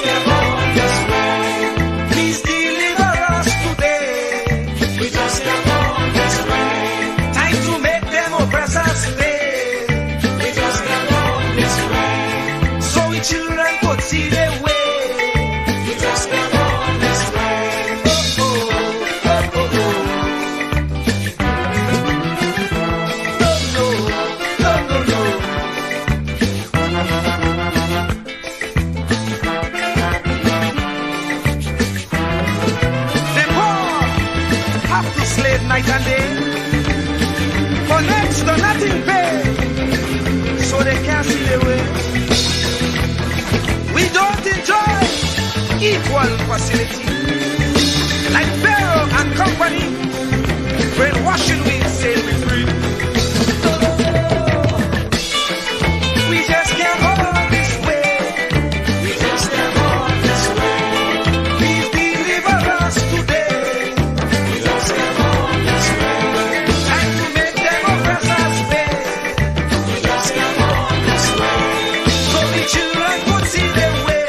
can't go on this way. Please deliver us today. We just can't go on this way. Time to make them oppress us pay. We just can't go on this way. So we children could see their way. We just can't go on this way. Oh, oh, oh, oh, oh. No, no, no, no, no. The poor have to slave night and day for next to nothing pay, so they can't see the way. We don't enjoy equal facility like Pharaoh and company. Brainwashing we say we free. We just can't go on this way. We just can't go on this way. Please deliver us today. We just can't go on this way. Time to make them oppress us pay. We just can't go on this way. So the children could see their way.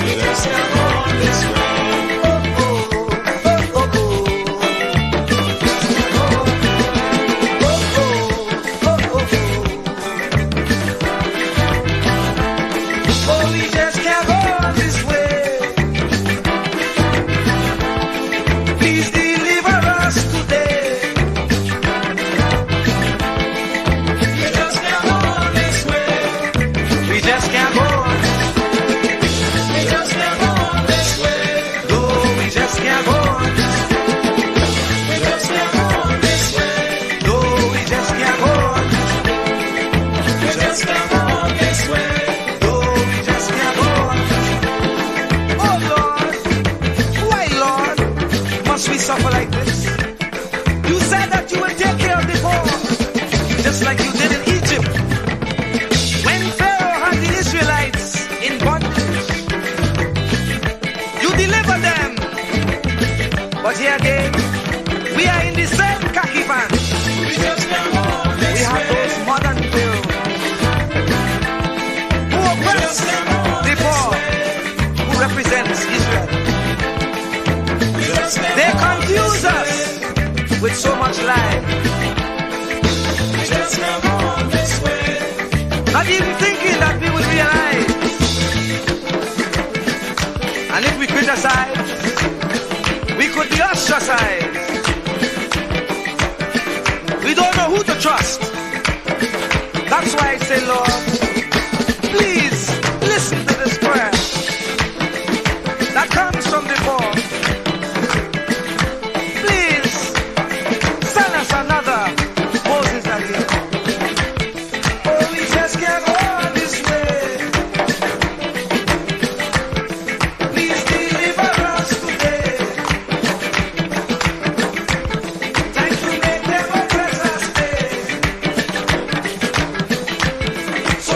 We just can't go on this way. Oh, oh, oh, oh, oh. We suffer like this. You said that you would take care of the poor, just like you did in Egypt. When Pharaoh had the Israelites in bondage, you delivered them. But here again, we are in the same khaki van. We have those modern Pharaohs who oppress the poor, who represents Israel. They confuse us with so much lie. Not even thinking that we would realize. And if we criticize, we could be ostracized. We don't know who to trust. That's why I say, Lord, please listen to this prayer that comes from the poor. Another Moses again. Oh, we just can't go on this way. Please deliver us today. Time to make them oppress us pay. So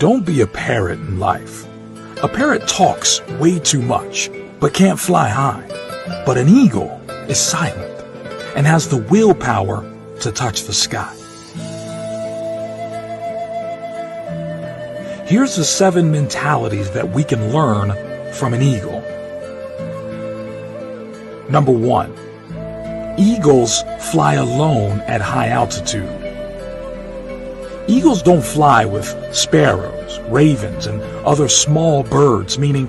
Don't be a parrot in life. A parrot talks way too much, but can't fly high. But an eagle is silent and has the willpower to touch the sky. Here's the 7 mentalities that we can learn from an eagle. Number 1, eagles fly alone at high altitude. Eagles don't fly with sparrows, ravens, and other small birds, meaning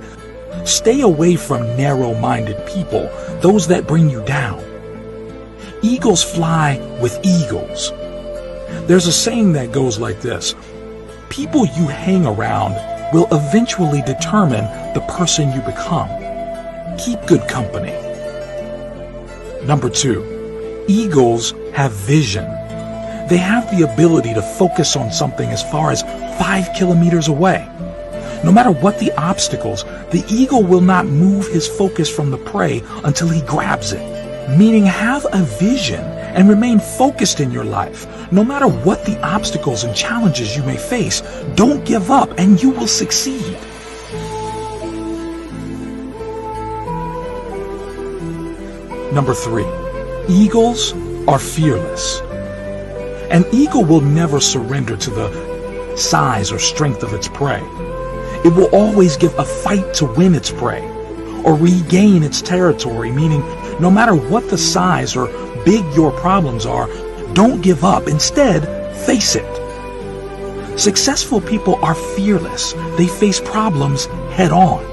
stay away from narrow-minded people, those that bring you down. Eagles fly with eagles. There's a saying that goes like this: people you hang around will eventually determine the person you become. Keep good company. Number 2, eagles have vision. They have the ability to focus on something as far as 5 kilometers away. No matter what the obstacles, the eagle will not move his focus from the prey until he grabs it. Meaning, have a vision and remain focused in your life. No matter what the obstacles and challenges you may face, don't give up and you will succeed. Number 3, eagles are fearless. An eagle will never surrender to the size or strength of its prey. It will always give a fight to win its prey or regain its territory, meaning no matter what the size or big your problems are, don't give up. Instead, face it. Successful people are fearless. They face problems head on.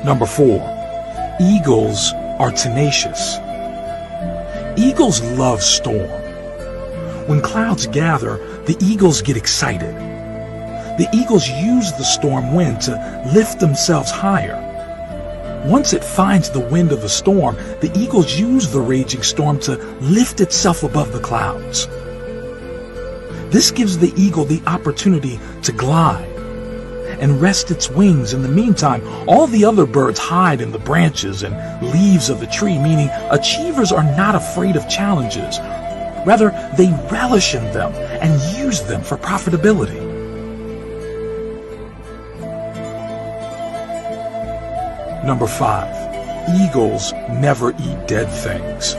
Number 4, eagles are tenacious. Eagles love storm. When clouds gather, the eagles get excited. The eagles use the storm wind to lift themselves higher. Once it finds the wind of the storm, the eagles use the raging storm to lift itself above the clouds. This gives the eagle the opportunity to glide and rest its wings. In the meantime, all the other birds hide in the branches and leaves of the tree, meaning achievers are not afraid of challenges. Rather, they relish in them and use them for profitability. Number 5, eagles never eat dead things.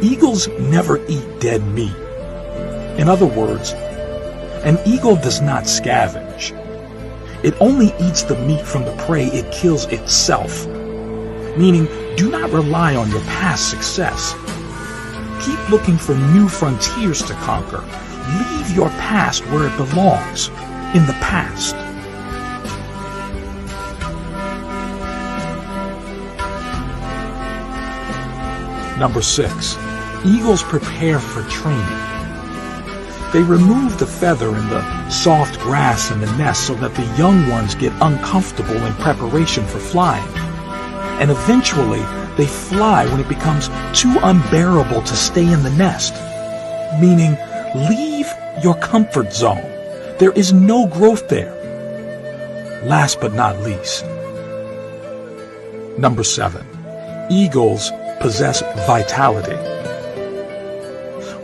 Eagles never eat dead meat. In other words, an eagle does not scavenge. It only eats the meat from the prey it kills itself. Meaning, do not rely on your past success. Keep looking for new frontiers to conquer. Leave your past where it belongs, in the past. Number 6, eagles prepare for training. They remove the feather and the soft grass in the nest so that the young ones get uncomfortable in preparation for flying. And eventually, they fly when it becomes too unbearable to stay in the nest. Meaning, leave your comfort zone. There is no growth there. Last but not least, number 7, eagles possess vitality.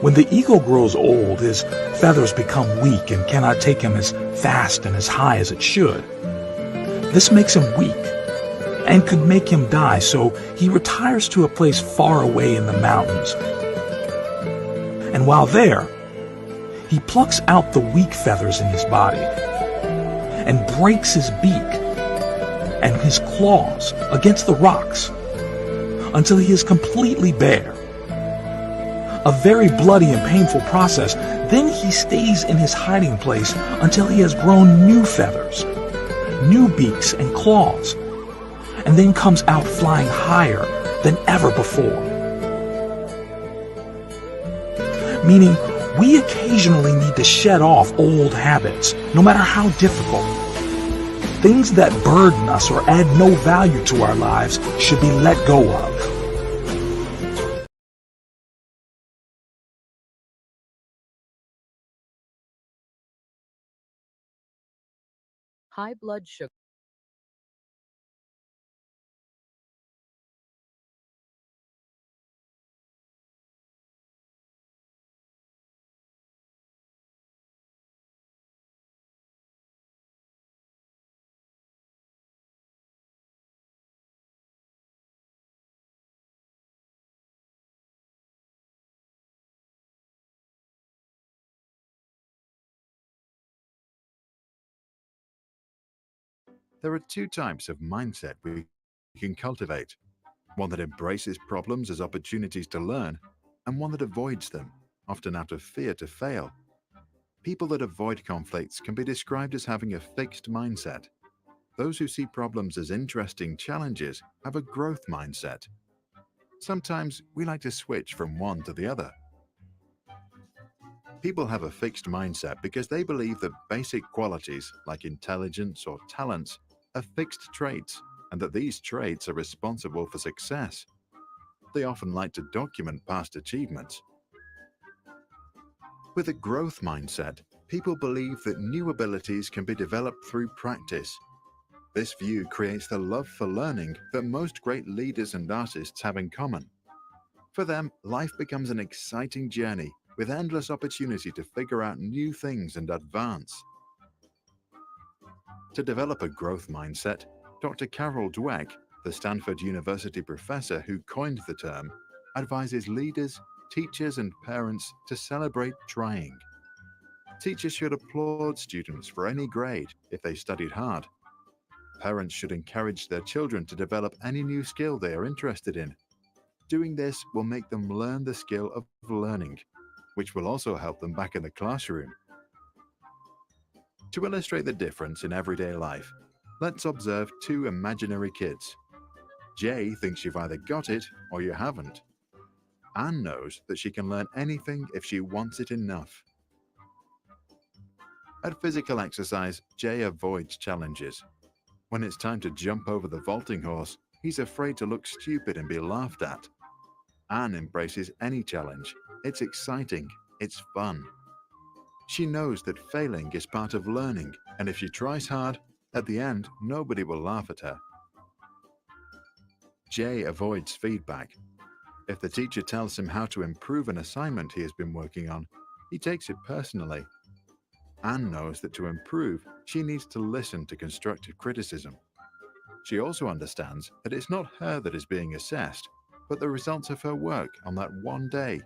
When the eagle grows old, his feathers become weak and cannot take him as fast and as high as it should. This makes him weak and could make him die, so he retires to a place far away in the mountains. And while there, he plucks out the weak feathers in his body and breaks his beak and his claws against the rocks until he is completely bare. A very bloody and painful process. Then he stays in his hiding place until he has grown new feathers, new beaks and claws, and then comes out flying higher than ever before. Meaning, we occasionally need to shed off old habits, no matter how difficult. Things that burden us or add no value to our lives should be let go of. High blood sugar. There are two types of mindset we can cultivate: one that embraces problems as opportunities to learn, and one that avoids them, often out of fear to fail. People that avoid conflicts can be described as having a fixed mindset. Those who see problems as interesting challenges have a growth mindset. Sometimes we like to switch from one to the other. People have a fixed mindset because they believe that basic qualities like intelligence or talents are fixed traits, and that these traits are responsible for success. They often like to document past achievements. With a growth mindset, people believe that new abilities can be developed through practice. This view creates the love for learning that most great leaders and artists have in common. For them, life becomes an exciting journey with endless opportunity to figure out new things and advance. To develop a growth mindset, Dr. Carol Dweck, the Stanford University professor who coined the term, advises leaders, teachers, and parents to celebrate trying. Teachers should applaud students for any grade if they studied hard. Parents should encourage their children to develop any new skill they are interested in. Doing this will make them learn the skill of learning, which will also help them back in the classroom. To illustrate the difference in everyday life, let's observe two imaginary kids. Jay thinks you've either got it or you haven't. Anne knows that she can learn anything if she wants it enough. At physical exercise, Jay avoids challenges. When it's time to jump over the vaulting horse, he's afraid to look stupid and be laughed at. Anne embraces any challenge. It's exciting. It's fun. She knows that failing is part of learning, and if she tries hard, at the end, nobody will laugh at her. Jay avoids feedback. If the teacher tells him how to improve an assignment he has been working on, he takes it personally. Anne knows that to improve, she needs to listen to constructive criticism. She also understands that it's not her that is being assessed, but the results of her work on that one day.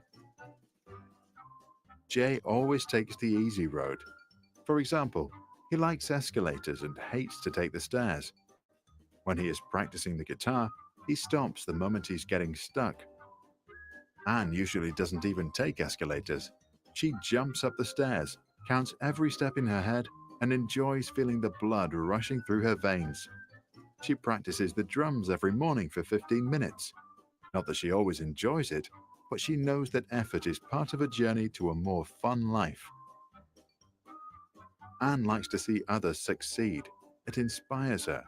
Jay always takes the easy road. For example, he likes escalators and hates to take the stairs. When he is practicing the guitar, he stops the moment he's getting stuck. Anne usually doesn't even take escalators. She jumps up the stairs, counts every step in her head, and enjoys feeling the blood rushing through her veins. She practices the drums every morning for 15 minutes. Not that she always enjoys it, but she knows that effort is part of a journey to a more fun life. Anne likes to see others succeed. It inspires her.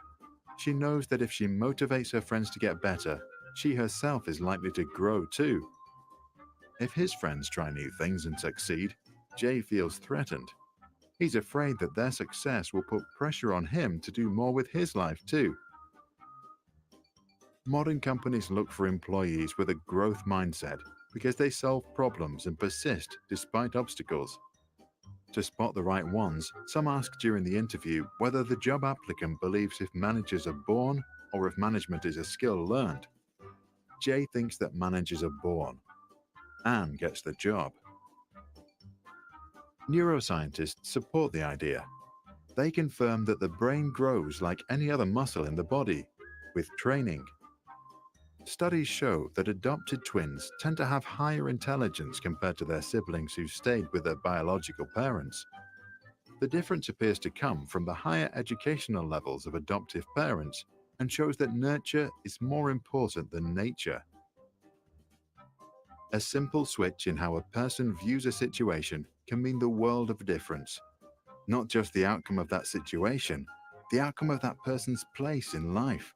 She knows that if she motivates her friends to get better, she herself is likely to grow too. If his friends try new things and succeed, Jay feels threatened. He's afraid that their success will put pressure on him to do more with his life too. Modern companies look for employees with a growth mindset because they solve problems and persist despite obstacles. To spot the right ones, some ask during the interview whether the job applicant believes if managers are born or if management is a skill learned. Jay thinks that managers are born. Anne gets the job. Neuroscientists support the idea. They confirm that the brain grows like any other muscle in the body, with training. Studies show that adopted twins tend to have higher intelligence compared to their siblings who stayed with their biological parents. The difference appears to come from the higher educational levels of adoptive parents and shows that nurture is more important than nature. A simple switch in how a person views a situation can mean the world of difference. Not just the outcome of that situation, the outcome of that person's place in life.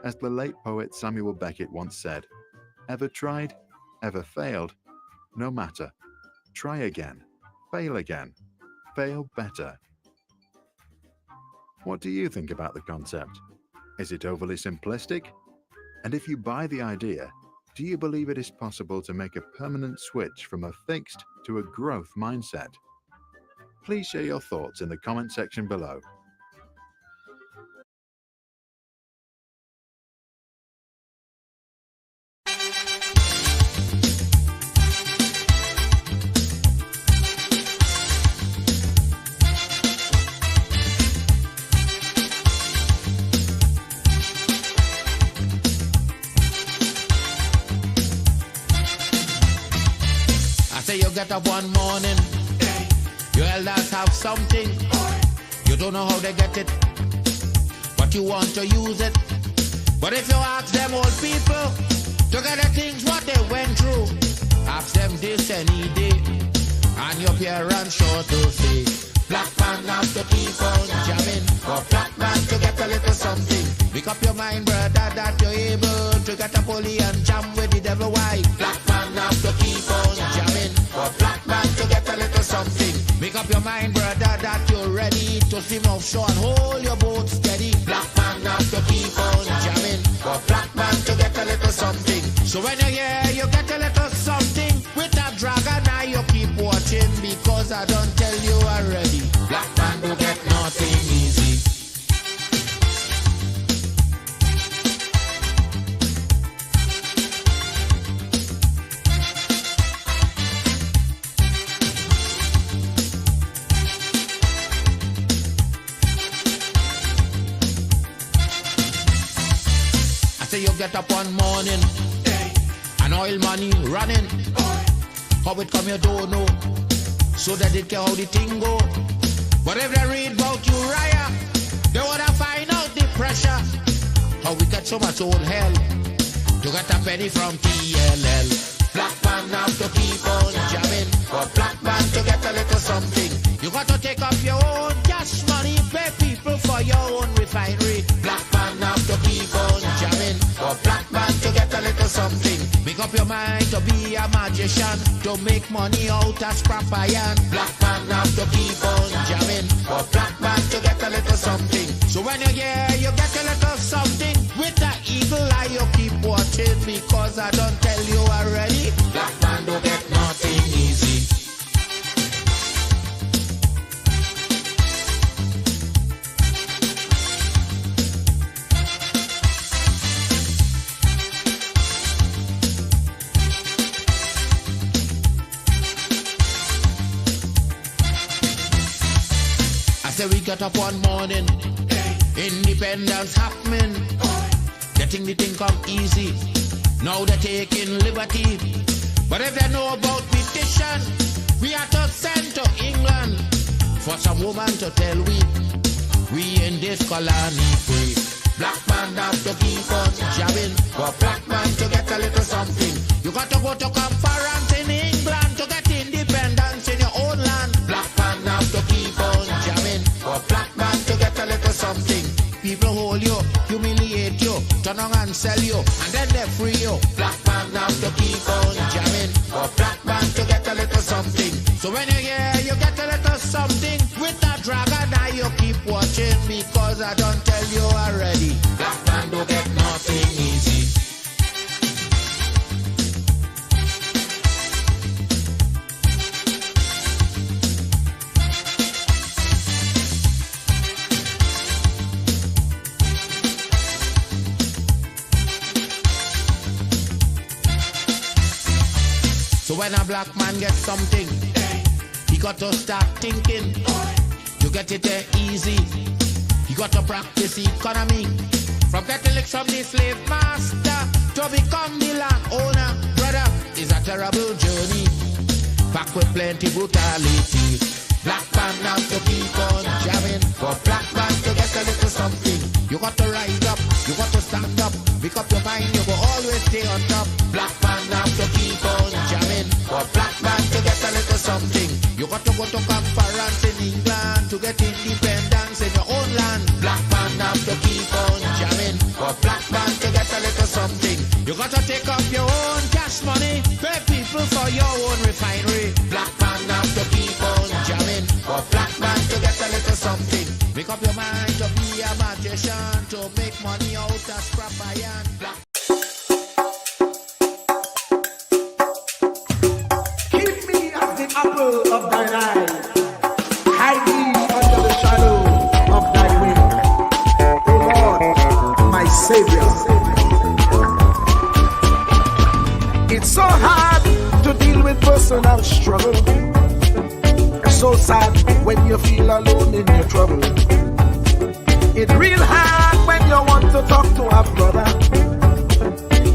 As the late poet Samuel Beckett once said, "Ever tried? Ever failed? No matter. Try again. Fail again. Fail better." What do you think about the concept? Is it overly simplistic? And if you buy the idea, do you believe it is possible to make a permanent switch from a fixed to a growth mindset? Please share your thoughts in the comment section below. say you get up one morning, your elders have something, you don't know how they get it, but you want to use it. But if you ask them old people to get the things what they went through, ask them this any day, and your parents sure to say, black man have to keep on jamming, for black man to get a little something. Make up your mind, brother, that you're able to get a pulley and jam with the devil. Why? Black man have to keep on jamming, for black man to get a little something. Make up your mind, brother, that you're ready to swim offshore and hold your boat steady. Black man have to keep on jamming, for black man to get a little something. So when you're here, you get a little something. With that dragon, now you keep watching, because I don't tell you already. Black man do get nothing easy. I say you get up one morning, and oil money running. How it come you don't know, so that it can how the thing go. But if they read about Uriah, they wanna find out the pressure. How we get so much old hell to get a penny from TLL. Black man have to keep on jamming, for black man to get a little something. You got to take up your own cash money, pay people for your own refinery. Black man have to keep on jamming, for black man to get a little something. Make up your mind to be a magician, to make money out of scrap iron. Black man have to keep on jamming, for black man to get a little something. So when you're here, you get a little something. With that eagle eye, you keep watching, because I don't tell you already. Black man don't get nothing easy. I say we get up one morning, independence happening, getting the thing come easy. Now they're taking liberty, but if they know about petition, we are to send to England for some woman to tell we in this colony free. Black man have to keep on jamming, for black man to get a little something. You got to go to conference in England to get independence in your own land. Black man have to keep on jamming, for black man to get a little something. People hold you, humiliate you, turn on and sell you, and then they free you. Black man have to keep on jamming, for black man to get a little something. So when you're here, you get a little something. With that dragon eye, you keep watching, because I don't tell you already. Black man don't get nothing easy. So when a black man gets something, he got to start thinking to get it there easy. He got to practice economy, from getting licks from the slave master to become the land owner. Brother, is a terrible journey, back with plenty brutality. Black man have to keep on jamming, for black man to get a little something. You got to rise up, you got to stand up, pick up your mind, you will always stay on top. Black man have to keep on jamming, for black man to get a little something. You got to go to conference in England to get independence in your own land. Black man have to keep on jamming, for black man to get a little something. You got to take up your own cash money, pay people for your own refinery. Black man have to keep on jamming, for black man to get a little something. Make up your mind to be a magician, to make money out of scrap iron. Black Keep me as the apple of thine eye. Hide me under the shadow of thy wing. O Lord, my Savior. It's so hard to deal with personal struggle. It's so sad when you feel alone in your trouble. It's real hard when you want to talk to a brother.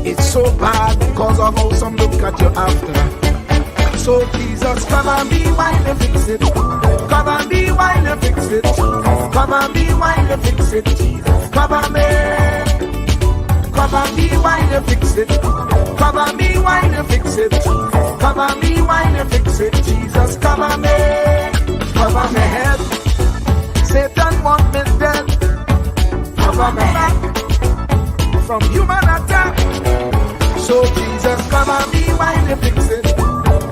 It's so bad because of how some look at you after. So Jesus, cover me while you fix it. Cover me while you fix it. Cover me while you fix it. Jesus, cover me. Cover me while you fix it. Cover me while you fix it. Cover me while you fix it. Jesus, cover me. Cover my head. Satan want me dead. Cover my back from human attack. So Jesus, cover me while you fix it.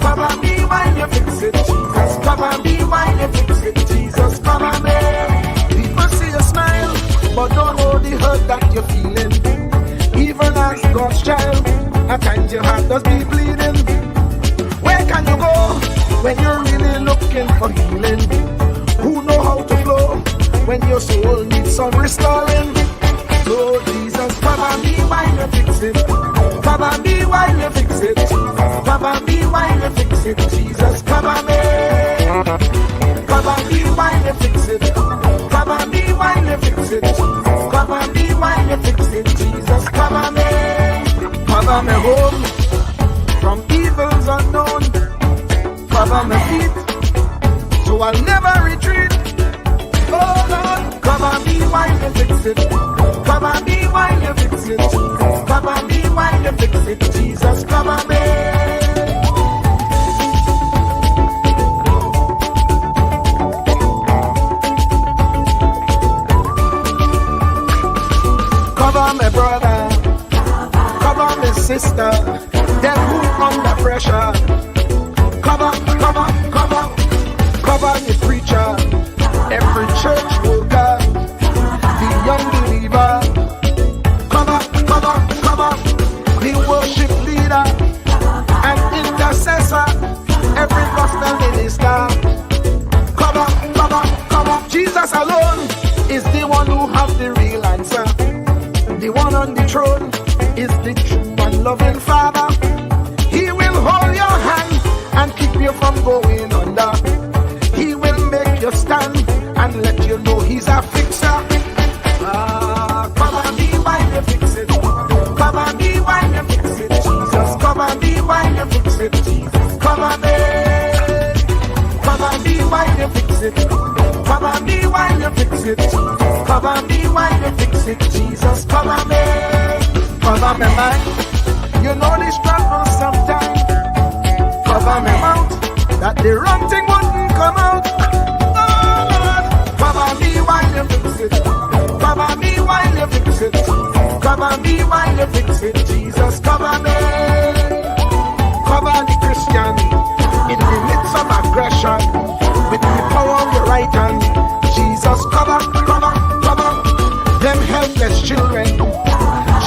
Cover me while you fix it. Jesus, cover me while you fix it. Jesus, cover me. People see you smile, but don't know the hurt that you're feeling. Even as God's child, at times your heart does be bleeding. Where can you go when you're really looking for healing? Who know how to flow when your soul needs some restoring? So Jesus, cover me while you fix it. Cover me while you fix it. Cover me while you fix it. Jesus, cover me. Cover me while you fix it. Cover me while you fix it. Cover me while you fix it. Jesus, cover me. Cover me home from evils unknown. Cover my feet so I'll never retreat. Oh Lord, cover me while you fix it. Cover me while you fix it. Cover me while you fix it. Jesus, cover me. Cover my brother, cover my sister, them who under pressure. Cover the preacher, every church worker, the young believer. Cover the worship leader and intercessor, every gospel minister. Cover. Jesus alone is the one who has the real answer. The one on the throne is the true and loving Father. He will hold your hand and keep you from going under. He will make you stand and let you know he's a fixer. Cover me while you fix it. Cover me while you fix it. Jesus, cover me while you fix it. Jesus, cover me. Cover me while you fix it. Cover me while you fix it. Cover me while you fix it. Jesus, cover me. Cover my mind. You know the struggle sometimes. Cover my mouth, that the wrong thing wouldn't come out. Oh Lord, cover me while you fix it. Cover me while you fix it. Cover me while you fix it. Jesus, cover me. Cover the Christian in the midst of aggression with the power of your right hand. Jesus, cover them helpless children.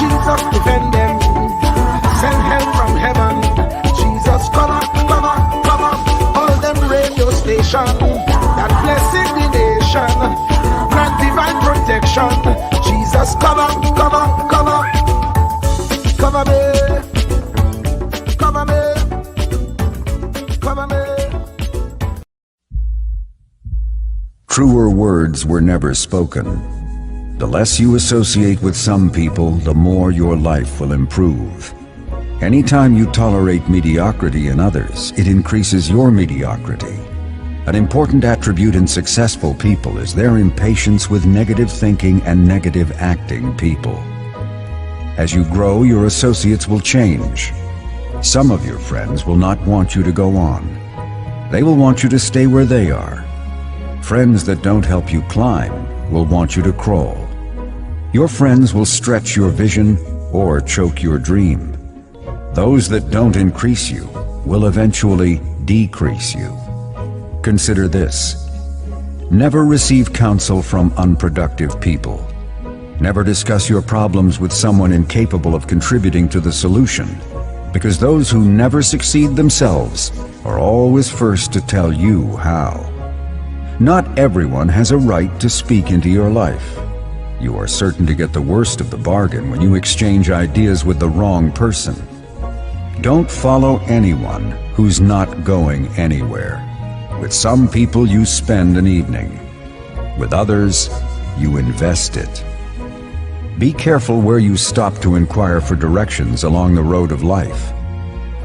Jesus, defend them. Send help from heaven. Jesus, cover all them radio stations that blessing the nation. Grant divine protection. Jesus, cover me. Truer words were never spoken. The less you associate with some people, the more your life will improve. Anytime you tolerate mediocrity in others, it increases your mediocrity. An important attribute in successful people is their impatience with negative thinking and negative acting people. As you grow, your associates will change. Some of your friends will not want you to go on. They will want you to stay where they are. Friends that don't help you climb will want you to crawl. Your friends will stretch your vision or choke your dream. Those that don't increase you will eventually decrease you. Consider this. Never receive counsel from unproductive people. Never discuss your problems with someone incapable of contributing to the solution, because those who never succeed themselves are always first to tell you how. Not everyone has a right to speak into your life. You are certain to get the worst of the bargain when you exchange ideas with the wrong person. Don't follow anyone who's not going anywhere. With some people you spend an evening. With others, you invest it. Be careful where you stop to inquire for directions along the road of life.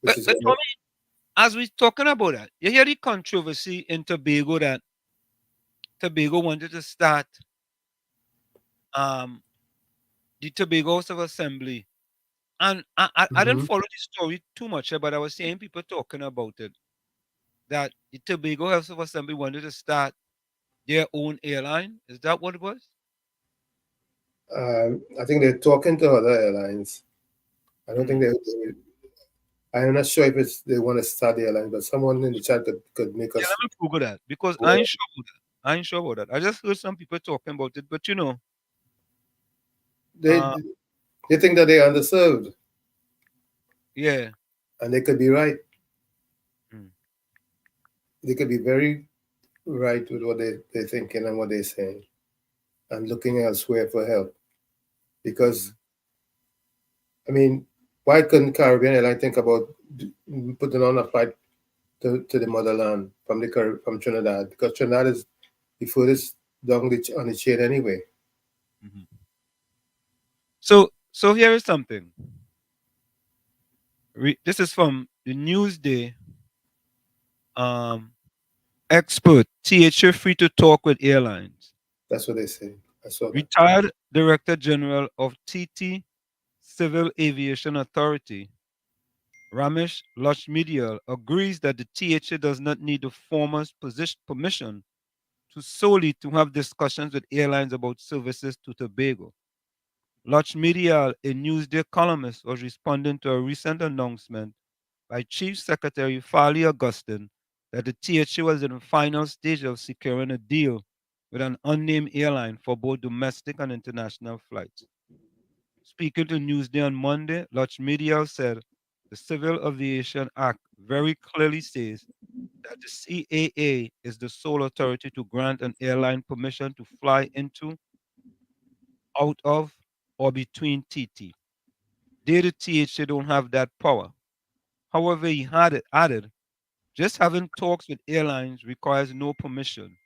which is But for me, as we're talking about that, you hear the controversy in Tobago that Tobago wanted to start um, the Tobago House of Assembly. And I didn't Mhm. follow the story too much, but I was seeing people talking about it. That the Tobago House of Assembly wanted to start their own airline. Is that what it was? I think they're talking to other airlines. I don't think Mm. I'm not sure if it's they want to start the airline, but someone in the chat could make Yeah, us. let me Google that because I aware. ain't sure about that. I ain't sure about that. I just heard some people talking about it, but They uh, they think that they're underserved, yeah. and they could be right. Mm. They could be very right with what they're thinking and what they're saying, and looking elsewhere for help. Because Mhm. I mean, why couldn't Caribbean Airlines think about putting on a flight to the motherland from from Trinidad? Because Trinidad is the furthest down on the chain anyway. Mhm. So here is something. This is from the Newsday. Um, expert THA free to talk with airlines. That's what they say. I saw that. Retired Director General of TT Civil Aviation Authority, Ramesh Lakshmidiyal, agrees that the THA does not need the former's permission to solely to have discussions with airlines about services to Tobago. Lakshmidiyal, a Newsday columnist, was responding to a recent announcement by Chief Secretary Farley Augustine that the THA was in the final stage of securing a deal with an unnamed airline for both domestic and international flights. Speaking to Newsday on Monday, Lakshmidiyal said the Civil Aviation Act very clearly says that the CAA is the sole authority to grant an airline permission to fly into, out of, or between TT. They, the THA, don't have that power. However, he had it added, just having talks with airlines requires no permission.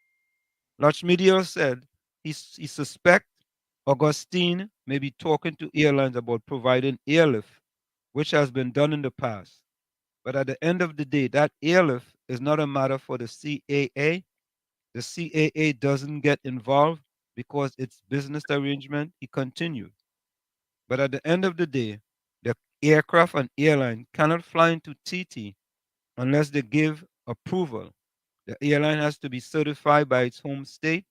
Lakshmidiyal said he suspects Augustine may be talking to airlines about providing airlift, which has been done in the past. But at the end of the day, that airlift is not a matter for the CAA. The CAA doesn't get involved because it's business arrangement. He continued. But at the end of the day, the aircraft and airline cannot fly into TT unless they give approval. The airline has to be certified by its home state.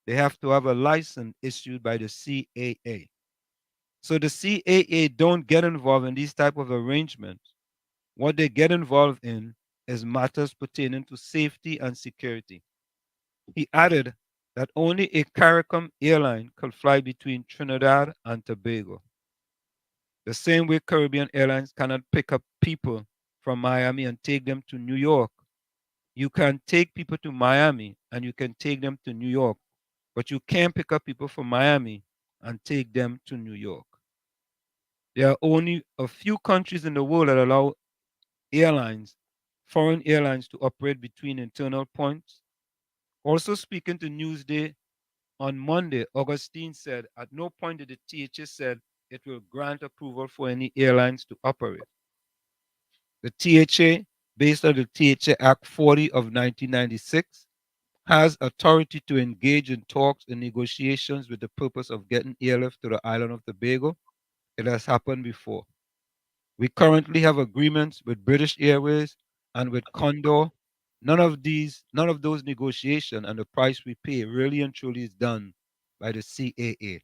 They have to have a license issued by the CAA. So the CAA don't get involved in these type of arrangements. What they get involved in is matters pertaining to safety and security. He added that only a CARICOM airline could fly between Trinidad and Tobago. The same way Caribbean Airlines cannot pick up people from Miami and take them to New York. You can take people to Miami and you can take them to New York, but you can't pick up people from Miami and take them to New York. There are only a few countries in the world that allow airlines, foreign airlines, to operate between internal points. Also speaking to Newsday on Monday, Augustine said at no point did the THA said it will grant approval for any airlines to operate. The THA, based on the THA Act 40 of 1996, has authority to engage in talks and negotiations with the purpose of getting airlift to the island of Tobago. It has happened before. We currently have agreements with British Airways and with Condor. None of those negotiations and the price we pay really and truly is done by the CAA.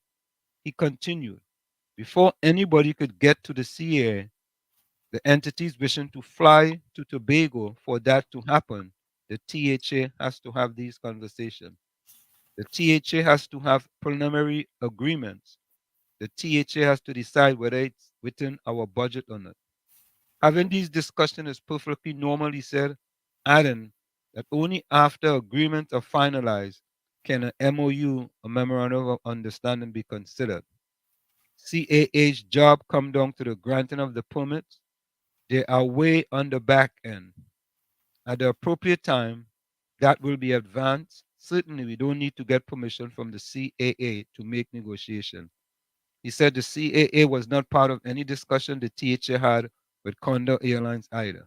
He continued, before anybody could get to the CAA, the entities wishing to fly to Tobago, for that to happen, the THA has to have these conversations. The THA has to have preliminary agreements. The THA has to decide whether it's within our budget or not. Having these discussions is perfectly normal, he said, adding that only after agreements are finalized can an MOU, a memorandum of understanding, be considered. CAA's job come down to the granting of the permits. They are way on the back end. At the appropriate time, that will be advanced. Certainly, we don't need to get permission from the CAA to make negotiation. He said the CAA was not part of any discussion the THA had with Condor Airlines either.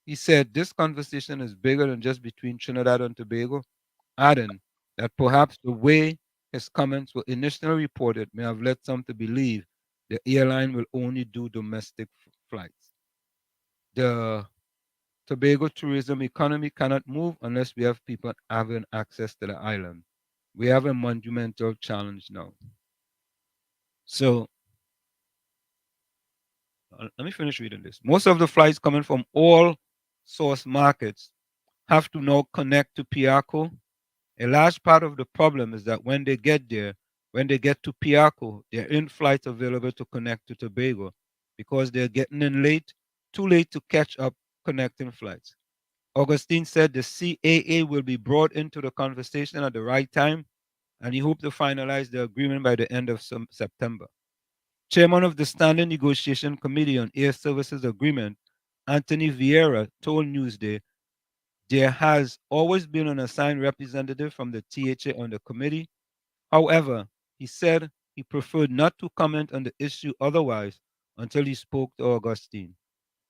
He said this conversation is bigger than just between Trinidad and Tobago, adding that perhaps the way his comments were initially reported may have led some to believe the airline will only do domestic flights. The Tobago tourism economy cannot move unless we have people having access to the island. We have a monumental challenge now. So let me finish reading this. Most of the flights coming from all source markets have to now connect to Piaco. A large part of the problem is that when they get there, when they get to Piaco, there aren't flights available to connect to Tobago because they're getting in late, too late to catch up connecting flights. Augustine said the CAA will be brought into the conversation at the right time, and he hoped to finalize the agreement by the end of September. Chairman of the Standing Negotiation Committee on Air Services Agreement, Anthony Vieira, told Newsday there has always been an assigned representative from the THA on the committee. However, he said he preferred not to comment on the issue otherwise until he spoke to Augustine.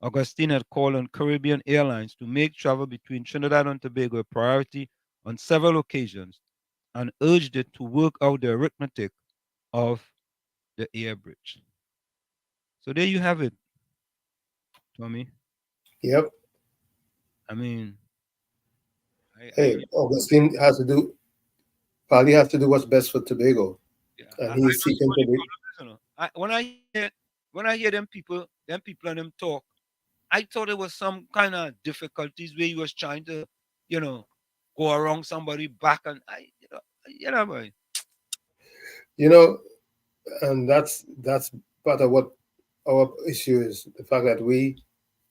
Augustine had called on Caribbean Airlines to make travel between Trinidad and Tobago a priority on several occasions and urged it to work out the arithmetic of the air bridge. So there you have it, Tommy. Yep. I mean, Hey, Augustine has to do, probably has to do what's best for Tobago. yeah, And I he's don't see seeking what to the be, problem is, you know. When I hear them people and them talk, I thought it was some kind of difficulties where he was trying to, you know, go around somebody back and boy. you know, and that's part of what our issue is, the fact that we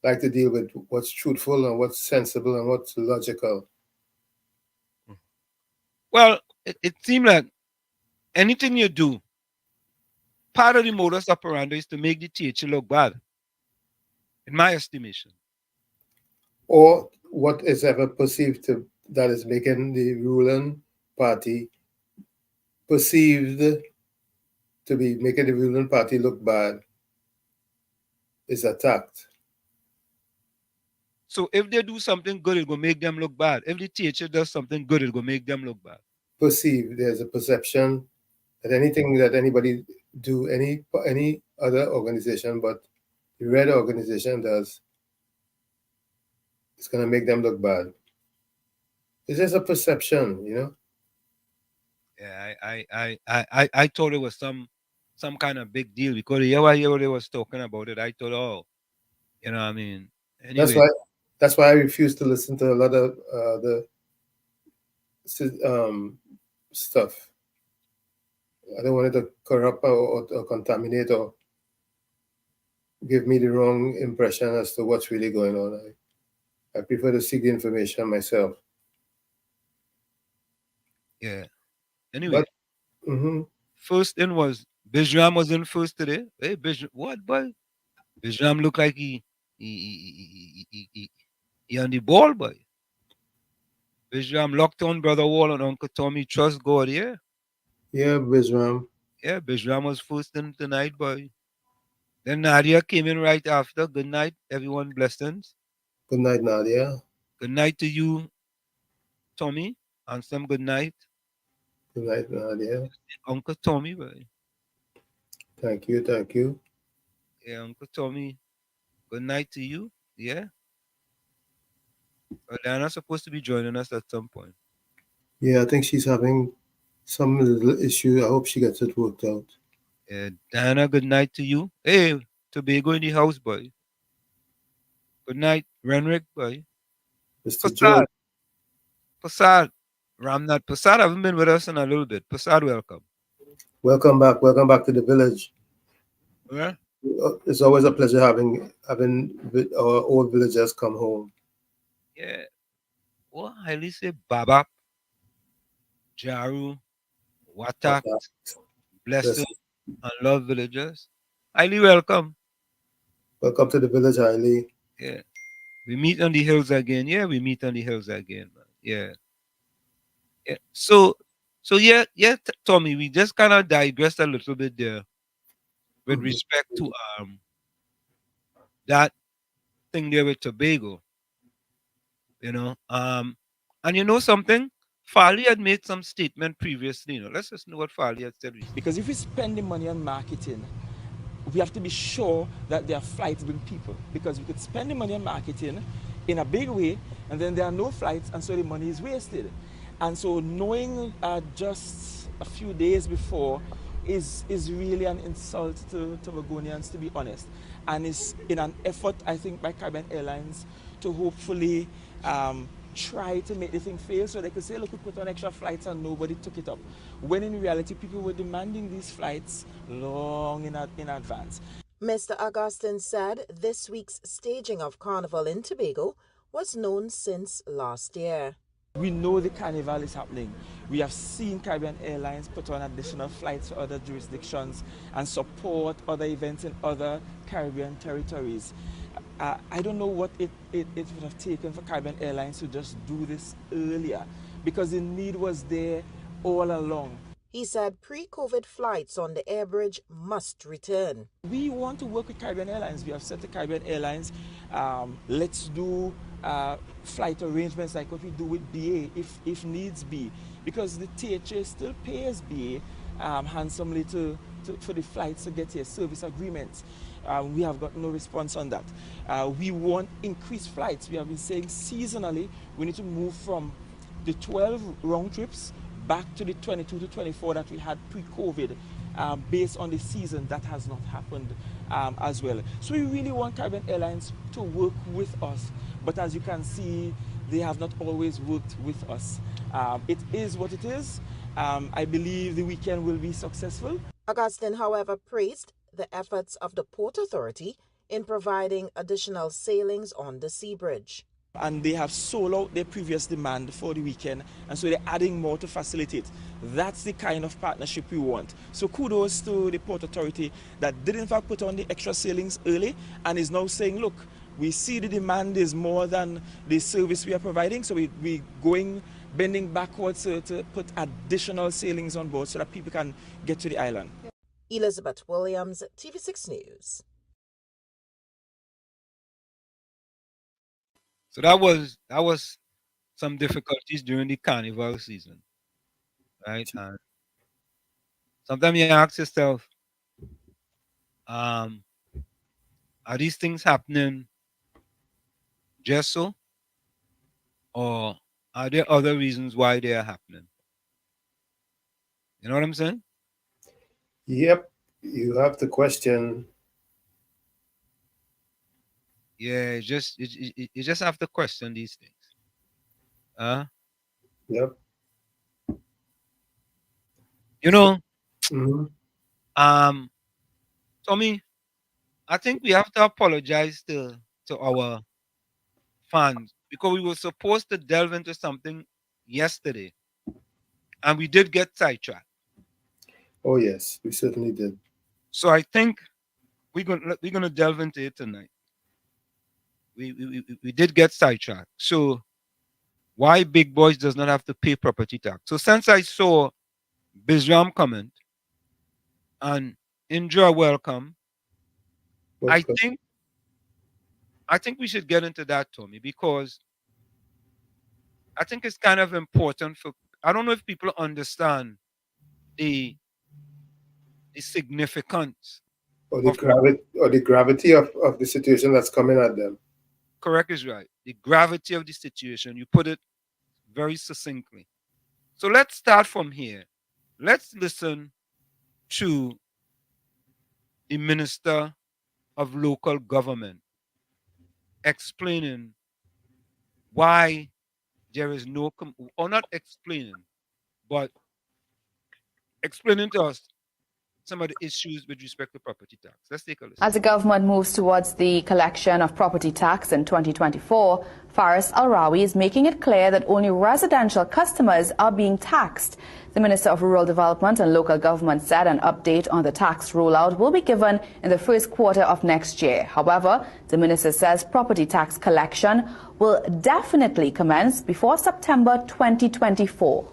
like to deal with what's truthful and what's sensible and what's logical. Well, it seemed like anything you do, part of the modus operandi is to make the teacher look bad, in my estimation. Or what is ever perceived to that is making the ruling party perceived to be making the ruling party look bad is attacked. So if they do something good, it will make them look bad. If the teacher does something good, it will make them look bad. Perceived, there's a perception that anything that anybody do, any other organization, but the red organization does, it's gonna make them look bad. It's just a perception, you know. Yeah, I thought it was some kind of big deal because the other year they was talking about it. I thought, oh, you know what I mean? That's Anyway, why that's why I refuse to listen to a lot of the stuff. I don't want it to corrupt or contaminate or give me the wrong impression as to what's really going on. I prefer to seek the information myself. yeah. Anyway, But mhm, first in was Bijram was in first today. Hey, Bijram, what boy? Bijram look like he on the ball, boy. Bijram locked on Brother Wall and Uncle Tommy. Trust God, yeah. yeah, Bisram. Yeah, Bijram was first in tonight, boy. Then Nadia came in right after. Good night, everyone. Blessings. Good night, Nadia. Good night to you, Tommy. And some good night, Good night, Nadia. Uncle Tommy, boy. Thank you, thank you. Yeah, Uncle Tommy. Good night to you. Yeah. Diana's supposed to be joining us at some point. Yeah, I think she's having some little issue. I hope she gets it worked out. Yeah, Diana, good night to you. Hey, Tobago in the house, boy. Good night, Renrick, boy. Mr. Joe, Passad, Passad, Ramnat. Passad haven't been with us in a little bit. Passad, welcome. welcome back. Welcome back to the village. Yeah. It's always a pleasure having our old villagers come home. Yeah. What highly say Babap, Jaru, Watak, Blessing, Yes. and Love Villagers. Highly welcome. Welcome to the village, Hailey. Yeah. We meet on the hills again. Yeah, we meet on the hills again, man. Yeah. Yeah. So yeah, Tommy, we just kind of digressed a little bit there with Mhm. respect to that thing there with Tobago. You know, and you know something? Farley had made some statement previously. You know, let's just know what Farley had said recently. Because if we spend the money on marketing, we have to be sure that there are flights bring people. Because we could spend the money on marketing in a big way, and then there are no flights, and so the money is wasted. And so knowing just a few days before is really an insult to Tobagonians, to be honest. And it's in an effort, I think, by Caribbean Airlines to hopefully try to make the thing fail, so they could say, look, we put on extra flights and nobody took it up. When in reality, people were demanding these flights long in advance. Mr. Augustine said this week's staging of Carnival in Tobago was known since last year. We know the carnival is happening. We have seen Caribbean Airlines put on additional flights for other jurisdictions and support other events in other Caribbean territories. I don't know what it would have taken for Caribbean Airlines to just do this earlier, because the need was there all along. He said pre-COVID flights on the air bridge must return. We want to work with Caribbean Airlines. We have said to Caribbean Airlines, let's do flight arrangements like what we do with BA if needs be, because the THA still pays BA handsomely for the flights to get here, service agreements. We have got no response on that. We want increased flights. We have been saying seasonally we need to move from the 12 round trips back to the 22 to 24 that we had pre-COVID, based on the season. That has not happened as well. So we really want Caribbean Airlines to work with us, but as you can see, they have not always worked with us. It is what it is. I believe the weekend will be successful. Augustine, however, praised the efforts of the Port Authority in providing additional sailings on the sea bridge. And they have sold out their previous demand for the weekend, and so they're adding more to facilitate. That's the kind of partnership we want. So kudos to the Port Authority that did in fact put on the extra sailings early and is now saying, look, we see the demand is more than the service we are providing, so we're bending backwards to put additional sailings on board so that people can get to the island. Elizabeth Williams, TV6 News. So that was some difficulties during the carnival season, right? And sometimes you ask yourself, are these things happening just so, or are there other reasons why they are happening? You know what I'm saying? Yep, you have to question. Yeah, you just have to question these things. Yep. You know, Mm-hmm. Tommy, I think we have to apologize to our fans, because we were supposed to delve into something yesterday, and we did get sidetracked. Oh yes, we certainly did. So I think we're gonna delve into it tonight. We did get sidetracked. So why Big Boys does not have to pay property tax? So since I saw Bizram comment and Indra welcome, I think we should get into that, Tommy, because I think it's kind of important for, I don't know if people understand the significance or the gravity of the situation that's coming at them. Correct is right. The gravity of the situation. You put it very succinctly. So let's start from here. Let's listen to the Minister of Local Government explaining why there is no, or not explaining, but explaining to us some of the issues with respect to property tax. Let's take a listen. As the government moves towards the collection of property tax in 2024, Faris Al-Rawi is making it clear that only residential customers are being taxed. The Minister of Rural Development and Local Government said an update on the tax rollout will be given in the first quarter of next year. However, the minister says property tax collection will definitely commence before September 2024.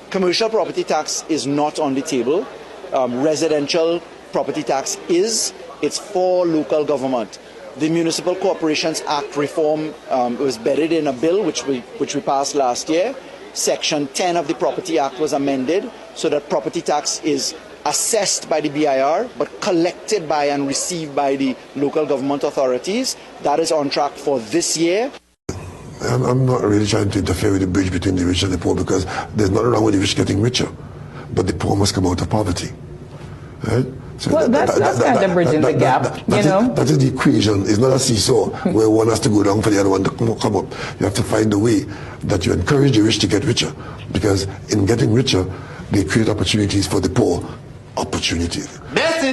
Commercial property tax is not on the table. Residential property tax is. It's for local government. The Municipal Corporations Act reform was bedded in a bill which we passed last year. Section 10 of the Property Act was amended so that property tax is assessed by the BIR but collected by and received by the local government authorities. That is on track for this year. I'm not really trying to interfere with the bridge between the rich and the poor, because there's nothing wrong with the rich getting richer, but the poor must come out of poverty. Right? So well, that's kind of bridging the gap, that is the equation. It's not a seesaw where one has to go down for the other one to come up. You have to find a way that you encourage the rich to get richer, because in getting richer, they create opportunities for the poor. Opportunities.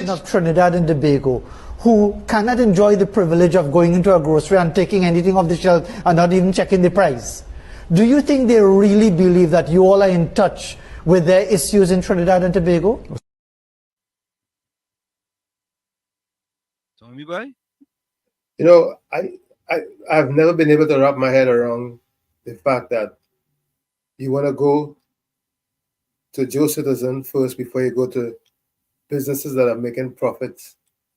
Of Trinidad and Tobago, who cannot enjoy the privilege of going into a grocery and taking anything off the shelf and not even checking the price. Do you think they really believe that you all are in touch with their issues in Trinidad and Tobago? Tommy boy? You know, I've never been able to wrap my head around the fact that you want to go to Joe Citizen first before you go to businesses that are making profits,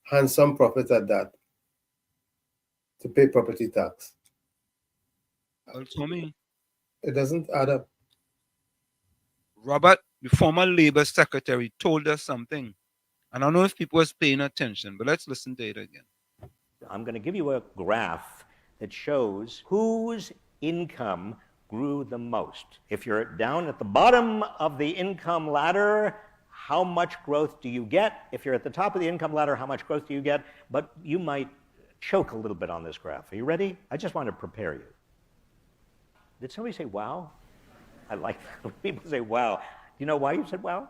handsome profits at that, to pay property tax. Well, Tommy, it doesn't add up. Robert, the former Labor Secretary, told us something. And I don't know if people was paying attention, but let's listen to it again. I'm going to give you a graph that shows whose income grew the most. If you're down at the bottom of the income ladder, how much growth do you get? If you're at the top of the income ladder, how much growth do you get? But you might choke a little bit on this graph. Are you ready? I just want to prepare you. Did somebody say wow? I like when people say wow. Do you know why you said wow?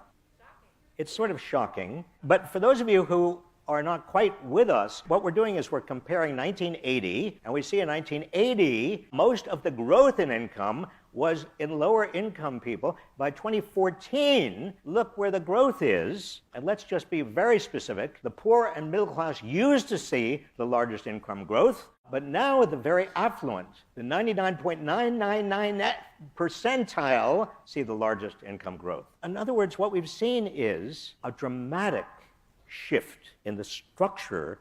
It's sort of shocking. But for those of you who are not quite with us, what we're doing is we're comparing 1980, and we see in 1980, most of the growth in income was in lower income people. By 2014, look where the growth is, and let's just be very specific. The poor and middle class used to see the largest income growth, but now the very affluent, the 99.999 percentile, see the largest income growth. In other words, what we've seen is a dramatic shift in the structure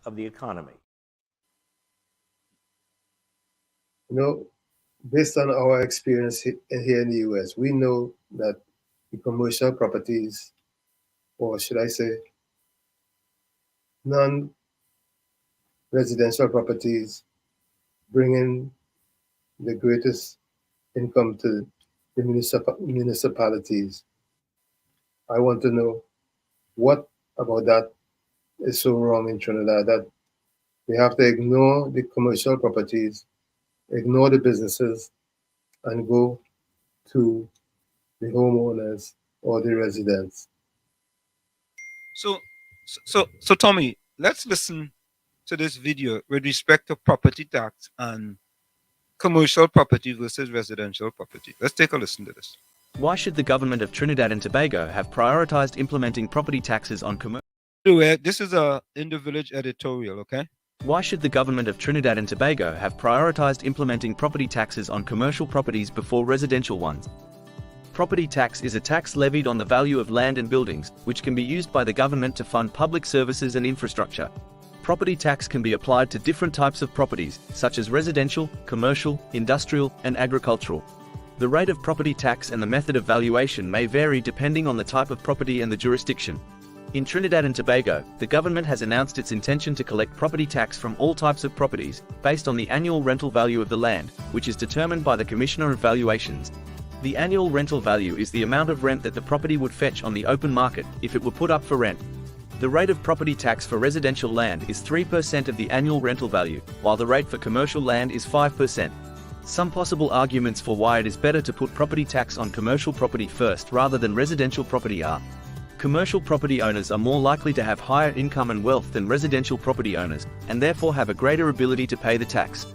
of the economy. You know, based on our experience here in the US, we know that the commercial properties, or should I say, non-residential properties, bring in the greatest income to the municipalities. I want to know what about that is so wrong in Trinidad that we have to ignore the commercial properties, ignore the businesses, and go to the homeowners or the residents. So Tommy, let's listen to this video with respect to property tax and commercial property versus residential property. Let's take a listen to this. Why should the government of Trinidad and Tobago have prioritized implementing property taxes on commercial? This is a In the Village editorial, okay? Why should the government of Trinidad and Tobago have prioritized implementing property taxes on commercial properties before residential ones? Property tax is a tax levied on the value of land and buildings, which can be used by the government to fund public services and infrastructure. Property tax can be applied to different types of properties, such as residential, commercial, industrial, and agricultural. The rate of property tax and the method of valuation may vary depending on the type of property and the jurisdiction. In Trinidad and Tobago, the government has announced its intention to collect property tax from all types of properties, based on the annual rental value of the land, which is determined by the Commissioner of Valuations. The annual rental value is the amount of rent that the property would fetch on the open market if it were put up for rent. The rate of property tax for residential land is 3% of the annual rental value, while the rate for commercial land is 5%. Some possible arguments for why it is better to put property tax on commercial property first rather than residential property are: commercial property owners are more likely to have higher income and wealth than residential property owners, and therefore have a greater ability to pay the tax.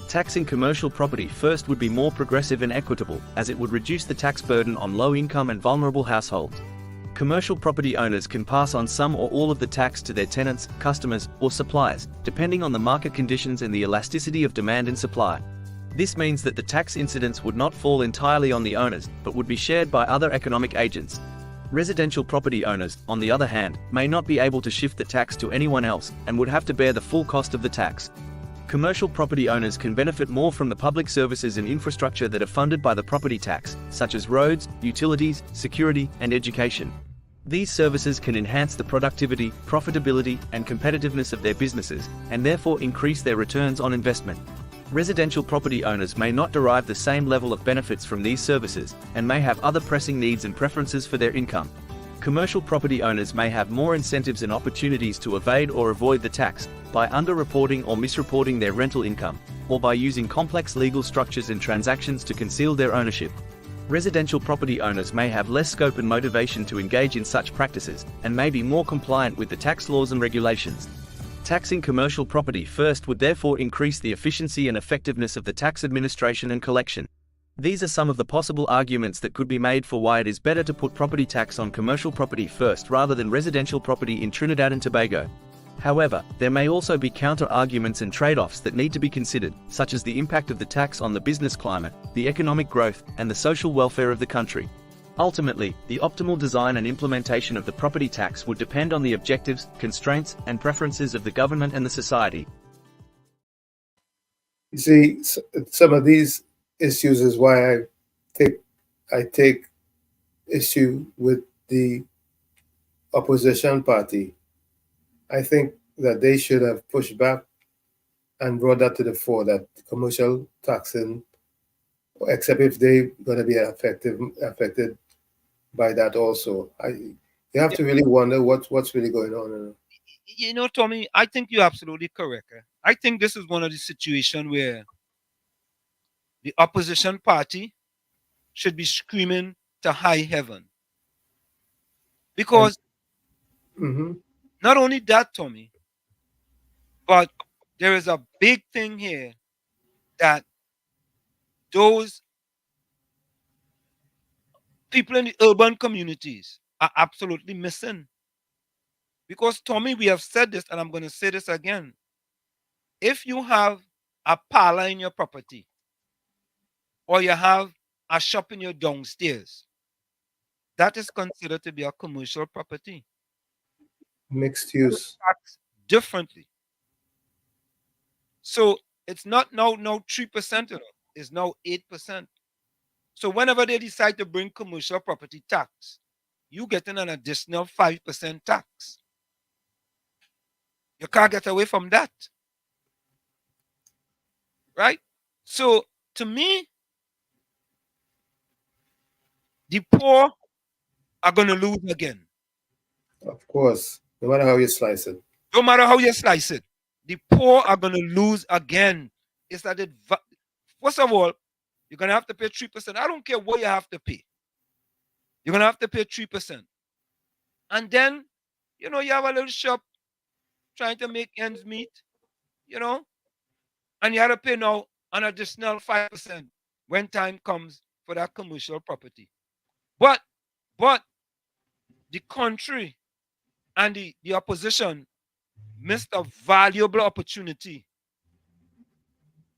Taxing commercial property first would be more progressive and equitable, as it would reduce the tax burden on low-income and vulnerable households. Commercial property owners can pass on some or all of the tax to their tenants, customers, or suppliers, depending on the market conditions and the elasticity of demand and supply. This means that the tax incidence would not fall entirely on the owners, but would be shared by other economic agents. Residential property owners, on the other hand, may not be able to shift the tax to anyone else and would have to bear the full cost of the tax. Commercial property owners can benefit more from the public services and infrastructure that are funded by the property tax, such as roads, utilities, security, and education. These services can enhance the productivity, profitability, and competitiveness of their businesses, and therefore increase their returns on investment. Residential property owners may not derive the same level of benefits from these services, and may have other pressing needs and preferences for their income. Commercial property owners may have more incentives and opportunities to evade or avoid the tax, by underreporting or misreporting their rental income, or by using complex legal structures and transactions to conceal their ownership. Residential property owners may have less scope and motivation to engage in such practices, and may be more compliant with the tax laws and regulations. Taxing commercial property first would therefore increase the efficiency and effectiveness of the tax administration and collection. These are some of the possible arguments that could be made for why it is better to put property tax on commercial property first rather than residential property in Trinidad and Tobago. However, there may also be counter-arguments and trade-offs that need to be considered, such as the impact of the tax on the business climate, the economic growth, and the social welfare of the country. Ultimately, the optimal design and implementation of the property tax would depend on the objectives, constraints, and preferences of the government and the society. You see, some of these issues is why I take issue with the opposition party. I think that they should have pushed back and brought that to the fore, that commercial taxing, except if they're going to be affected by that also. You have to really wonder what's really going on. You know, Tommy, I think you're absolutely correct. I think this is one of the situations where the opposition party should be screaming to high heaven. Because not only that, Tommy, but there is a big thing here that those people in the urban communities are absolutely missing. Because, Tommy, we have said this, and I'm going to say this again. If you have a parlor in your property, or you have a shop in your downstairs, that is considered to be a commercial property. Mixed use. Taxed differently. So it's not now 3%, it's now 8%. So whenever they decide to bring commercial property tax, you get an additional 5% tax. You can't get away from that. Right? So to me, the poor are going to lose again. Of course, no matter how you slice it. No matter how you slice it, the poor are going to lose again. It's that first of all, you're going to have to pay 3%. I don't care what you have to pay. You're going to have to pay 3%. And then, you know, you have a little shop trying to make ends meet, you know, and you have to pay now an additional 5% when time comes for that commercial property. But the country and the opposition missed a valuable opportunity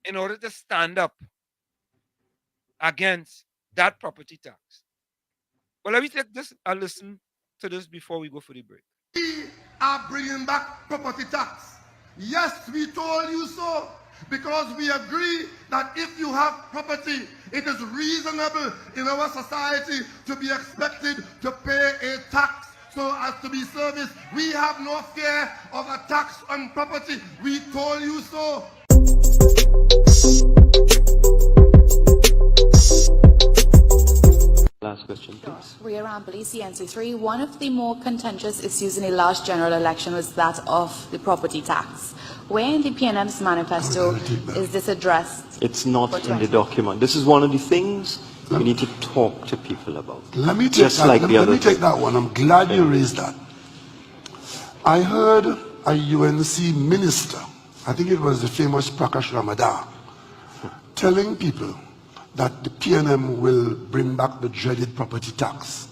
in order to stand up against that property tax. Well, let me take this and listen to this before we go for the break. We are bringing back property tax. Yes, we told you so, because we agree that if you have property, it is reasonable in our society to be expected to pay a tax so as to be serviced. We have no fear of a tax on property. We told you so. Last question, please. Ria Rampoli, CNC3. One of the more contentious issues in the last general election was that of the property tax. Where in the PNM's manifesto is this addressed? It's not in the document. This is one of the things we need to talk to people about. Let me take that one. I'm glad you raised that. I heard a UNC minister, I think it was the famous Prakash Ramadar, telling people that the PNM will bring back the dreaded property tax.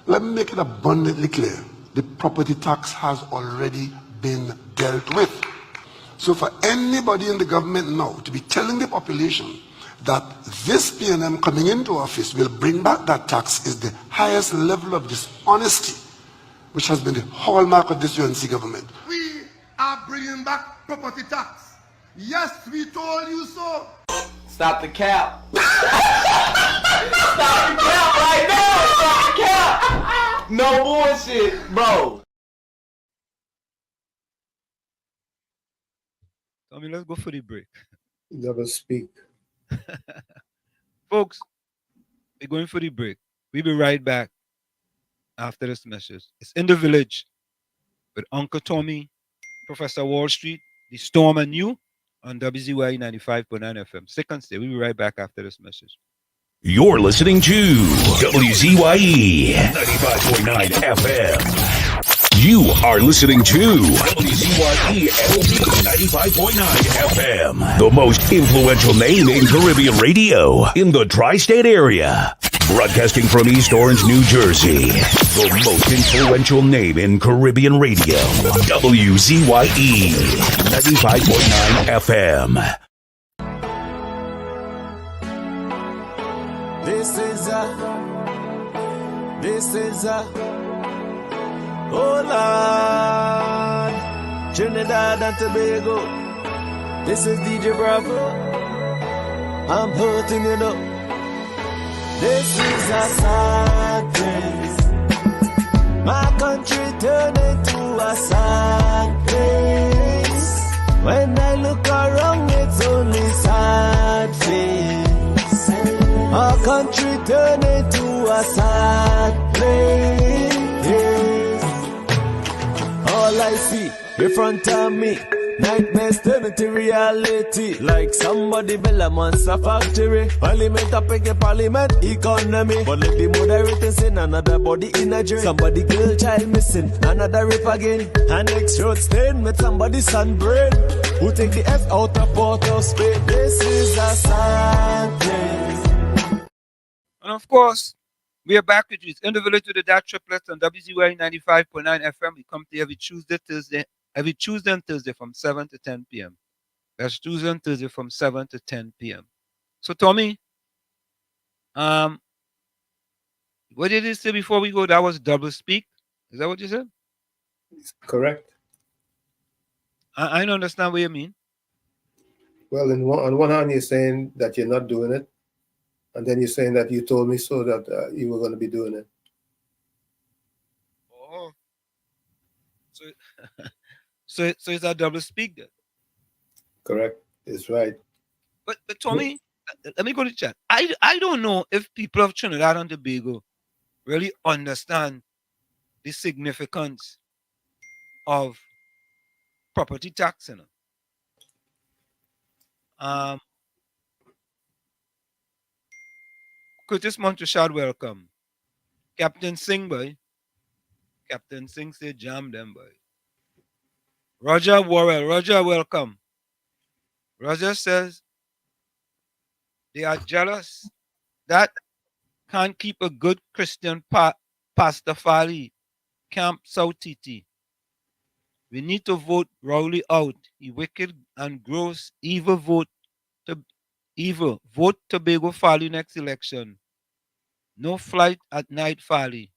Let me make it abundantly clear. The property tax has already been dealt with. So for anybody in the government now to be telling the population that this PNM coming into office will bring back that tax is the highest level of dishonesty, which has been the hallmark of this UNC government. We are bringing back property tax. Yes, we told you so. Stop the cap. Stop the cap right now. Stop the cap. No bullshit, bro. I mean, let's go for the break. Never speak. Folks, we're going for the break. We'll be right back after this message. It's In the Village with Uncle Tommy, Professor Wall Street, The Storm, and you on WZYE 95.9 FM. Stick and stay. We'll be right back after this message. You're listening to WZYE 95.9 FM. You are listening to WZYE 95.9 FM, the most influential name in Caribbean radio in the tri-state area. Broadcasting from East Orange, New Jersey, the most influential name in Caribbean radio. WZYE 95.9 FM. This is oh Lord, Trinidad and Tobago. This is DJ Bravo. I'm hurting you up. This is a sad place. My country turned into a sad place. When I look around, it's only sad face. Our country turned into a sad place. All I see in front of me, nightmares turn into reality. Like somebody build a monster factory. Parliament up against parliament economy. But let the moderators in another body in a drain. Somebody girl child missing, another rape again. An next road stain with somebody's son brain. Who take the F out of Port of Spain. This is a sad place. And of course, we are back with you. It's In the Village with the DAT Triplets on WZYE 95.9 FM. We come to you every Tuesday and Thursday from 7 to 10 p.m. That's Tuesday and Thursday from 7 to 10 p.m. So, Tommy, what did you say before we go? That was double speak. Is that what you said? Correct. I don't understand what you mean. Well, on one hand, you're saying that you're not doing it. And then you're saying that you told me so that you were going to be doing it. Oh. So it's a double speak then. Correct. It's right. But Tommy, let me go to chat. I don't know if people of Trinidad and Tobago really understand the significance of property tax. You know? Curtis Montrechard, welcome. Captain Singh, boy. Captain Singh say jam them, boy. Roger Worrell. Roger, welcome. Roger says they are jealous that can't keep a good Christian Pastafari Camp South TT. We need to vote Rowley out. He wicked and gross evil vote Tobago Fali next election. No flight at night Fali.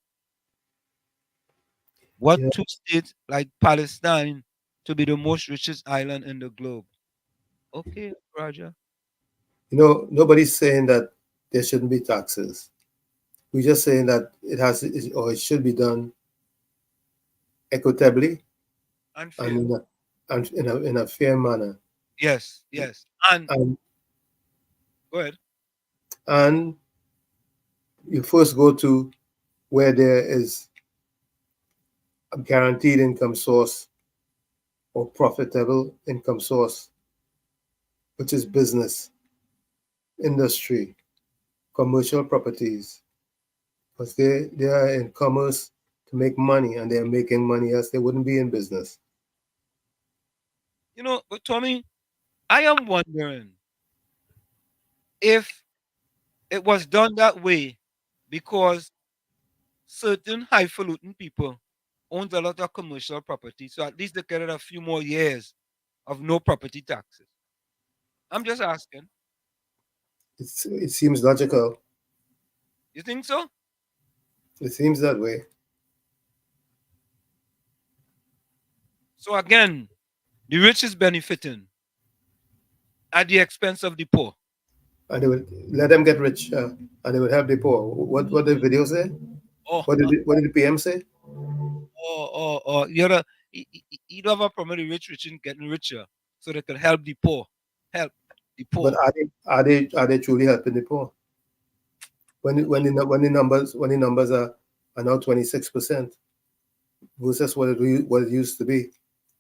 What two states like Palestine to be the most richest island in the globe? Okay, Roger. You know, nobody's saying that there shouldn't be taxes. We're just saying that it should be done equitably and in a fair manner. Yes. And go ahead. And you first go to where there is a guaranteed income source or profitable income source, which is business, industry, commercial properties, because they are in commerce to make money, and they're making money else they wouldn't be in business. You know, but Tommy, I am wondering if it was done that way because certain highfalutin people owns a lot of commercial property, so at least they get a few more years of no property taxes. I'm just asking. It seems logical. You think so? It seems that way. So again, the rich is benefiting at the expense of the poor. And they would let them get rich, and they would help the poor. What did the video say? Oh, What did the PM say? You know, you don't have a problem with the rich and getting richer, so they can help the poor. Help the poor. But are they truly helping the poor? When the numbers are now 26% versus what it used to be.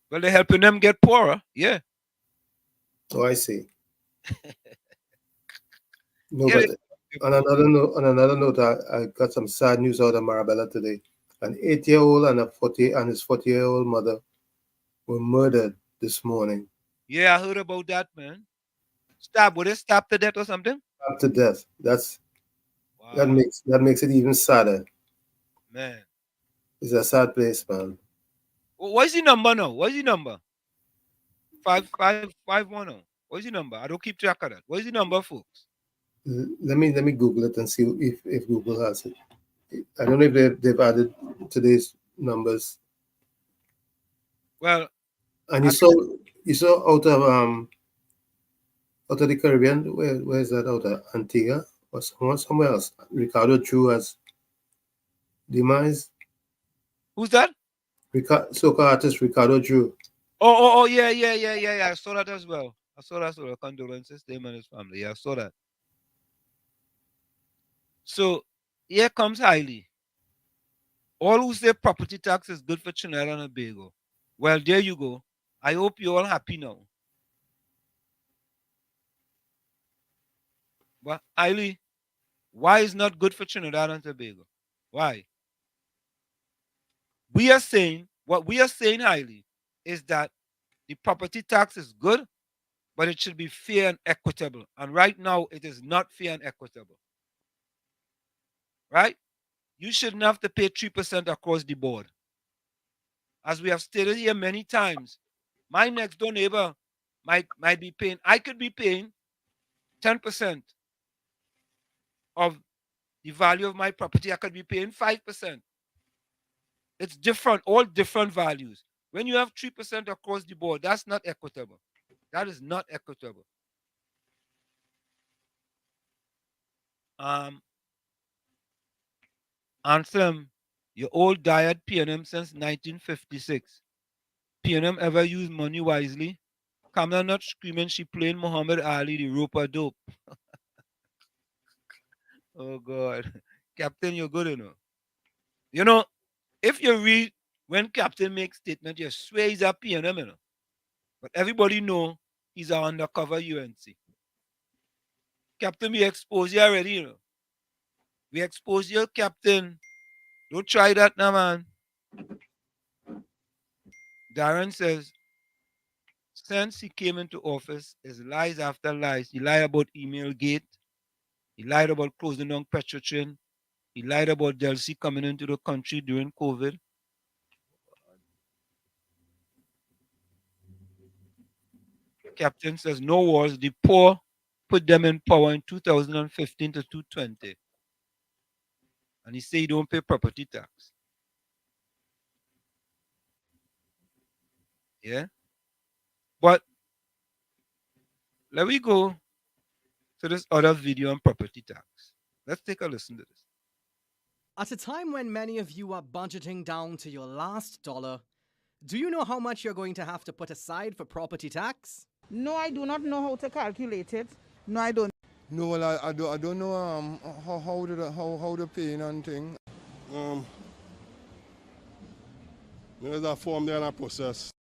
Well, they're helping them get poorer. Yeah. Oh, I see. No, Yeah, but on another note, I got some sad news out of Marabella today. An 8-year-old and his 40-year-old mother were murdered this morning. Yeah, I heard about that, man. Stab? Were they stabbed to death or something? Stabbed to death. That makes it even sadder. Man. It's a sad place, man. What's the number now? What's the number? 55510. What's the number? I don't keep track of that. What's the number, folks? Let me Google it and see if Google has it. I don't know if they've added today's numbers. Well, and you saw out of the Caribbean, where is that out of Antigua or somewhere else? Ricardo Drew has demise. Who's that? Soca artist Ricardo Drew. Oh, yeah. I saw that as well. Condolences to him and his family. Yeah, I saw that. So here comes Hailey. All who say property tax is good for Trinidad and Tobago. Well, there you go. I hope you're all happy now. But Hailey, why is not good for Trinidad and Tobago? Why? What we are saying, Hailey, is that the property tax is good, but it should be fair and equitable. And right now, it is not fair and equitable. Right? You shouldn't have to pay 3% across the board. As we have stated here many times, my next door neighbor might be paying, I could be paying 10% of the value of my property. I could be paying 5%. It's different, all different values. When you have 3% across the board, that's not equitable. That is not equitable. Anthem, your old diet P&M since 1956. P&M ever used money wisely? Kamala not screaming she playing Muhammad Ali, the roper dope. Oh, God. Captain, you're good enough. You know, if you read when Captain makes statement, you swear he's a P&M, you know. But everybody know he's an undercover UNC. Captain, we exposed you already, you know. We exposed you, Captain. Don't try that now, man. Darren says, since he came into office, is lies after lies. He lied about email gate. He lied about closing down Petrotrin. He lied about Delcy coming into the country during COVID. Captain says, no wars. The poor put them in power in 2015 to 2020. And he say he don't pay property tax. Yeah? But let me go to this other video on property tax. Let's take a listen to this. At a time when many of you are budgeting down to your last dollar, do you know how much you're going to have to put aside for property tax? No, I do not know how to calculate it. No, I don't. No, well, I don't know how to pay and thing. There's a form there and a process.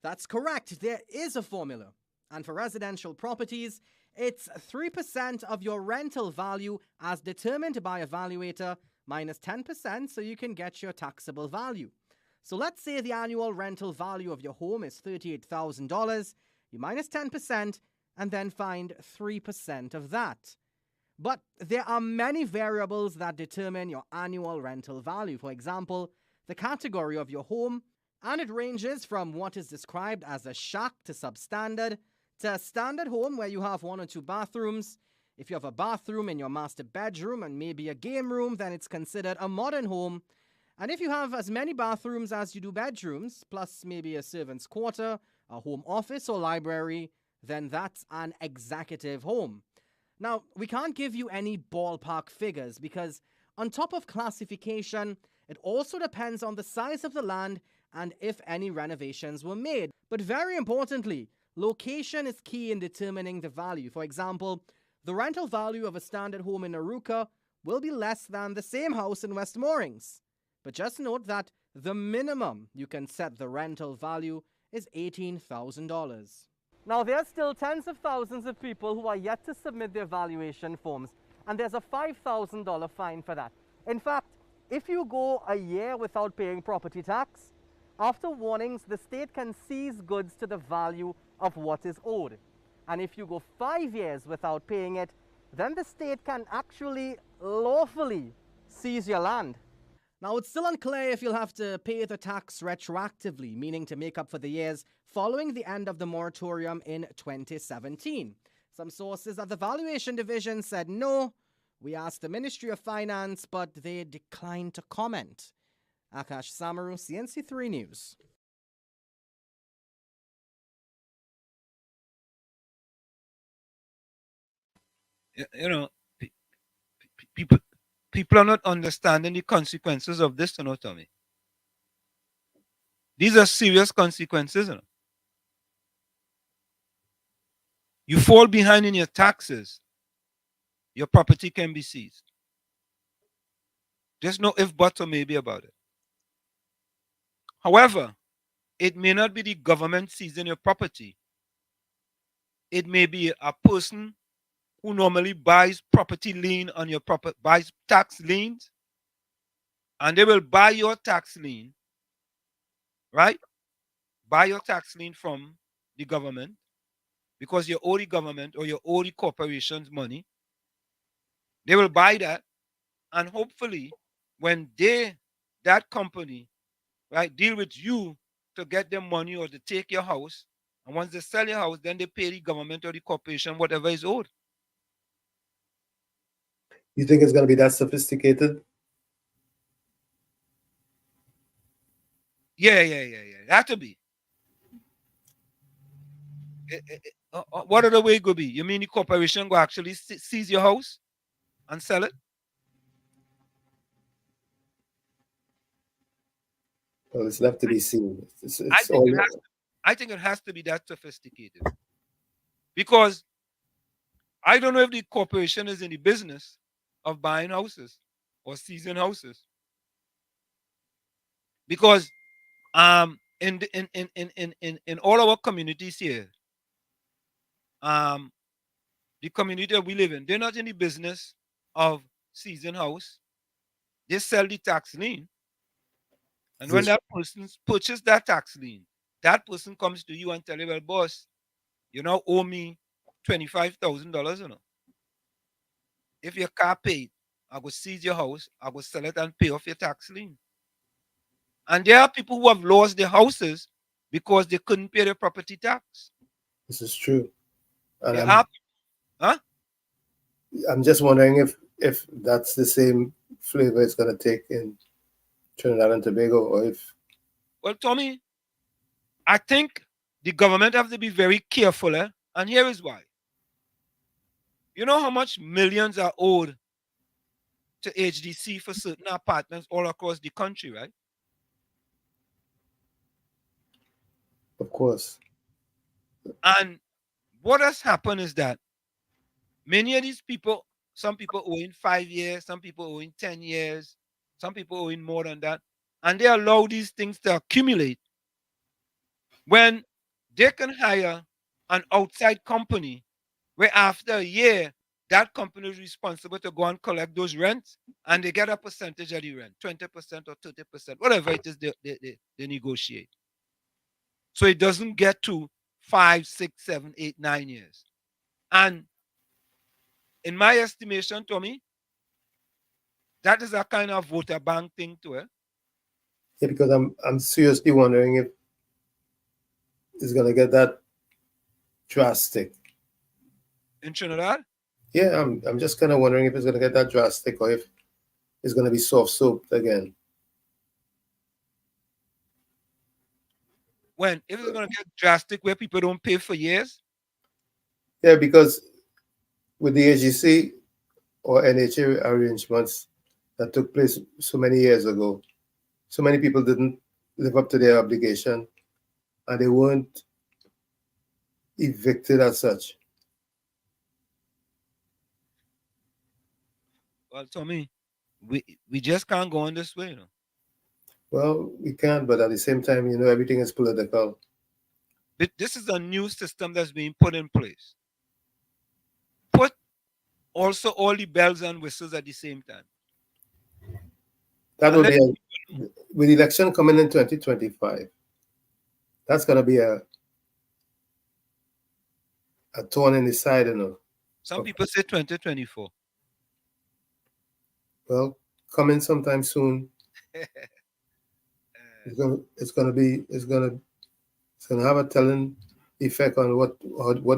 That's correct. There is a formula. And for residential properties, it's 3% of your rental value as determined by a valuator minus 10% so you can get your taxable value. So let's say the annual rental value of your home is $38,000. You minus 10% and then find 3% of that. But there are many variables that determine your annual rental value. For example, the category of your home, and it ranges from what is described as a shack to substandard to a standard home where you have 1 or 2 bathrooms. If you have a bathroom in your master bedroom and maybe a game room, then it's considered a modern home. And if you have as many bathrooms as you do bedrooms, plus maybe a servant's quarter, a home office or library, then that's an executive home. Now, we can't give you any ballpark figures because on top of classification, it also depends on the size of the land and if any renovations were made. But very importantly, location is key in determining the value. For example, the rental value of a standard home in Arouca will be less than the same house in West Moorings. But just note that the minimum you can set the rental value is $18,000. Now, there are still tens of thousands of people who are yet to submit their valuation forms, and there's a $5,000 fine for that. In fact, if you go a year without paying property tax, after warnings, the state can seize goods to the value of what is owed. And if you go 5 years without paying it, then the state can actually lawfully seize your land. Now, it's still unclear if you'll have to pay the tax retroactively, meaning to make up for the years following the end of the moratorium in 2017. Some sources at the Valuation Division said no. We asked the Ministry of Finance, but they declined to comment. Akash Samaru, CNC3 News. You know, people are not understanding the consequences of this, Tommy. These are serious consequences. You fall behind in your taxes, your property can be seized. There's no if, but, or maybe about it. However, it may not be the government seizing your property. It may be a person who normally buys property lien on your property, buys tax liens, and they will buy your tax lien, right? Buy your tax lien from the government because you owe the government or you owe the corporations money. They will buy that, and hopefully, when that company, right, deal with you to get their money or to take your house, and once they sell your house, then they pay the government or the corporation whatever is owed. You think it's going to be that sophisticated? Yeah. That to be. What other way it could be? You mean the corporation will actually seize your house and sell it? Well, it's left to be seen. I think it has to be that sophisticated. Because I don't know if the corporation is in the business of buying houses or seizing houses. Because in all our communities here, the community that we live in, they're not in the business of seizing house. They sell the tax lien. And when that person purchases that tax lien, that person comes to you and tell you, well, boss, you now owe me $25,000. If your car paid, I will seize your house, I will sell it and pay off your tax lien. And there are people who have lost their houses because they couldn't pay their property tax. This is true. And I'm just wondering if that's the same flavor it's going to take in Trinidad and Tobago, or if... Well, Tommy, I think the government have to be very careful, and here is why. You know how much millions are owed to HDC for certain apartments all across the country, right? Of course. And what has happened is that many of these people, some people owing 5 years, some people owing 10 years, some people owing more than that, and they allow these things to accumulate when they can hire an outside company where after a year, that company is responsible to go and collect those rents, and they get a percentage of the rent, 20% or 30%, whatever it is they negotiate. So it doesn't get to 5, 6, 7, 8, 9 years. And in my estimation, Tommy, that is a kind of voter bank thing to it. Yeah, because I'm seriously wondering if it's going to get that drastic. In Trinidad? Yeah, I'm just kind of wondering if it's going to get that drastic or if it's going to be soft soaped again. When if it's going to get drastic where people don't pay for years? Yeah, because with the AGC or NHA arrangements that took place so many years ago, so many people didn't live up to their obligation and they weren't evicted as such. Well, Tommy, we just can't go on this way, you know. Well, we can't, but at the same time, everything is political. But this is a new system that's being put in place. Put also all the bells and whistles at the same time. That will be with election coming in 2025. That's going to be a thorn in the side, Some people say 2024. Well, coming sometime soon. It's gonna have a telling effect on what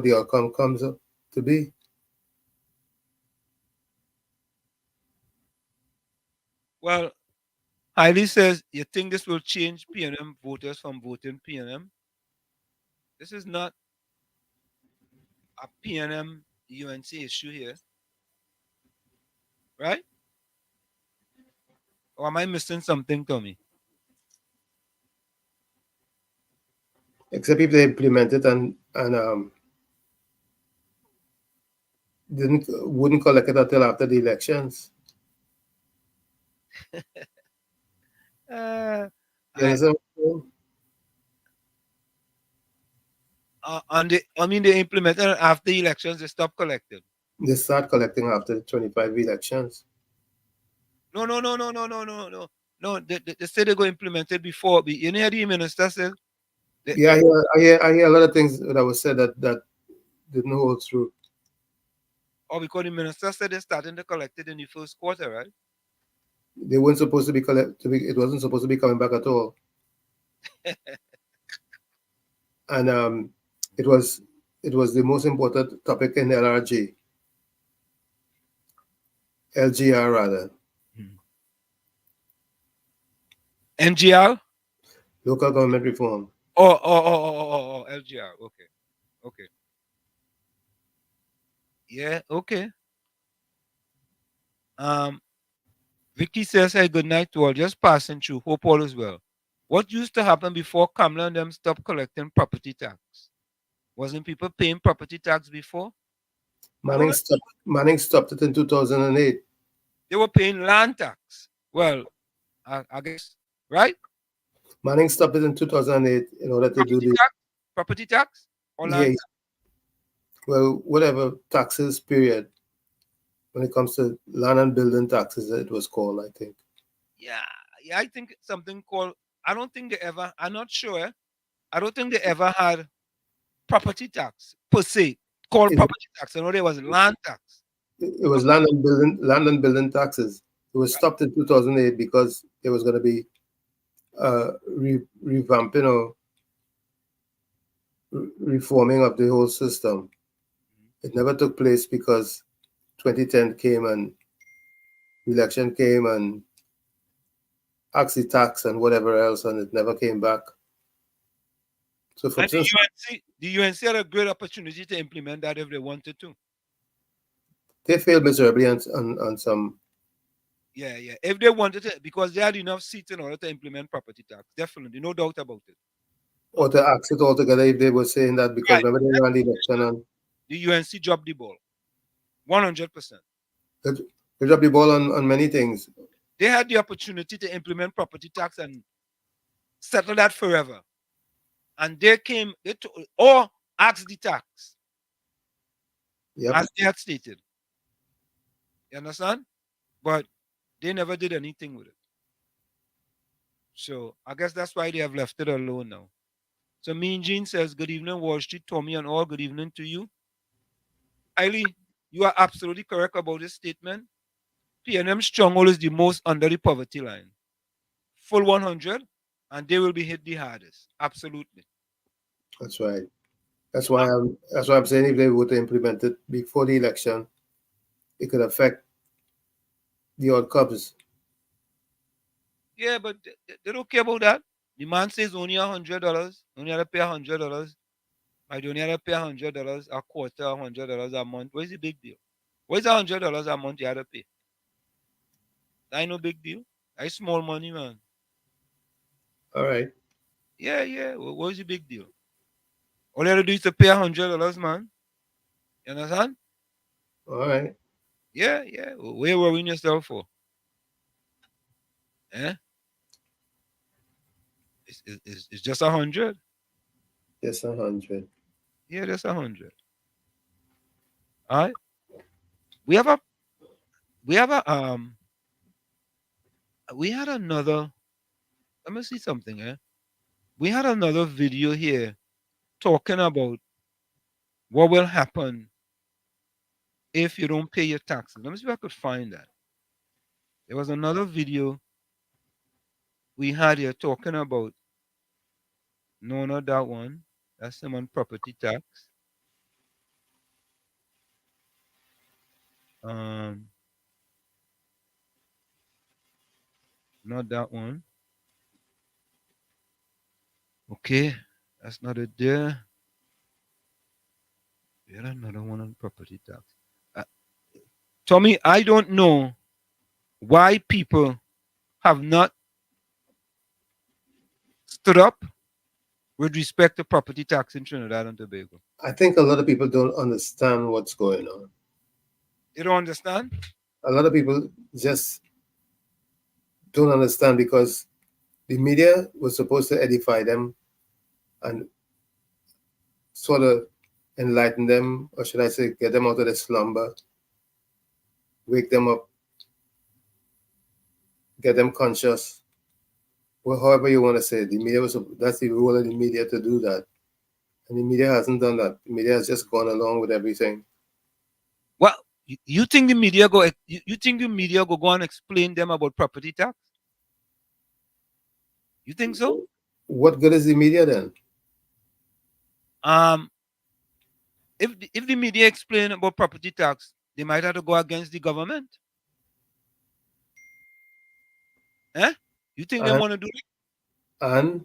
the outcome comes up to be. Well, Hailey says, you think this will change PNM voters from voting PNM? This is not a PNM UNC issue here. Right? Or am I missing something, Tommy? Except if they implement it and wouldn't collect it until after the elections. You understand? They implemented it after the elections, they stopped collecting. They start collecting after the 25 elections. No. They say they're going to implement it before. You know, the minister said. Yeah, I hear a lot of things that was said that didn't hold true. Oh, because the minister said they're starting to collect it in the first quarter, right? They weren't supposed to be it wasn't supposed to be coming back at all. And it was the most important topic in LGR rather. NGR? Local government reform. Oh, LGR. Okay. Yeah, okay. Vicky says, hey, good night to all. Just passing through. Hope all is well. What used to happen before Kamala and them stopped collecting property tax? Wasn't people paying property tax before? Manning stopped it in 2008. They were paying land tax. Well, I guess, right? Manning stopped it in 2008 in order to do the property tax or land tax? Well, whatever taxes period. When it comes to land and building taxes, it was called, I think. Yeah, I think something called. I don't think they ever. I'm not sure. I don't think they ever had property tax per se called property tax. I know there was land tax. It was land and building taxes. It was stopped in 2008 because there was going to be revamping or reforming of the whole system. It never took place because 2010 came and election came and axi tax and whatever else, and it never came back. So for the UNC had a great opportunity to implement that if they wanted to. They failed miserably on some. Yeah. If they wanted to, because they had enough seats in order to implement property tax, definitely, no doubt about it. Or to axe it altogether if they were saying that, because remember they ran the election and the UNC dropped the ball. 100%. They dropped the ball on many things. They had the opportunity to implement property tax and settle that forever. And they or axe the tax. As they had stated. You understand? But they never did anything with it. So I guess that's why they have left it alone now. So Mean Jean says, good evening, Wall Street, Tommy and all. Good evening to you. Eileen, you are absolutely correct about this statement. PNM Stronghold is the most under the poverty line. Full 100, and they will be hit the hardest. Absolutely. That's right. That's why I'm saying if they were to implement it before the election, it could affect the outcomes. Yeah, but they don't care about that. The man says only $100. Only have to pay $100. I don't have to pay $100 a quarter, $100 a month. Where's the big deal? Where's $100 a month you have to pay? That ain't no big deal. That's small money, man. All right. Yeah, yeah. What's the big deal? All you have to do is to pay $100, man. You understand? All right. Yeah, yeah. Where were we yourself for? Eh? It's just 100. Just 100. Yeah, just 100. All right. We have a we had another. Let me see something, eh? We had another video here talking about what will happen if you don't pay your taxes. Let me see if I could find that. There was another video we had here talking about. No, not that one. That's some on property tax. Not that one. Okay, that's not it there. We had another one on property tax. Tommy, I don't know why people have not stood up with respect to property tax in Trinidad and Tobago. I think a lot of people don't understand what's going on. You don't understand? A lot of people just don't understand because the media was supposed to edify them and sort of enlighten them, or should I say, get them out of their slumber, wake them up, get them conscious. Well, however you want to say it, the media that's the role of the media to do that. And the media hasn't done that. The media has just gone along with everything. Well, you think the media go go and explain them about property tax? You think so? What good is the media then? If the media explain about property tax, they might have to go against the government. Eh? You think they want to do it? And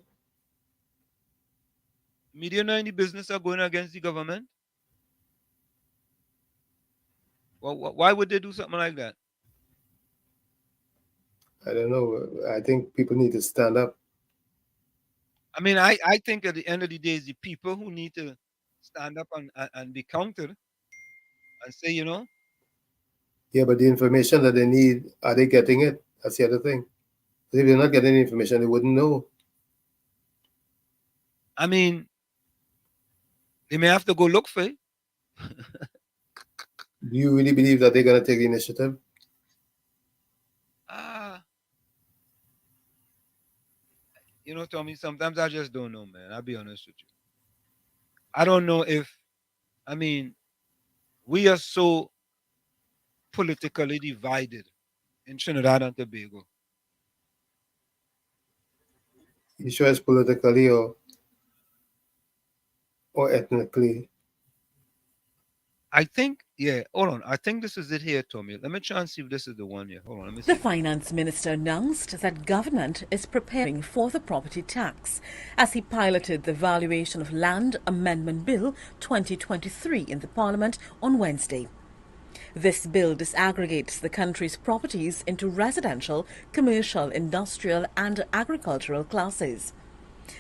media not in the business of going against the government. Well, why would they do something like that? I don't know. I think people need to stand up. I mean, I think at the end of the day, it's the people who need to stand up and be counted and say, you know. Yeah, but the information that they need, are they getting it? That's the other thing. If they're not getting the information, they wouldn't know. I mean, they may have to go look for it. Do you really believe that they're going to take the initiative? You know, Tommy, sometimes I just don't know, man. I'll be honest with you. I don't know if, I mean, we are so politically divided in Trinidad and Tobago. You sure it's politically or ethnically? I think, yeah, hold on. I think this is it here, Tommy. Let me try and see if this is the one here. Hold on, let me see. The finance minister announced that government is preparing for the property tax as he piloted the valuation of Land Amendment Bill 2023 in the Parliament on Wednesday. This bill disaggregates the country's properties into residential, commercial, industrial and agricultural classes.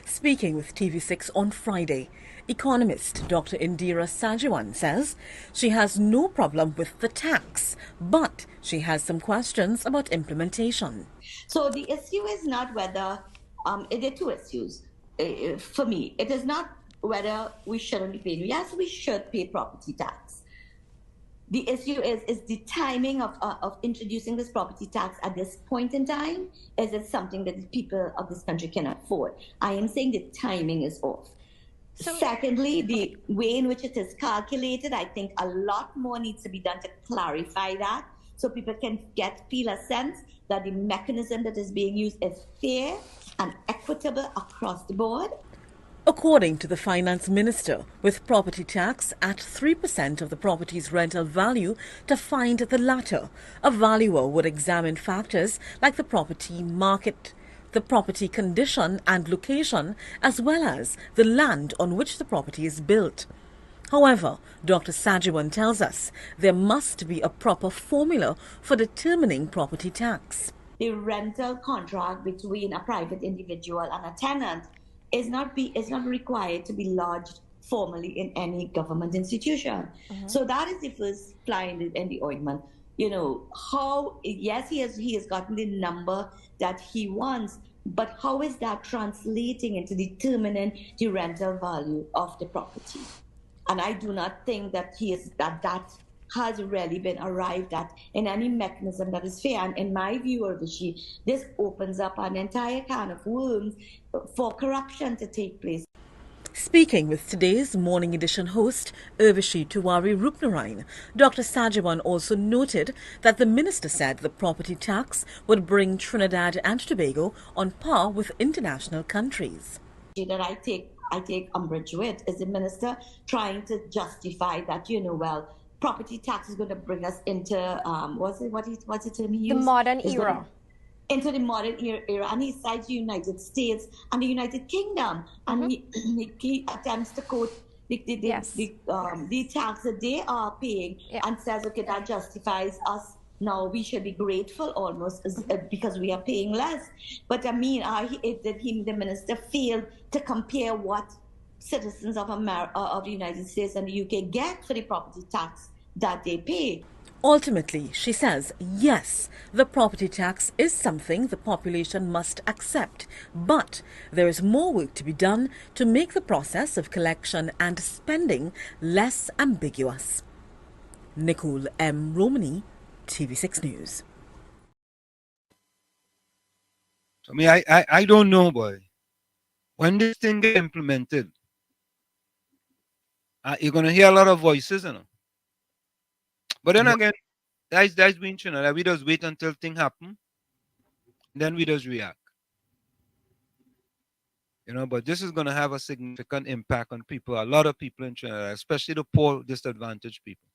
Speaking with TV6 on Friday, economist Dr. Indira Sajiwan says she has no problem with the tax, but she has some questions about implementation. So the issue is not whether, there are two issues for me. It is not whether we shouldn't be paying. Yes, we should pay property tax. The issue is the timing of introducing this property tax at this point in time. Is it something that the people of this country can afford? I am saying the timing is off. Secondly, the way in which it is calculated, I think a lot more needs to be done to clarify that so people can feel a sense that the mechanism that is being used is fair and equitable across the board. According to the finance minister, with property tax at 3% of the property's rental value, to find the latter, a valuer would examine factors like the property market, the property condition and location, as well as the land on which the property is built. However, Dr. Sajiwan tells us there must be a proper formula for determining property tax. The rental contract between a private individual and a tenant is not required to be lodged formally in any government institution. So that is the first fly in the ointment. You know, how, yes, he has gotten the number that he wants, but how is that translating into determining the rental value of the property? And I do not think that that has really been arrived at in any mechanism that is fair. And in my view, Urvashi, this opens up an entire can of worms for corruption to take place. Speaking with today's Morning Edition host, Urvashi Tiwari Rupnarain, Dr. Sajiwan also noted that the minister said the property tax would bring Trinidad and Tobago on par with international countries. That I take umbrage with is the minister trying to justify that, you know, well, property tax is going to bring us into what's the term he used? The modern era. Into the modern era, and he cites the United States and the United Kingdom, and he attempts to quote the tax that they are paying, and says, okay, that justifies us. Now we should be grateful almost because we are paying less. But I mean, the minister failed to compare what citizens of the United States and the UK get for the property tax that they pay. Ultimately, she says, yes, the property tax is something the population must accept, but there is more work to be done to make the process of collection and spending less ambiguous. Nicole M. Romani, TV6 News. I mean, I don't know, boy. When this thing gets implemented, you're going to hear a lot of voices, you know. But then again, that's being Trinidad. We just wait until things happen, then we just react. You know, but this is going to have a significant impact on people, a lot of people in Trinidad, especially the poor, disadvantaged people.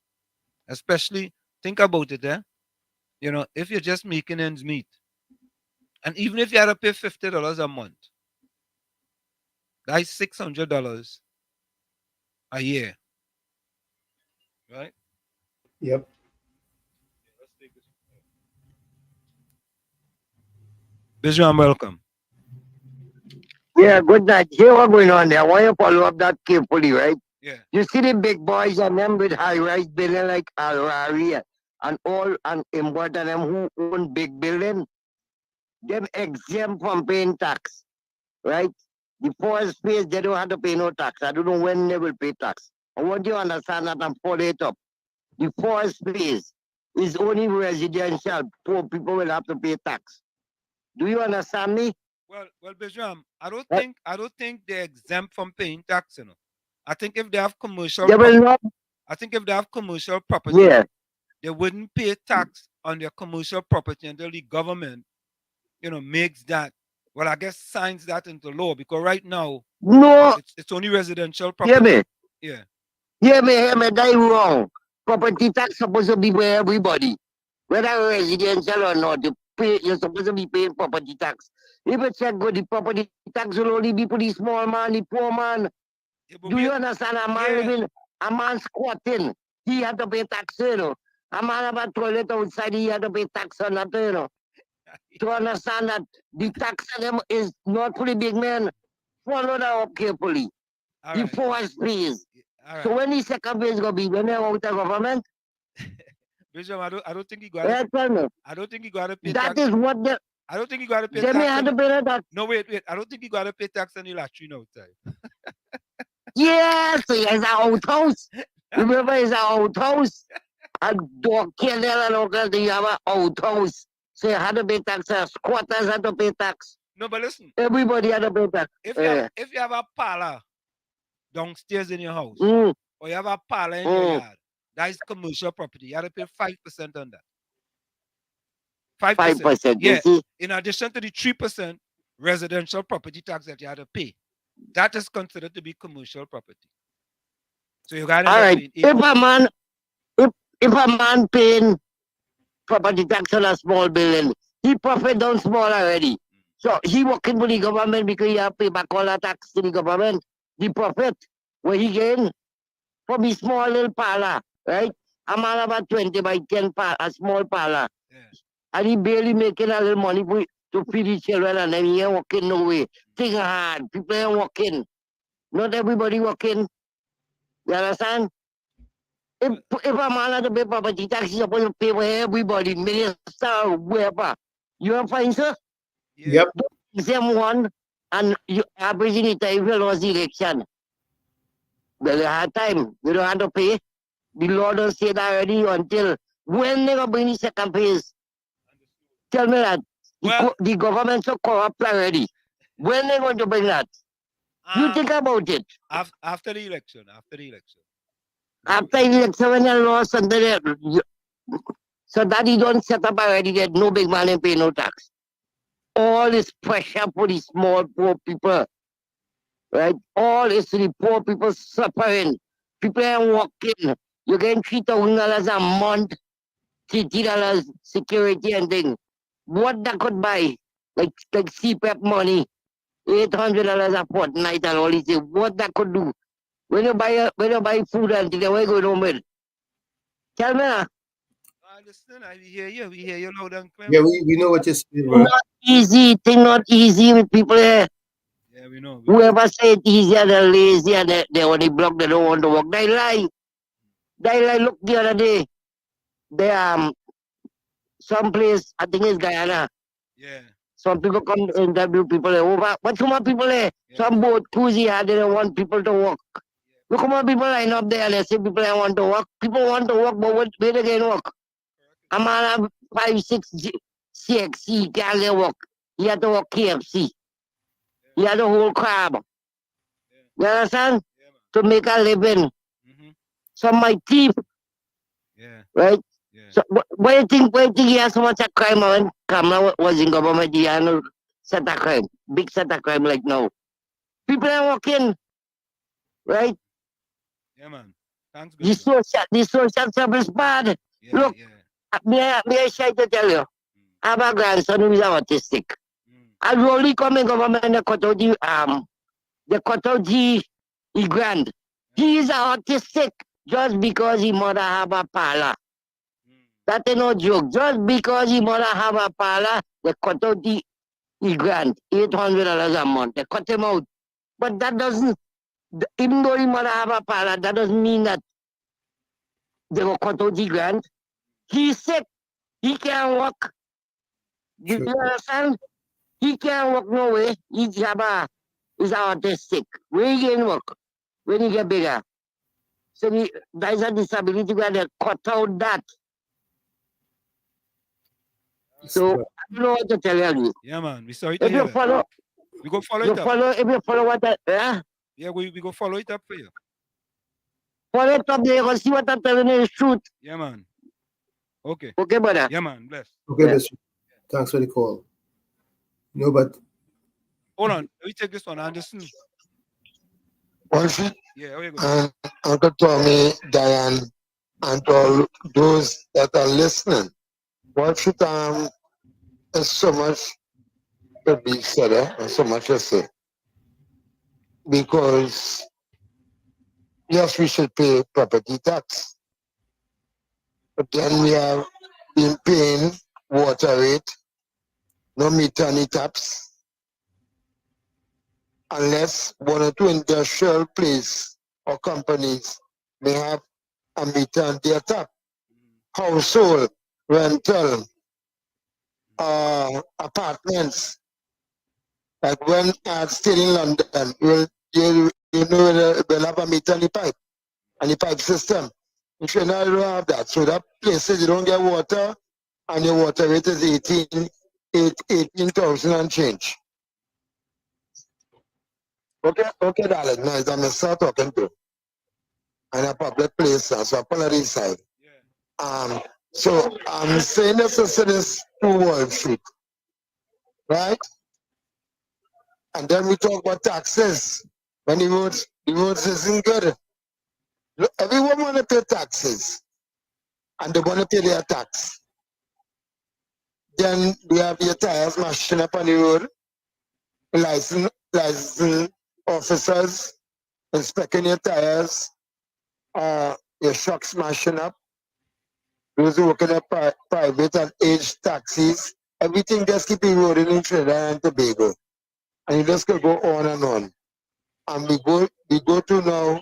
Especially, think about it, you know, if you're just making ends meet, and even if you had to pay $50 a month, that's $600 a year, right? Yep. Bisram, welcome. Yeah, good night. Hear what's going on there. I want you to follow up that carefully, right? Yeah. You see the big boys and them with high-rise building like Harari and all and Imbot and them who own big building, them exempt from paying tax, right? The forest space, they don't have to pay no tax. I don't know when they will pay tax. I want you to understand that and follow it up. The forest space is only residential. Poor people will have to pay tax. Do you understand me? Well, Bisram, I don't think they're exempt from paying tax, you know. I think if they have commercial property, they wouldn't pay tax on their commercial property until the government, you know, makes that, well, I guess signs that into law, because right now it's only residential property. Hear me? Yeah. Hear me, that wrong. Property tax supposed to be for everybody. Whether residential or not, you're supposed to be paying property tax. If you check good, the property tax will only be for the small man, the poor man. Do you understand? A man squatting, he had to pay tax, you know. A man have a toilet outside, he had to pay tax on that, you know. To understand that the tax on them is not for the big man. Follow that up carefully. The forest pays. So when the second phase is going to be, when they're out of government? Bishop, I don't think you got to. I don't think you got to pay tax. That is what the. I don't think you got to pay tax. They may have to pay that. No, wait. I don't think you got to pay tax on the latrine outside. Yes, it's our outhouse. Remember, it's our outhouse. A dog killed and all that. You have an outhouse. So you had to pay tax. Squatters had to pay tax. No, but listen. Everybody had to pay tax. If you have a parlor downstairs in your house, or you have a parlor in your yard, that is commercial property. You have to pay 5% on that. 5%. Yeah. In addition to the 3% residential property tax that you have to pay. that is considered to be commercial property. So you got to All end up right. paying If a man paying property tax on a small building, he profit down small already. So he working for the government because he have to pay back all the tax to the government. The profit where he gain from his small little parlor, right? A man about 20 by 10 a small parlor. And he barely making a little money to feed his children, and then he ain't working no way. Think hard. People ain't working. Not everybody working. You understand? If a man had to pay property tax, he's supposed to pay for everybody, minister, whoever. You are fine, sir? Yep. Same one, and you averaging it if you lost the election. Well, you had time. You don't have to pay. The law don't say that already until when they going to bring the second phase. Tell me that. The government so corrupt already. When they going to bring that? You think about it. After the election. After the election. After the election, when you lost, and then so that he don't set up already that no big man ain't pay no tax. All this pressure for the small poor people. Right? All is the poor people suffering. People ain't working. You're getting $3,000 a month, $30 security and thing. What that could buy? Like CPAP money, $800 a fortnight and all this. What that could do? When you buy food and things, where you going home with? Tell me now. I understand. We hear you. We hear you loud and clear. Yeah, we know what you're saying, bro. Not easy. Thing not easy with people here. Yeah, we know. Whoever say it's easier, they're lazy and they on the block, they don't want to work. They lie. They lie. Look the other day. They someplace, I think it's Guyana. Yeah. Some people come to interview people there. Over. But some more people there. Some boat cruisy had they don't want people to work. Look how many people line up there and they say people don't want to work. People want to work, but where they can work? A man have 5, 6 CXC, can't work. He had to work KFC. He had to hold crab. You understand? To make a living. Some might thief. Right? So why you think he has so much a crime when Kamala was in government? He had no set a crime. Big set a crime like now. People are working. Right? Yeah, man. Thanks, the social service bad. Look, may I try to tell you? I have a grandson who is autistic. I only come in government and they cut out the grant. He is autistic just because his mother have a parlor. That is no joke. Just because his mother have a parlor, they cut out the grant, $800 a month. They cut him out. But that doesn't, even though his mother have a parlor, that doesn't mean that they will cut out the grant. He's sick. He can't walk. You understand? He can't walk no way. He's autistic. Where he can work? When he get bigger. So there's a disability where they cut out that. So I don't know what to tell you. Yeah, man. We sorry to If hear you follow, we go follow it up. If you follow what that, yeah, we go follow it up for you. Follow it up there, you see what I'm telling you is truth. Yeah, man. Okay. Okay, brother. Yeah, man. Bless. Okay, Mr. Thanks for the call. No, but hold on. Let me take this one, Anderson. Wolfie, yeah, where you go? Uncle Tommy, Diane, and all those that are listening. Wolfie, there's so much to be said, and so much to say. Because, yes, we should pay property tax. But then we have been paying water rate, no meter, any taps, unless one or two industrial place or companies may have a meter and their tap. Household, rental, apartments. Like when I stayed in London, you know they'll have a meter and the pipe system. If you don't have that, so that places you don't get water and your water rate is 18,000 and change. Okay, darling. No, it's a start talking to. And a public place, so I pull on this side. So I'm saying this to this to Wall Street. Right? And then we talk about taxes. When the roads isn't good. Look, everyone want to pay taxes. And they want to pay their tax. Then we have your tires mashing up on the road. License officers inspecting your tires. Your shocks mashing up. Those who work in the private and age taxis. Everything just keep eroding in Trinidad and Tobago. And you just could go on and on. And we go to now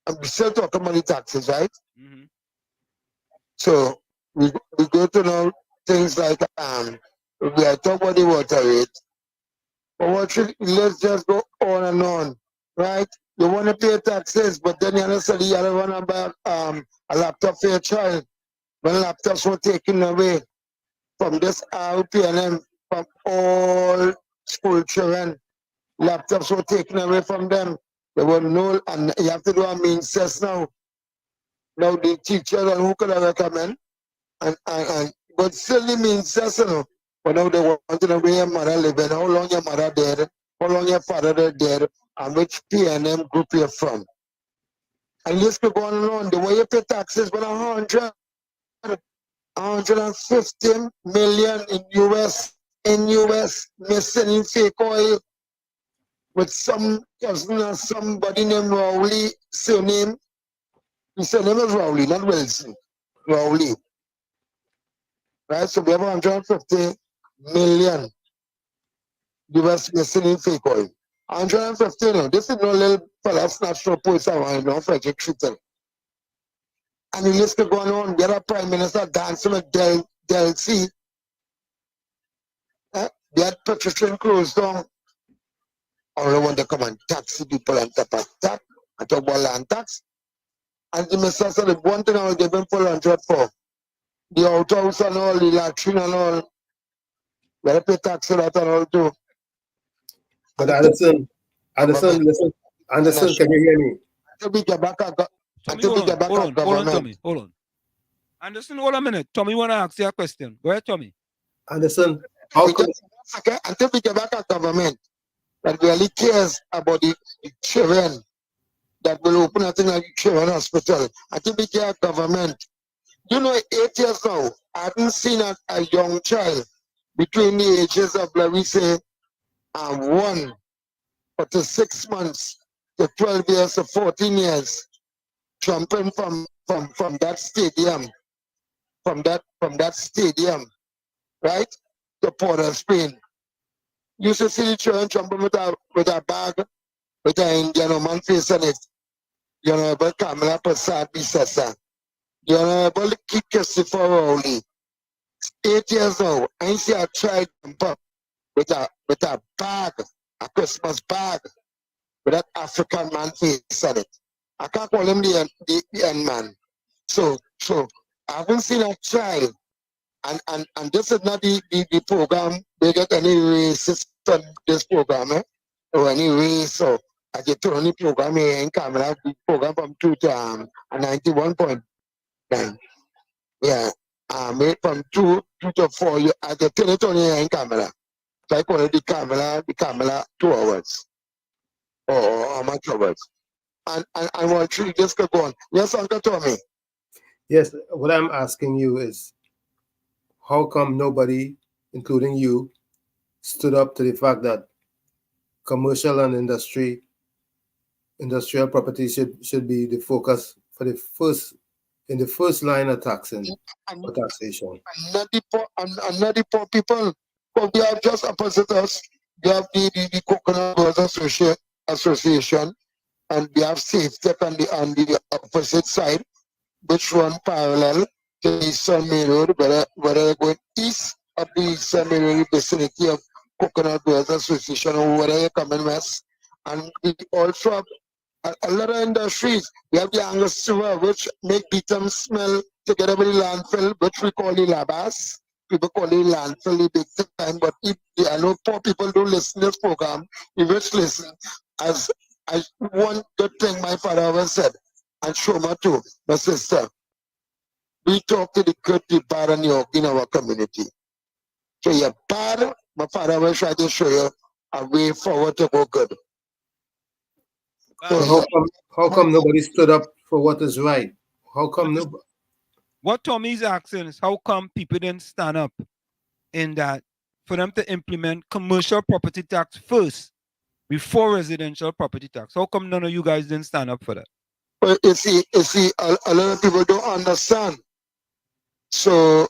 and we still talking about the taxes, right? Mm-hmm. So we go to now things like we are talking about the water rate. But let's just go on and on, right? You want to pay taxes, but then you understand you don't want to buy a laptop for your child. When laptops were taken away from this RPNM, from all school children, laptops were taken away from them. There were no, and you have to do a means test now. Now the teachers and who could I recommend? But still the means test, you know. But now they want to know where your mother living, how long your mother dead, how long your father dead, and which PNM group you're from. And this could go on and on. The way you pay taxes, but 150 million in US missing in fake oil with some cousin or somebody named Rowley, surname. His surname is Rowley, not Wilson. Rowley. Right? So we have 150 million US missing in fake oil. 150, no. This is no little fella snatched up post around, no, Frederick Shooter. And the list is going on. We have a Prime Minister dancing with Del C. They had Patrician closed down. Only want to come and tax the people and tap and tap and talk about land tax. And the minister said, one thing I will give him 400 for the outhouse and all, the latrine and all. Better pay tax for that and all too. But Anderson, listen. Anderson, can you hear me? Until we get back at government. Hold on. Anderson, hold a minute. Tommy want to ask you a question. Go ahead, Tommy. Anderson, until we get back at government that really cares about the children that will open a thing like children hospital. Until we get at government. You know, 8 years now, I haven't seen a young child between the ages of, let me say, 1 to 6 months to 12 years to 14 years jumping from that stadium, from that stadium, right, to Port of Spain. You should see the children jumping with a bag with an Indian woman face on it. You know, but Kamala Prasad Bisasa. You know, about Kid Christopher Rowley. 8 years now, I see a child jump up with a bag, a Christmas bag, with that African man face on it. I can't call him the end man. So I haven't seen a child, and this is not the program. They get any racist on this program, or any race, or I get to only program here in Canada, the program from 2 to 91.9. Yeah, made from 2 to 4. I get turn it on here in Canada. So I call it the Camera 2 hours. Or how much hours? And I want to just go on. Yes, Uncle Tommy. Yes, what I'm asking you is, how come nobody, including you, stood up to the fact that commercial and industrial property should be the focus for the first line of taxation? And not the poor people. But we have just opposite us. We have the Coconut Growers Association, and we have Safety on the opposite side, which run parallel to the Eastern Main Road, whether they're going east of the Eastern Main Road vicinity of Coconut Growers Association, or whether you're coming west. And we also have a lot of industries. We have the Angus River, which make Beetham smell together with the landfill, which we call the Labas. People call it landfill the big time, but I know poor people don't listen to this program. You just listen. As one good thing my father always said, and Shoma too, my sister, we talk to the good, the bad, and the ugly in our community. So you're bad, my father will try to show you a way forward to go good. So how come nobody stood up for what is right? How come nobody? What Tommy's asking is how come people didn't stand up in that for them to implement commercial property tax first before residential property tax? How come none of you guys didn't stand up for that? Well, you see, a lot of people don't understand. So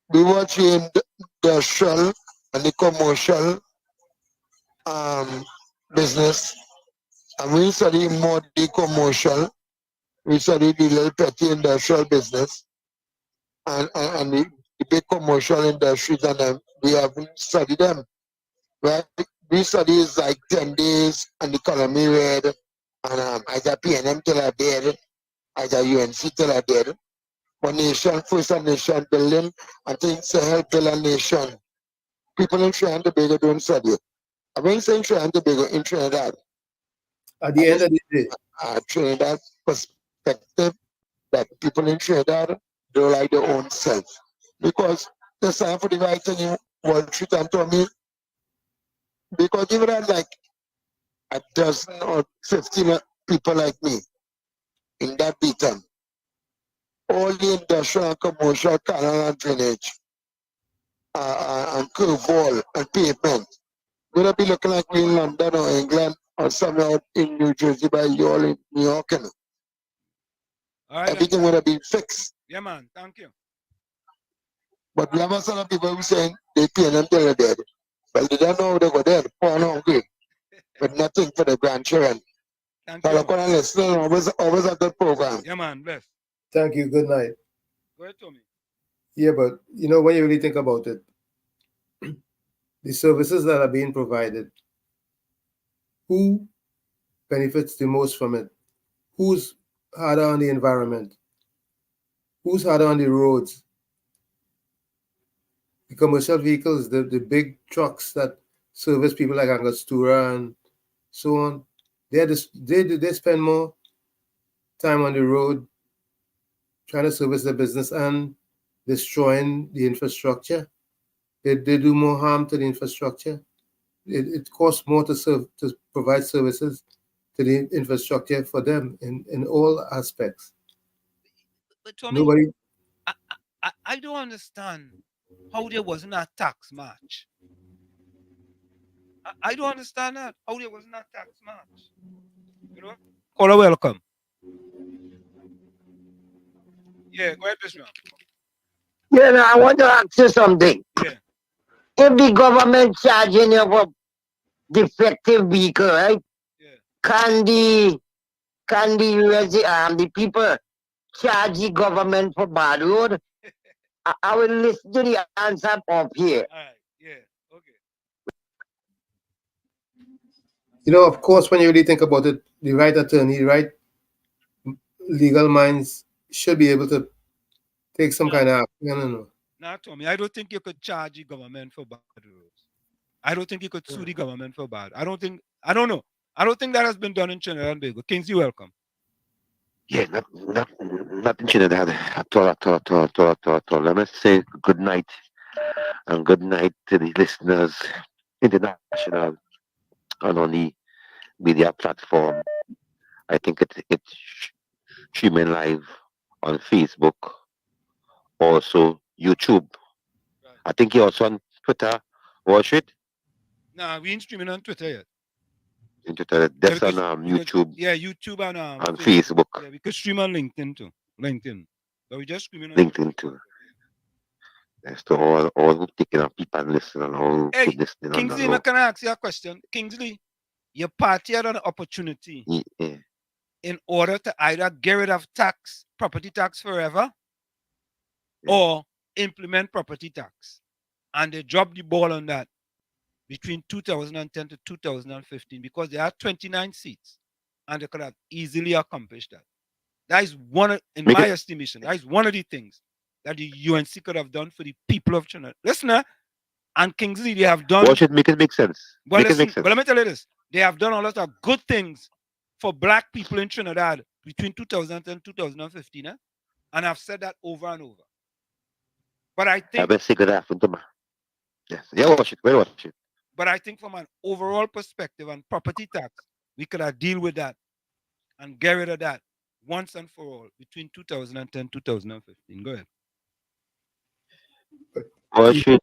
we watching the industrial and the commercial business, and we study more the commercial. We study the little petty industrial business and the big commercial industries, and we haven't studied them. Right? We study is like 10 days and the economy red, and either PNM till I dead, either UNC till I dead. But nation first, a nation building, and things to help build a nation. People in Trinidad and Tobago don't study. I mean, saying Trinidad and Tobago in Trinidad. At the end of the day, Trinidad perspective that people in Trinidad don't like their own self. Because they stand for the right thing in Wall Street and Tommy. Because even had like a dozen or 15 people like me in that beacon, all the industrial and commercial canal and drainage, and curve wall and pavement, would have be looking like me in London or England or somewhere in New Jersey by you all in New York. You know. All right, everything would have been fixed. Yeah, man. Thank you. But we have a lot of people who saying they pay them till they're dead. Well, they don't know how they go dead, poor and hungry, with nothing for the grandchildren. Thank you. Listening, always a good program. Yeah, man. Bless. thank you. Good night. Go ahead, Tommy. Yeah, but you know, when you really think about it, the services that are being provided, who benefits the most from it? Who's harder on the environment? Who's harder on the roads? The commercial vehicles, the big trucks that service people like Angostura and so on, they spend more time on the road trying to service their business and destroying the infrastructure. They do more harm to the infrastructure. It costs more to provide services to the infrastructure for them in all aspects. But Tommy, Nobody. I don't understand how there wasn't a tax march. I don't understand that. How there wasn't a tax march. You know? Caller, welcome. Yeah, go ahead, Bishop. Yeah, now I want to ask you something. Yeah. If the government charging you for defective vehicle, right? Yeah. Can the people charge the government for bad road? I will listen to the answer up here. All right. Yeah. Okay. You know, of course, when you really think about it, the right attorney, right legal minds should be able to take some kind of action. I don't know. Now, Tommy, I don't think you could charge the government for bad roads. I don't think you could sue the government for bad. I don't know. I don't think that has been done in Trinidad and Tobago. Kingsley, welcome. Yeah, not in Trinidad at all. Let me say good night and good night to the listeners, international and on the media platform. I think it's streaming live on Facebook, also YouTube. Right. I think you're also on Twitter. Watch it. Nah, we ain't streaming on Twitter yet. In Twitter, that's on YouTube. Yeah, YouTube and on Facebook. Yeah, we could stream on LinkedIn too. LinkedIn, but we just streaming on LinkedIn too. Yes, to all who taking up people and listening and all who listening. Kingsley, can I ask you a question? Kingsley, your party had an opportunity in order to either get rid of property tax forever, or implement property tax, and they dropped the ball on that between 2010 to 2015 because there are 29 seats, and they could have easily accomplished that. That is in my estimation, that is one of the things that the UNC could have done for the people of Trinidad. Listen, and Kingsley, they have done. Watch it, make it make sense. But let me tell you this: they have done a lot of good things for Black people in Trinidad between 2010 and 2015, and I've said that over and over. But I think I bet say good afternoon to Yes. Yeah, watch it. Well, watch it. But I think from an overall perspective on property tax, we could deal with that and get rid of that once and for all between 2010 2015. Go ahead. Watch it.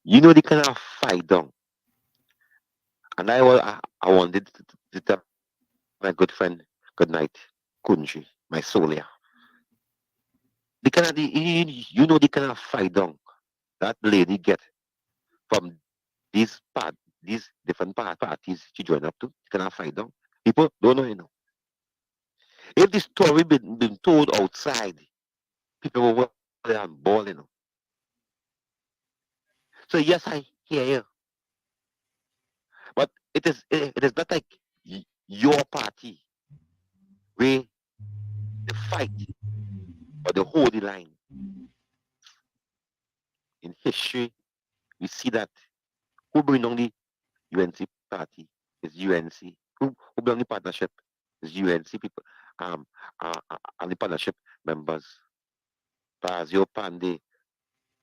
You know the kind of fight down. And I wanted to tell my good friend, good night, Kunji, my soul here. The kind of you know the kind of fight down that lady get from these different parties she joined up to. The kind of fight down. People don't know, you know. If the story been told outside, people were there and ball, you know. So yes, I hear you. But it is not like your party where the fight or the holy line. In history, we see that who bring on the UNC party is UNC. Who bring the partnership is UNC people. And the partnership members, Pazio Pande,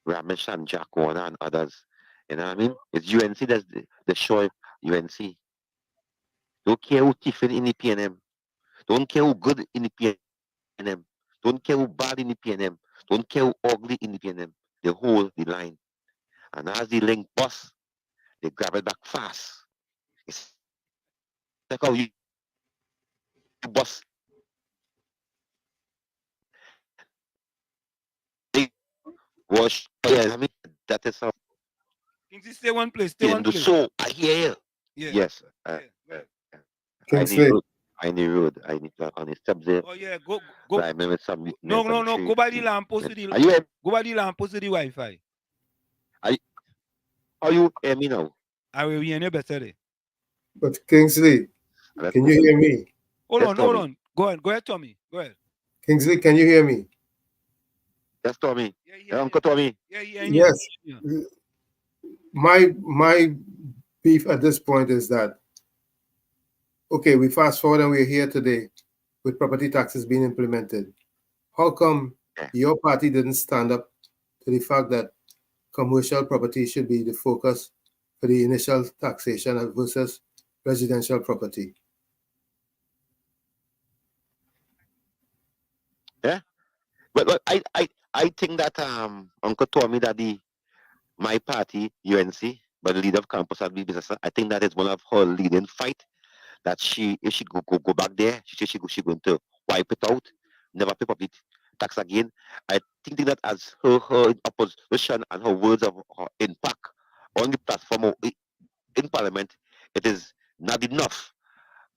Ramesh and Jack Warner and others. You know what I mean? It's UNC that's the show UNC. Don't care who Tiffin in the PNM. Don't care who good in the PNM. Don't care who bad in the PNM. Don't care who ugly in the PNM. They hold the line. And as the link bust, they grab it back fast. It's like how you bust. They wash. Yeah, I mean, that is how Kingsley, stay one place. Stay they one do. place. So I hear you. Yeah. Yes. Yeah. Go ahead. I need road. I need road. I need on the steps there. Oh yeah, go. I remember some No. tree. Go by the lamppost to the. Are you? Go by the lamppost to the Wi-Fi. Are you hear me now? I will hear you better there. But Kingsley, can you hear me? Hold on. Go ahead, Tommy. Go ahead. Kingsley, can you hear me? Yes, Tommy. Yeah, Uncle Tommy. Yeah. Yes. My beef at this point is that, okay, we fast forward and we're here today with property taxes being implemented. How come your party didn't stand up to the fact that commercial property should be the focus for the initial taxation versus residential property? Yeah, but I think that Uncle Tommy that my party UNC, but the leader of campus at business, I think that is one of her leading fight. That if she go back there, she going to wipe it out, never pay public tax again. I think that as her opposition and her words of her impact on the platform or in parliament, it is not enough.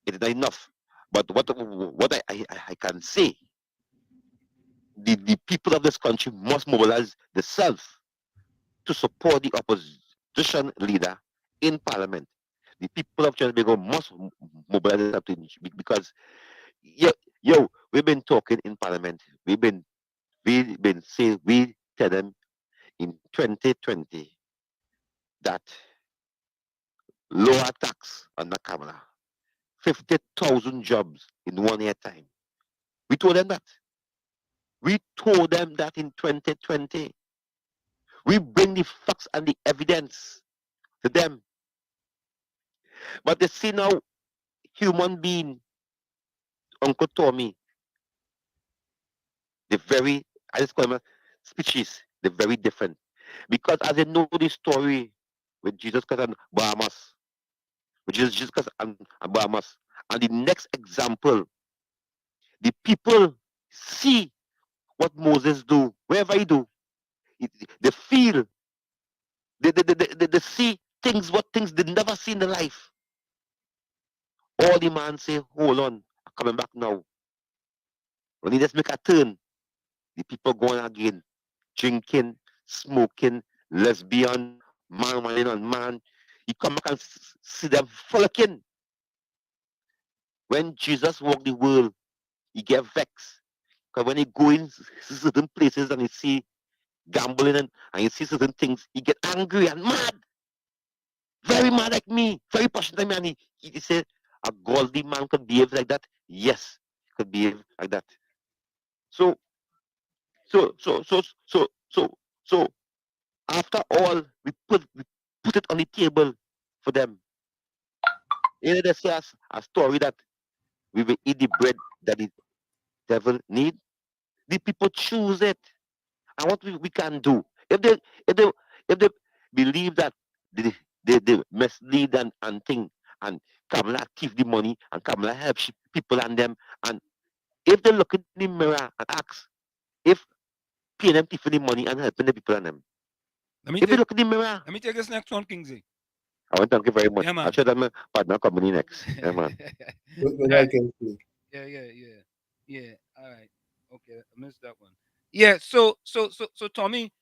It is not enough. But what I can say, the people of this country must mobilize themselves to support the opposition leader in parliament. The people of Trinidad must mobilize themselves because we've been talking in parliament. We've been saying, we tell them in 2020 that lower tax on the camera, 50,000 jobs in 1 year time. We told them that. We told them that in 2020. We bring the facts and the evidence to them. But they see now, human being, Uncle Tommy, I just call them a species, they're very different. Because as they know the story with Jesus Christ and Bahamas, which is Jesus Christ and Bahamas, and the next example, the people see what Moses do, wherever he do. They feel, they see what things they never see in their life. All the man say, hold on, I'm coming back now. When he just make a turn, the people going again, drinking, smoking, lesbian, man running on man. You come back and see them frolicking. When Jesus walked the world, he get vexed. Because when he go in certain places and he see gambling and he see certain things, he get angry and mad. Very mad like me, very passionate like me. And he said, a godly man could behave like that? Yes, could behave like that. So After all, we put it on the table for them. You know, they say a story that we will eat the bread that the devil need. The people choose it. And what we can do, if they if they believe that they mislead and think, and Kamala thief the money and Kamala help people and them, and if they look in the mirror and ask if paying them thief the money and helping the people and them. If they look in the mirror. Let me take this next one, Kingsley. I want to thank you very much. Yeah, man. I'll show them a partner company next. Yeah, man. Good night, Kingsley. Yeah. All right. Okay, I missed that one. Yeah. So Tommy,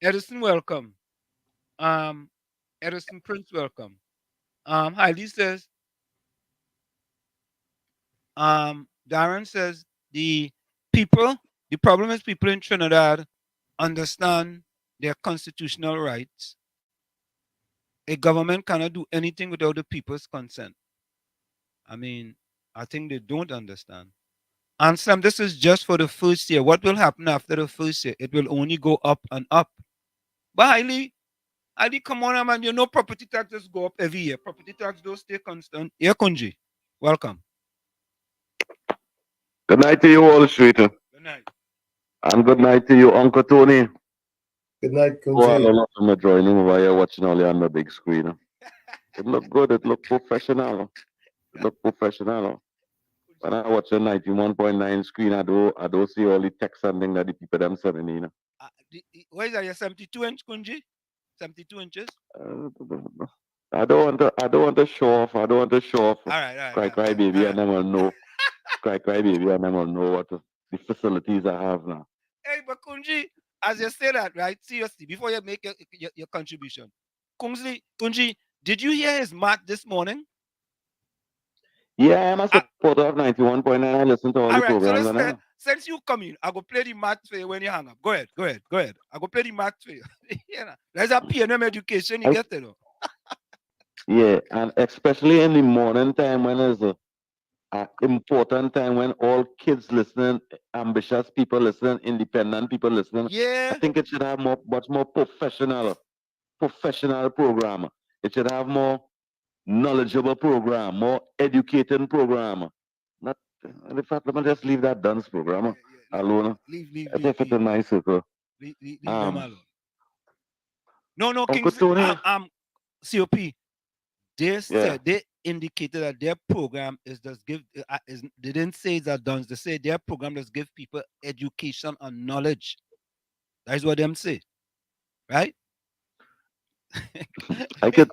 Edison, welcome. Edison Prince, welcome. Heidi says, Darren says the problem is people in Trinidad understand their constitutional rights. A government cannot do anything without the people's consent. I mean, I think they don't understand. And Sam, this is just for the first year. What will happen after the first year? It will only go up and up. But Hailey, come on, man. You know property taxes go up every year. Property tax don't stay constant. Yeah, Kunji. Welcome. Good night to you, Wall Street. Good night. And good night to you, Uncle Tony. Good night, Oh, I Kunji. love my drawing room over here watching all you on the big screen. It look good. It look professional. It look professional. When I watch a 91.9 screen, I don't see all the text and things that the people them sending in. Where is that? Your 72-inch, Kunji? 72 inches? I don't want to show off. I don't want to show off. All right. Cry baby, and then we'll know. Cry baby, and then we'll know what the facilities I have now. Hey, but Kunji, as you say that, right? Seriously, before you make your contribution, Kunji, did you hear his math this morning? Yeah, I am a supporter of 91.9. I listen to all the programs. So since you come in, I go play the math for you when you hang up. Go ahead. I go play the math for you. There's a P&M education you get there. Yeah, and especially in the morning time when it's an important time when all kids listening, ambitious people listening, independent people listening. Yeah. I think it should have much more professional program. It should have more knowledgeable program, more educating program. Not in fact, let me just leave that dance program alone. Leave If it's in my circle. Leave them alone. No, Uncle Tony. COP. They said they indicated that their program is just give. They didn't say that dance. They say their program does give people education and knowledge. That's what them say, right? I could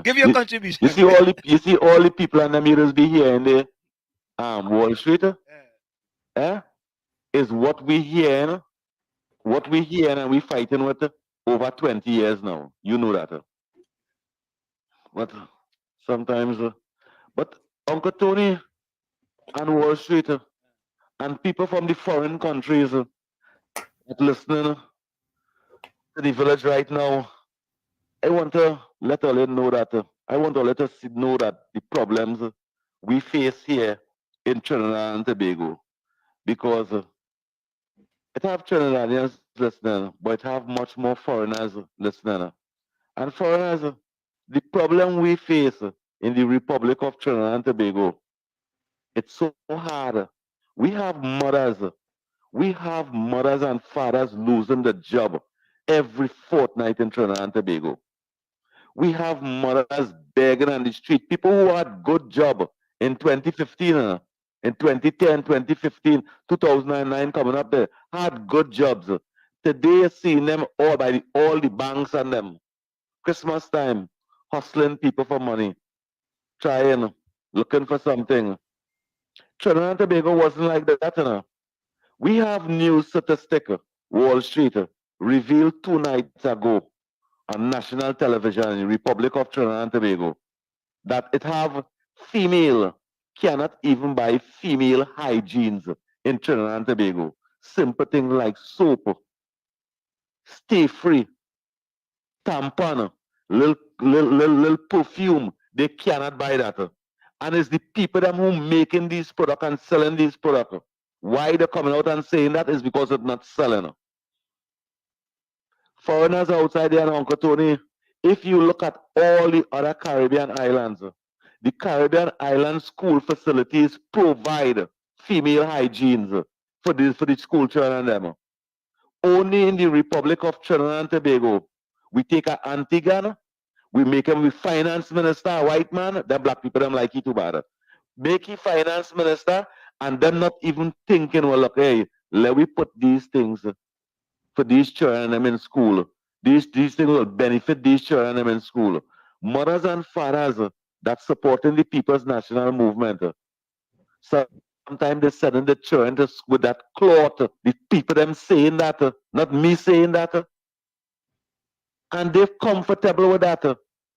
give your contribution. You see all the people and the meters be here in the Wall Street. Is what we hear and we fighting with over 20 years now. You know that. But sometimes, but Uncle Tony and Wall Street and people from the foreign countries that listening to the village right now, I want to let all you know that I want to let us know that the problems we face here in Trinidad and Tobago, because it have Trinidadians listening, but it have much more foreigners listening. And foreigners, the problem we face in the Republic of Trinidad and Tobago, it's so hard. We have mothers and fathers losing the job every fortnight in Trinidad and Tobago. We have mothers begging on the street. People who had good job in 2015, in 2010, 2015, 2009 coming up there, had good jobs. Today, seeing them all by all the banks and them. Christmas time, hustling people for money, trying, looking for something. Trinidad and Tobago wasn't like that. We have news statistic, Wall Street, revealed 2 nights ago on national television in the Republic of Trinidad and Tobago that it have female cannot even buy female hygienes in Trinidad and Tobago. Simple thing like soap, stay free, tampon, little perfume. They cannot buy that. And it's the people them who making these products and selling these products. Why they're coming out and saying that is because it's not selling. foreigners outside there, and Uncle Tony, if you look at all the other Caribbean islands, the Caribbean island school facilities provide female hygiene for the school children and them. Only in the Republic of Trinidad and Tobago, we take an Antigua, we make him the finance minister, a white man, the black people them like it too bad. Make him finance minister, and them not even thinking, well, look, hey, let we put these things for these children them in school. These things will benefit these children them in school. Mothers and fathers that supporting the People's National Movement. Sometimes they sending the children to with that cloth. The people them saying that, not me saying that. And they're comfortable with that.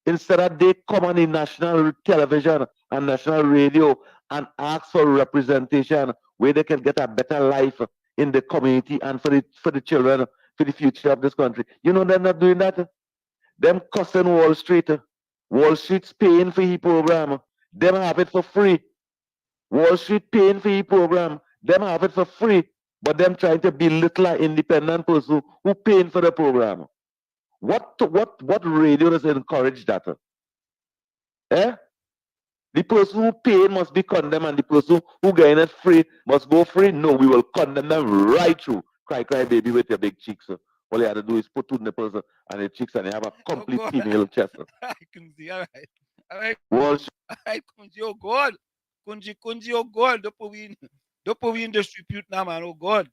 Instead of they come on the national television and national radio and ask for representation where they can get a better life in the community and for the children, for the future of this country. You know they're not doing that. Them cussing Wall Street. Wall Street's paying for his program. Them have it for free. Wall Street paying for his program. Them have it for free. But them trying to belittle an independent person who paying for the program. What radio does encourage that? Eh? The person who paid must be condemned, and the person who getting it free must go free. No, we will condemn them right through. Cry, cry, baby, with your big cheeks. All you have to do is put two nipples and your cheeks, and you have a complete female chest. I can see. All right. All right. Wall All right, Kunji, oh God. Kunji, oh God. Don't put we in disrepute now, man. Oh God.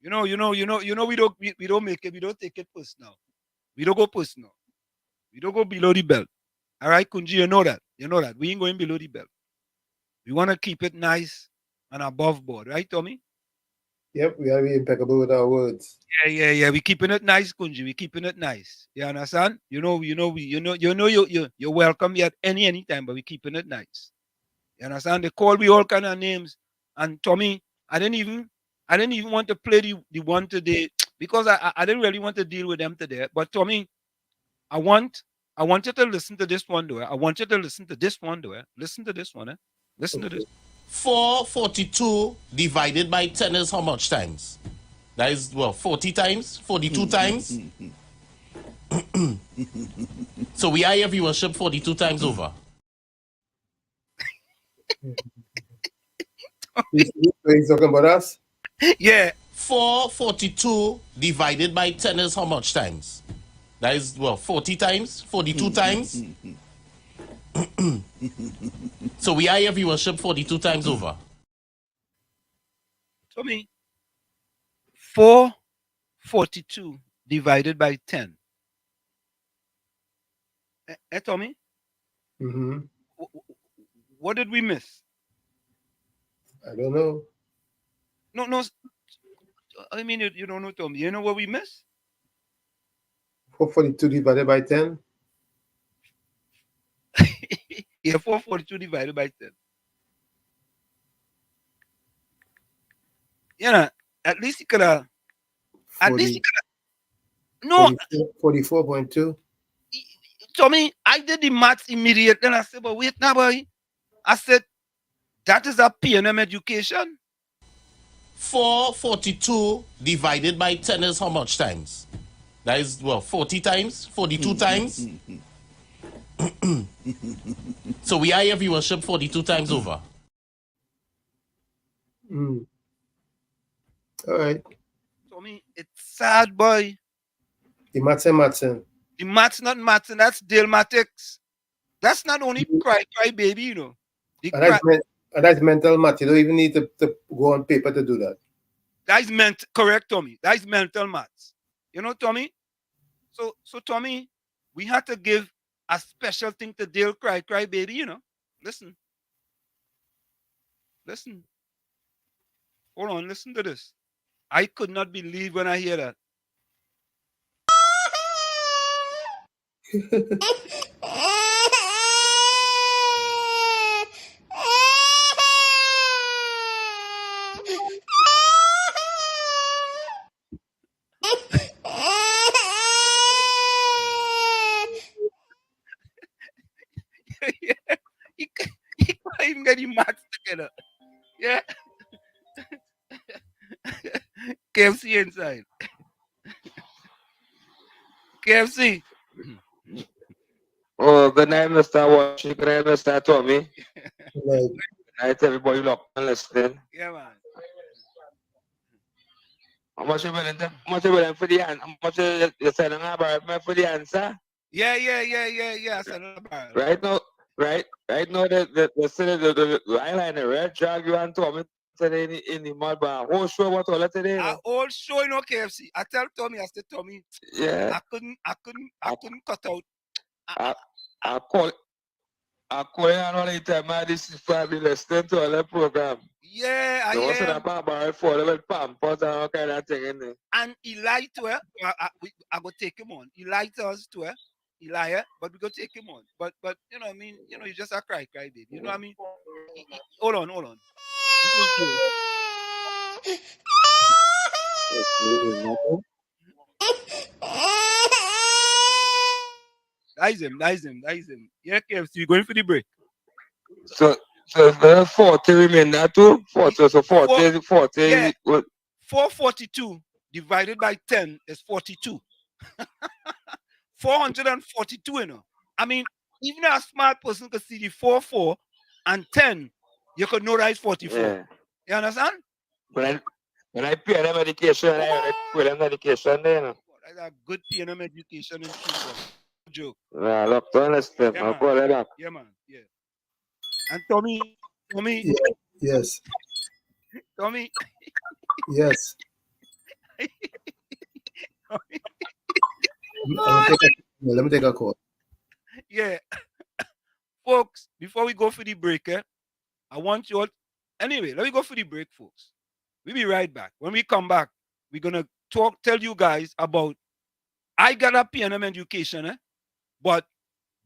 You know, we don't make it, we don't take it personal. We don't go personal. We don't go below the belt. All right, Kunji, you know that. You know that. We ain't going below the belt. We want to keep it nice and above board, right, Tommy? Yep, we gotta be impeccable with our words. Yeah. We keeping it nice, Kunji. We keeping it nice. You understand? You're welcome here at any time, but we keeping it nice. You understand? They call me all kind of names. And Tommy, I didn't even want to play the one today because I didn't really want to deal with them today. But Tommy, I want you to listen to this one, though. I want you to listen to this one, though. Listen to this one, Listen to this. 442 divided by 10 is how much times? That is, 40 times? 42 times? So we are your viewership 42 times over. He's talking about us? Yeah. 442 divided by 10 is how much times? That is, 40 times? 42 times? So we are your viewership 42 times over. Tommy, 442 divided by 10. Tommy? Mm-hmm. What did we miss? I don't know. No. I mean, you don't know, Tommy. You know what we missed? 442 divided by 10? Yeah, 442 divided by 10. You know, at least you could have. At least you could have. No. 44.2. Tommy, I did the maths immediately. And I said, but wait now, boy. I said, that is a P&M education. 442 divided by 10 is how much times? That is, 40 times? 42 times? So we are your viewership 42 times over. Mm. All right. Tommy, it's sad, boy. The maths. The maths, not maths, and that's Dalmatics. That's not only cry, baby, you know. And that's mental math. You don't even need to go on paper to do that. That is correct, Tommy. That is mental maths. You know, Tommy? So Tommy, we had to give a special thing to Dale cry, baby, you know. Listen. Hold on, listen to this. I could not believe when I hear that. Yeah. He can't even get your maths together. Yeah. KFC inside. KFC. Oh, good night, Mr. Watch. Good night, Mr. Tommy. Like, Good night, everybody locked and listening. Yeah, man. How much you willing for the answer? How much you selling about me for the answer? Yeah. I said about Right now, the line, the red drag you and Tommy today in the mud bar. Whole show about all that today. I all show in KFC. I tell Tommy, I said Tommy, Yeah. I couldn't cut out. I call you all the time. This is probably listening to all the program. Yeah, I So what's am. that about for the little pampers and all kind of thing in there? And he lied to her. I go take him on. He lied to us to her. He lied, but we go take him on. But you know what I mean? You know, you just a cry, baby. You know what I mean? Hold on. Nice him. Yeah, KFC, we're going for the break. So the 40 remain that too? 40, so 40. Yeah. 442 divided by 10 is 42. 442, you know. I mean, even a smart person could see the 4 and 10, you could know that it's 44. Yeah. You understand? When I pay them education, I pay them education there, you know. That's a good P&M education in Cuba. Joke. Look, don't listen. Yeah, I'll man. call it back. Yeah, man. Yeah. And Tommy. yes. Tommy. Yes. Tommy. Let me take a call. Yeah. Folks, before we go for the break, I want you all. Anyway, let me go for the break, folks. We'll be right back. When we come back, we're going to tell you guys about I got a P&M education, but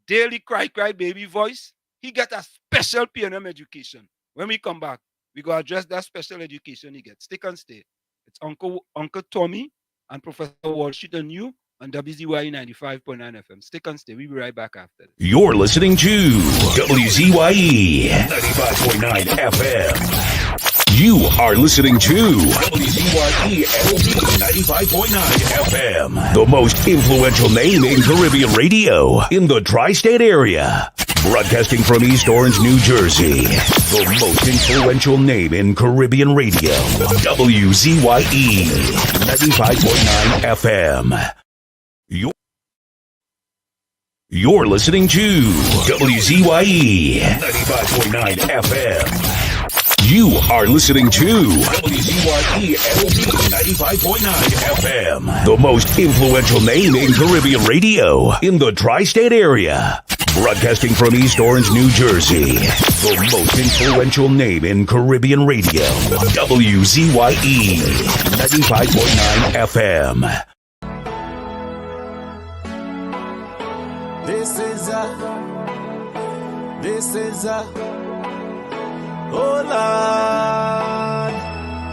Daily Cry Baby Voice, he got a special P&M education. When we come back, we go address that special education he gets. Stick and stay. It's Uncle Tommy and Professor Wall Street and you on WZYE 95.9 FM. Stick and stay. We'll be right back after this. You're listening to WZYE 95.9 FM. You are listening to WZYE 95.9 FM, the most influential name in Caribbean radio in the tri-state area. Broadcasting from East Orange, New Jersey, the most influential name in Caribbean radio, WZYE 95.9 FM. You're listening to WZYE 95.9 FM. You are listening to WZYE 95.9 FM, the most influential name in Caribbean radio in the tri-state area. Broadcasting from East Orange, New Jersey, the most influential name in Caribbean radio, WZYE 95.9 FM. This is oh Lord,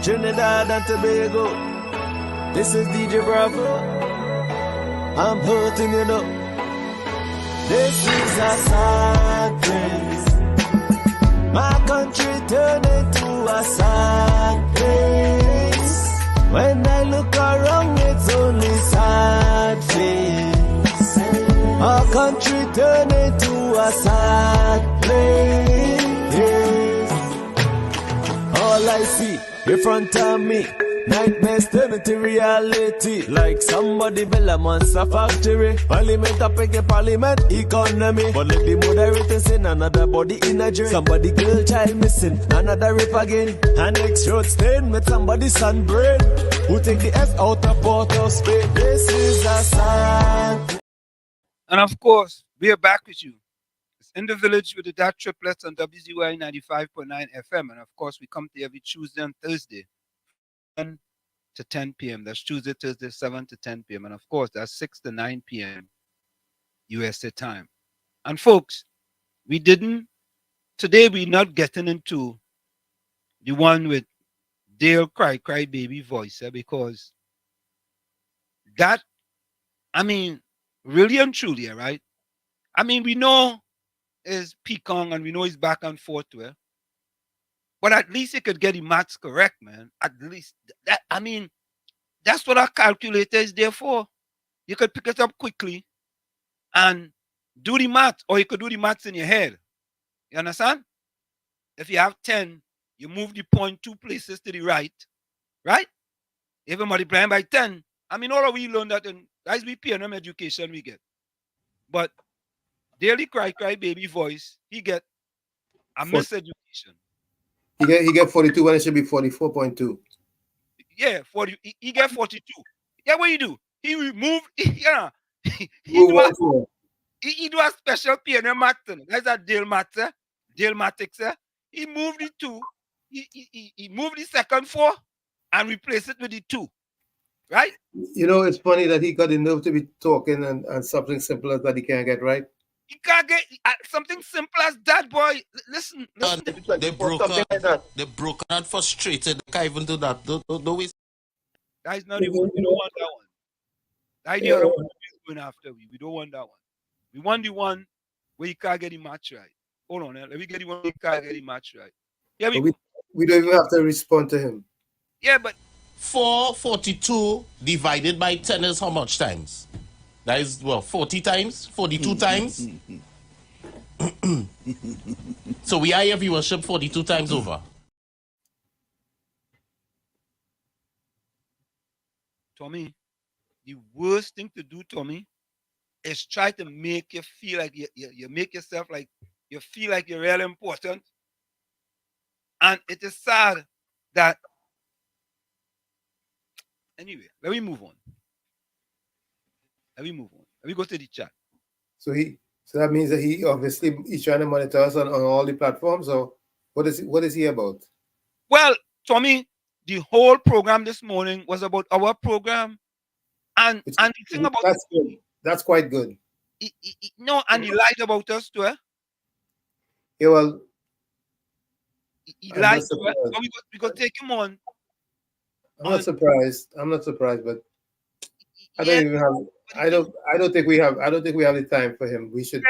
Trinidad and Tobago. This is DJ Bravo. I'm hurting you know. This is a sad place. My country turned into a sad place. When I look around, it's only sad face. Our country turned into a sad place. All I see in front of me, nightmares turn into reality. Like somebody build a monster factory. Parliament up against parliament economy. But let the moderators in another body in a drain. Somebody girl child missing, another rape again. An next road stain with somebody's son brain. Who take the S out of Port of Spain. This is a sign. And of course, we are back with you. It's In the Village with the DAT Triplets on WZYE 95.9 FM. And of course, we come to you every Tuesday and Thursday, 7 to 10 p.m. That's Tuesday, Thursday, 7 to 10 p.m. And of course, that's 6 to 9 p.m. USA time. And folks, today we're not getting into the one with Dale Cry Baby Voice, because that, I mean, really and truly, right? I mean, we know is Pekong and we know he's back and forth to it. But at least he could get the maths correct, man. At least that, I mean, that's what our calculator is there for. you could pick it up quickly and do the math, or you could do the maths in your head. You understand? If you have 10, you move the point 2 places to the right, right? If you multiply by 10, I mean, all of we learn that, and guys, we pay them education we get. But daily cry baby voice, he get a miseducation. He get 42 when it should be 44.2. Yeah, 40. He get 42. Yeah, what you do? He remove. He do a special piano math. That's a Dale math. Dale mathematics. He moved the 2. He moved the second 4 and replace it with the 2. Right? You know, it's funny that he got the nerve to be talking and something simple as that he can't get right. He can't get something simple as that, boy. Listen. They broke out. They broke out frustrated. They can't even do that. Don't we? That is not the one. We don't want that one. That's the other one we're going after. We don't want that one. We want the one where you can't get the match right. Hold on, let me get the one where you can't get the match right. Yeah, we don't even have to respond to him. Yeah, but 442 divided by 10 is how much times? That is, well, 40 times? 42 times? So we are your viewership 42 times over. Tommy, the worst thing to do, Tommy, is try to make you feel like you make yourself like you feel like you're really important. And it is sad that, anyway, let me move on. Let me go to the chat. So that means that he obviously he's trying to monitor us on all the platforms, or what is he about? Well, Tommy, the whole program this morning was about our program. And the thing about that's good. That's quite good. No, and he lied about us too. Yeah, well, he lied to us. But we got to take him on. I'm not surprised, but I don't even have. I don't think we have the time for him. We should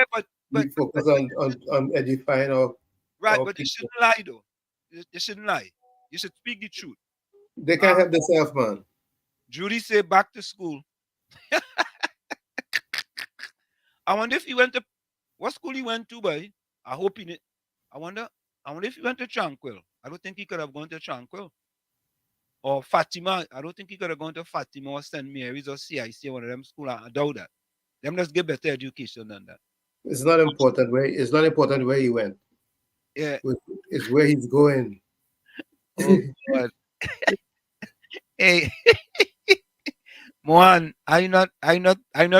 focus on edifying our but you shouldn't lie though. You shouldn't lie. You should speak the truth. They can't help themselves, man. Judy said back to school. I wonder if he went to what school he went to, boy. I hope he did. I wonder if he went to Tranquil. I don't think he could have gone to Tranquil. Or Fatima. I don't think he could have gone to Fatima or St. Mary's or CIC or one of them schools. I doubt that. Them just get better education than that. It's not important where he went. Yeah. It's where he's going. Oh God. Hey. Mohan, I'm not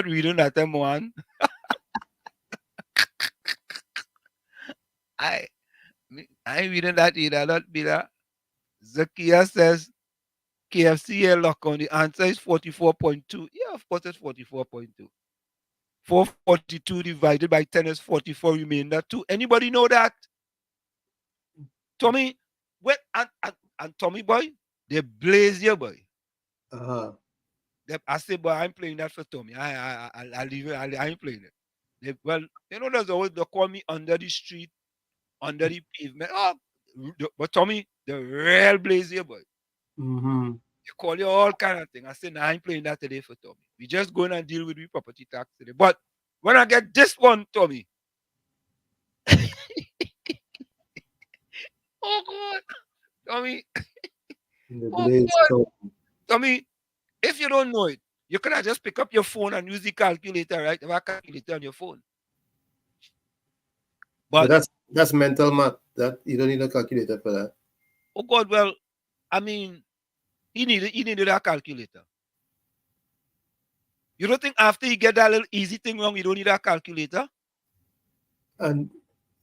reading that, Mohan. I ain't reading that either. Not be that. Zakia says KFC lock on. The answer is 44.2. Yeah, of course it's 44.2. 442 divided by 10 is 44 remainder 2. Anybody know that? Tommy, and Tommy boy, they blaze you, boy. I say, boy, I'm playing that for Tommy. I leave it. I ain't playing it. Well, you know, there's always they call me under the street, under the pavement. Oh, but Tommy, the real blaze you, boy. Mm-hmm. You call you all kind of thing. I say, nah, I ain't playing that today for Tommy. We just going and deal with the property tax today. But when I get this one, Tommy. Oh God, Tommy. Oh God. Tommy, if you don't know it, you can just pick up your phone and use the calculator, right? You have a calculator on your phone. But that's mental math. That you don't need a calculator for that. Oh God, well, I mean, he needed a calculator. You don't think after you get that little easy thing wrong, you don't need a calculator? And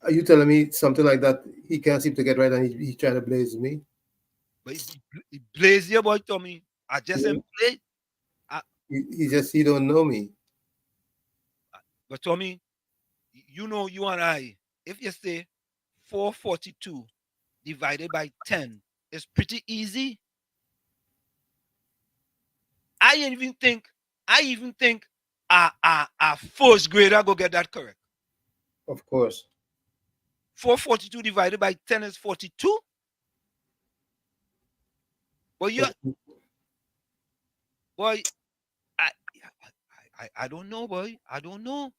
are you telling me something like that he can't seem to get right and he's trying to blaze me? But he blaze your boy, Tommy. I just ain't play. He don't know me. But Tommy, you know you and I, if you say 442 divided by 10 is pretty easy. I even think a first grader go get that correct. Of course. 442 divided by 10 is 42. But you, boy, I don't know, boy. I don't know.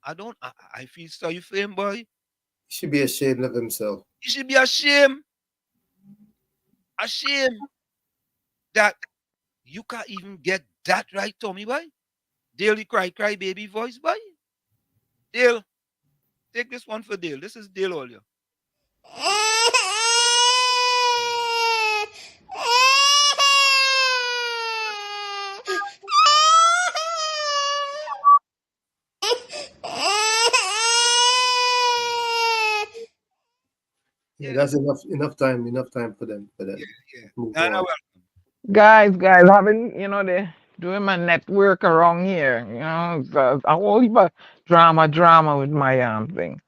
I feel sorry for him, boy. He should be ashamed of himself. He should be ashamed. Ashamed that you can't even get that right, Tommy, boy. Dale, you cry baby voice, boy. Dale, take this one for Dale. This is Dale Olio. Yeah, that's enough time for them. Move on. Guys, I've been, they doing my network around here. So a whole heap of drama with my thing.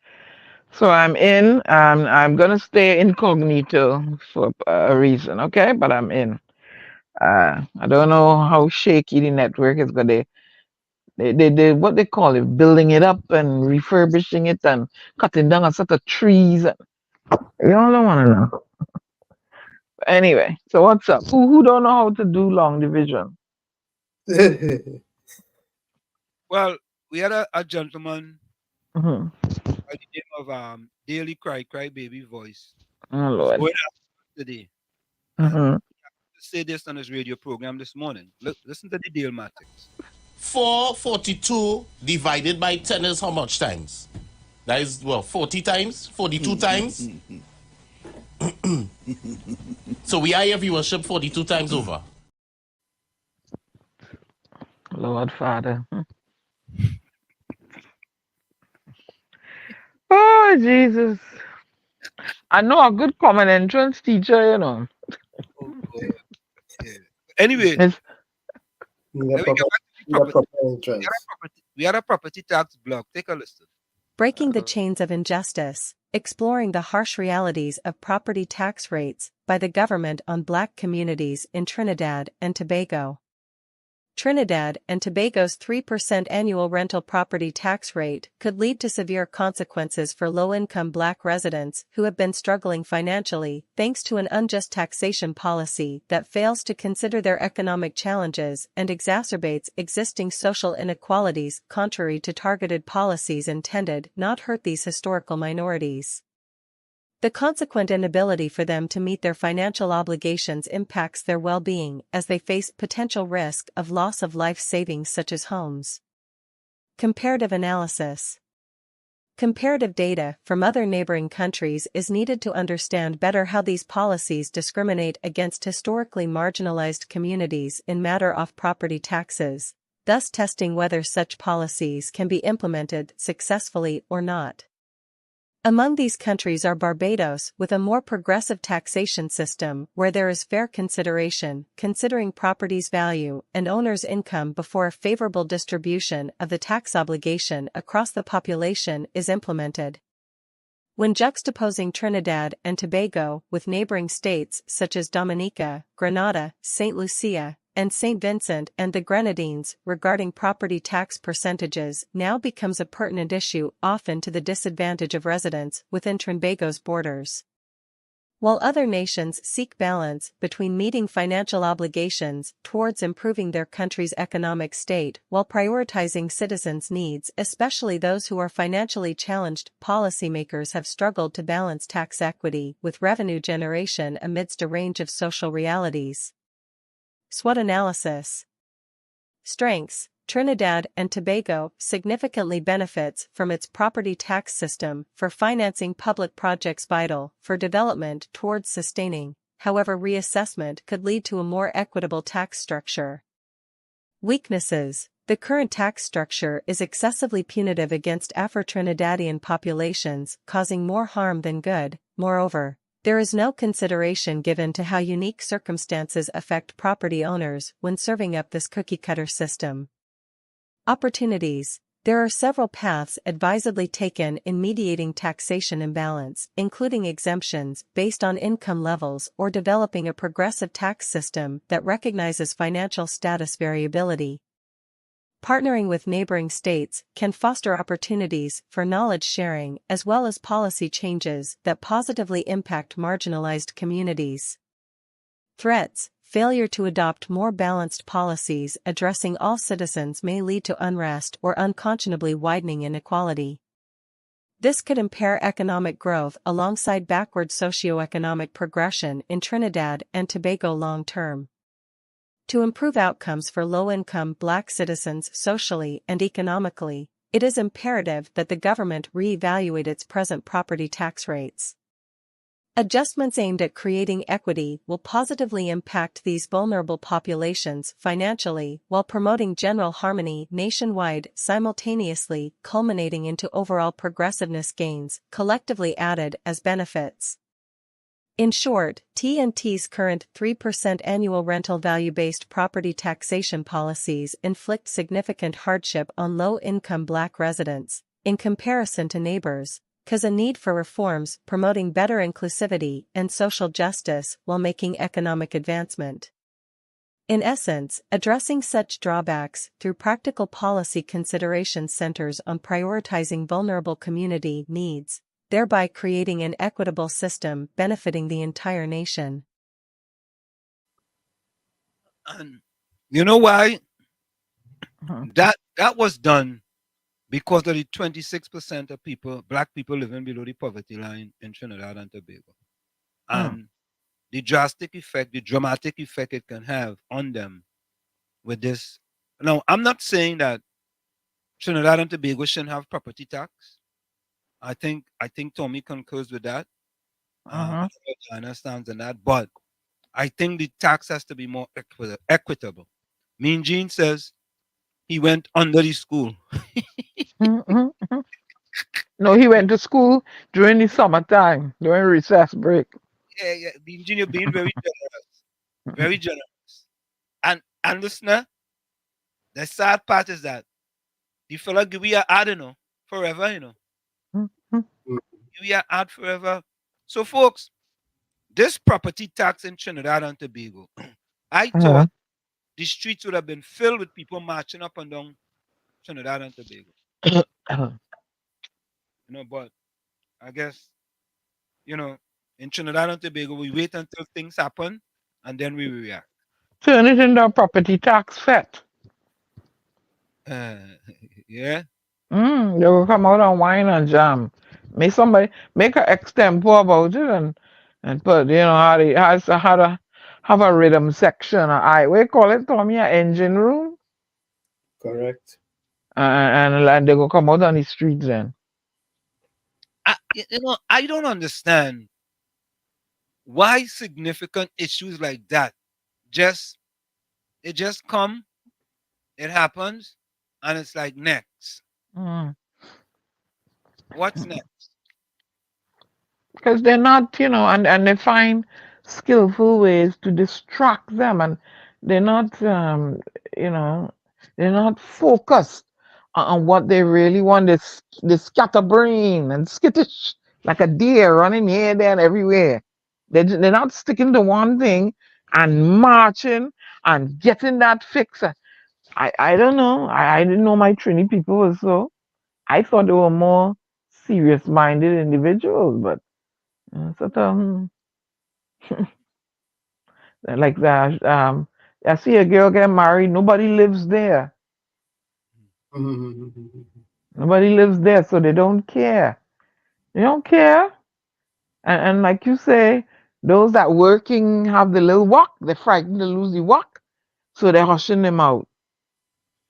So I'm in. I'm gonna stay incognito for a reason, okay? But I'm in. I don't know how shaky the network is gonna. They what they call it, building it up and refurbishing it and cutting down a set of trees. You all don't want to know. Anyway, so what's up? Who don't know how to do long division? Well, we had a gentleman Mhm. by the name of Daily Cry Baby Voice. Oh Lord. Going out today. Mhm. To say this on his radio program this morning. Listen to the Dale Matrix. 442 divided by 10 is how much times? That is, 40 times? 42 times? So we are your viewership 42 times over. Lord Father. Oh Jesus. I know a good common entrance teacher, Anyway, It's- we had a property tax block. Take a listen. Breaking the chains of injustice, exploring the harsh realities of property tax rates by the government on Black communities in Trinidad and Tobago. Trinidad and Tobago's 3% annual rental property tax rate could lead to severe consequences for low-income Black residents who have been struggling financially thanks to an unjust taxation policy that fails to consider their economic challenges and exacerbates existing social inequalities contrary to targeted policies intended not hurt these historical minorities. The consequent inability for them to meet their financial obligations impacts their well-being as they face potential risk of loss of life savings such as homes. Comparative analysis. Comparative data from other neighboring countries is needed to understand better how these policies discriminate against historically marginalized communities in matter of property taxes, thus testing whether such policies can be implemented successfully or not. Among these countries are Barbados, with a more progressive taxation system where there is fair consideration, considering property's value and owner's income before a favorable distribution of the tax obligation across the population is implemented. When juxtaposing Trinidad and Tobago with neighboring states such as Dominica, Grenada, St. Lucia, and St. Vincent and the Grenadines regarding property tax percentages now becomes a pertinent issue, often to the disadvantage of residents within Trinbago's borders. While other nations seek balance between meeting financial obligations towards improving their country's economic state while prioritizing citizens' needs, especially those who are financially challenged, policymakers have struggled to balance tax equity with revenue generation amidst a range of social realities. SWOT analysis. Strengths. Trinidad and Tobago significantly benefits from its property tax system for financing public projects vital for development towards sustaining. However, reassessment could lead to a more equitable tax structure. Weaknesses. The current tax structure is excessively punitive against Afro-Trinidadian populations, causing more harm than good. Moreover, there is no consideration given to how unique circumstances affect property owners when serving up this cookie-cutter system. Opportunities. There are several paths advisedly taken in mediating taxation imbalance, including exemptions based on income levels or developing a progressive tax system that recognizes financial status variability. Partnering with neighboring states can foster opportunities for knowledge sharing as well as policy changes that positively impact marginalized communities. Threats. failure to adopt more balanced policies addressing all citizens may lead to unrest or unconscionably widening inequality. This could impair economic growth alongside backward socioeconomic progression in Trinidad and Tobago long term. To improve outcomes for low-income Black citizens socially and economically, it is imperative that the government re-evaluate its present property tax rates. Adjustments aimed at creating equity will positively impact these vulnerable populations financially while promoting general harmony nationwide, simultaneously culminating into overall progressiveness gains, collectively added as benefits. In short, TNT's current 3% annual rental value-based property taxation policies inflict significant hardship on low-income Black residents, in comparison to neighbors, cause a need for reforms promoting better inclusivity and social justice while making economic advancement. In essence, addressing such drawbacks through practical policy considerations centers on prioritizing vulnerable community needs, thereby creating an equitable system benefiting the entire nation. And you know why? That was done because of the 26% of people, Black people living below the poverty line in Trinidad and Tobago. And the drastic effect, the dramatic effect it can have on them with this. Now, I'm not saying that Trinidad and Tobago shouldn't have property tax. I think Tommy concurs with that. I understand in that, but I think the tax has to be more equitable. Mean Gene says he went under the school. No, he went to school during the summertime, during recess break. Yeah. Mean Gene, you're being very generous. Very generous. And listener, the sad part is that the fella give we a ad, forever, We are ad forever. So folks, this property tax in Trinidad and Tobago, I thought the streets would have been filled with people marching up and down Trinidad and Tobago. But I guess, in Trinidad and Tobago, we wait until things happen and then we react. Turn it into a property tax fete. Yeah. They will come out and wine and jam. Make an extempo about it and put, how to have a rhythm section. We call it, Tommy, an engine room. Correct. And they will come out on the streets then. I don't understand why significant issues like that it just come, it happens, and it's like next. What's next? Because they're not, and they find skillful ways to distract them, and they're not, they're not focused on what they really want. They scatterbrain and skittish like a deer running here, there, and everywhere. They're not sticking to one thing and marching and getting that fix. I don't know. I didn't know my Trini people were so. I thought they were more serious-minded individuals, but like that. I see a girl get married. Nobody lives there. Nobody lives there, so they don't care. They don't care. And like you say, those that working have the little walk. They're frightened to lose the walk, so they're hushing them out.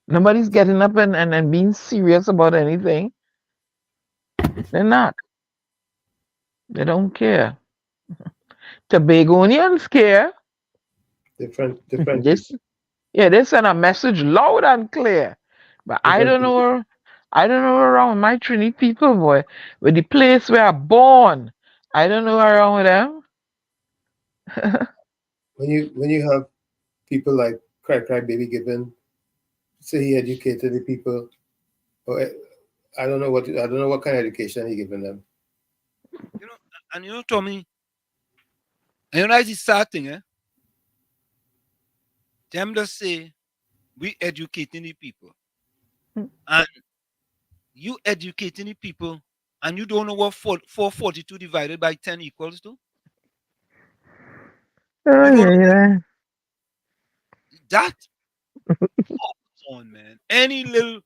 Nobody's getting up and being serious about anything. They're not. They don't care. Tobagonians care. Different. They send a message loud and clear. But I don't know around my Trini people, boy. With the place where I'm born, I don't know around with them. when you have people like Cry Baby Gibbon, say he educated the people, or I don't know what kind of education he given them. And Tommy, it's the sad thing, Them just say we educating the people. And you educating the people and you don't know what 442 divided by 10 equals to? Oh, yeah. That, come on, man. Any little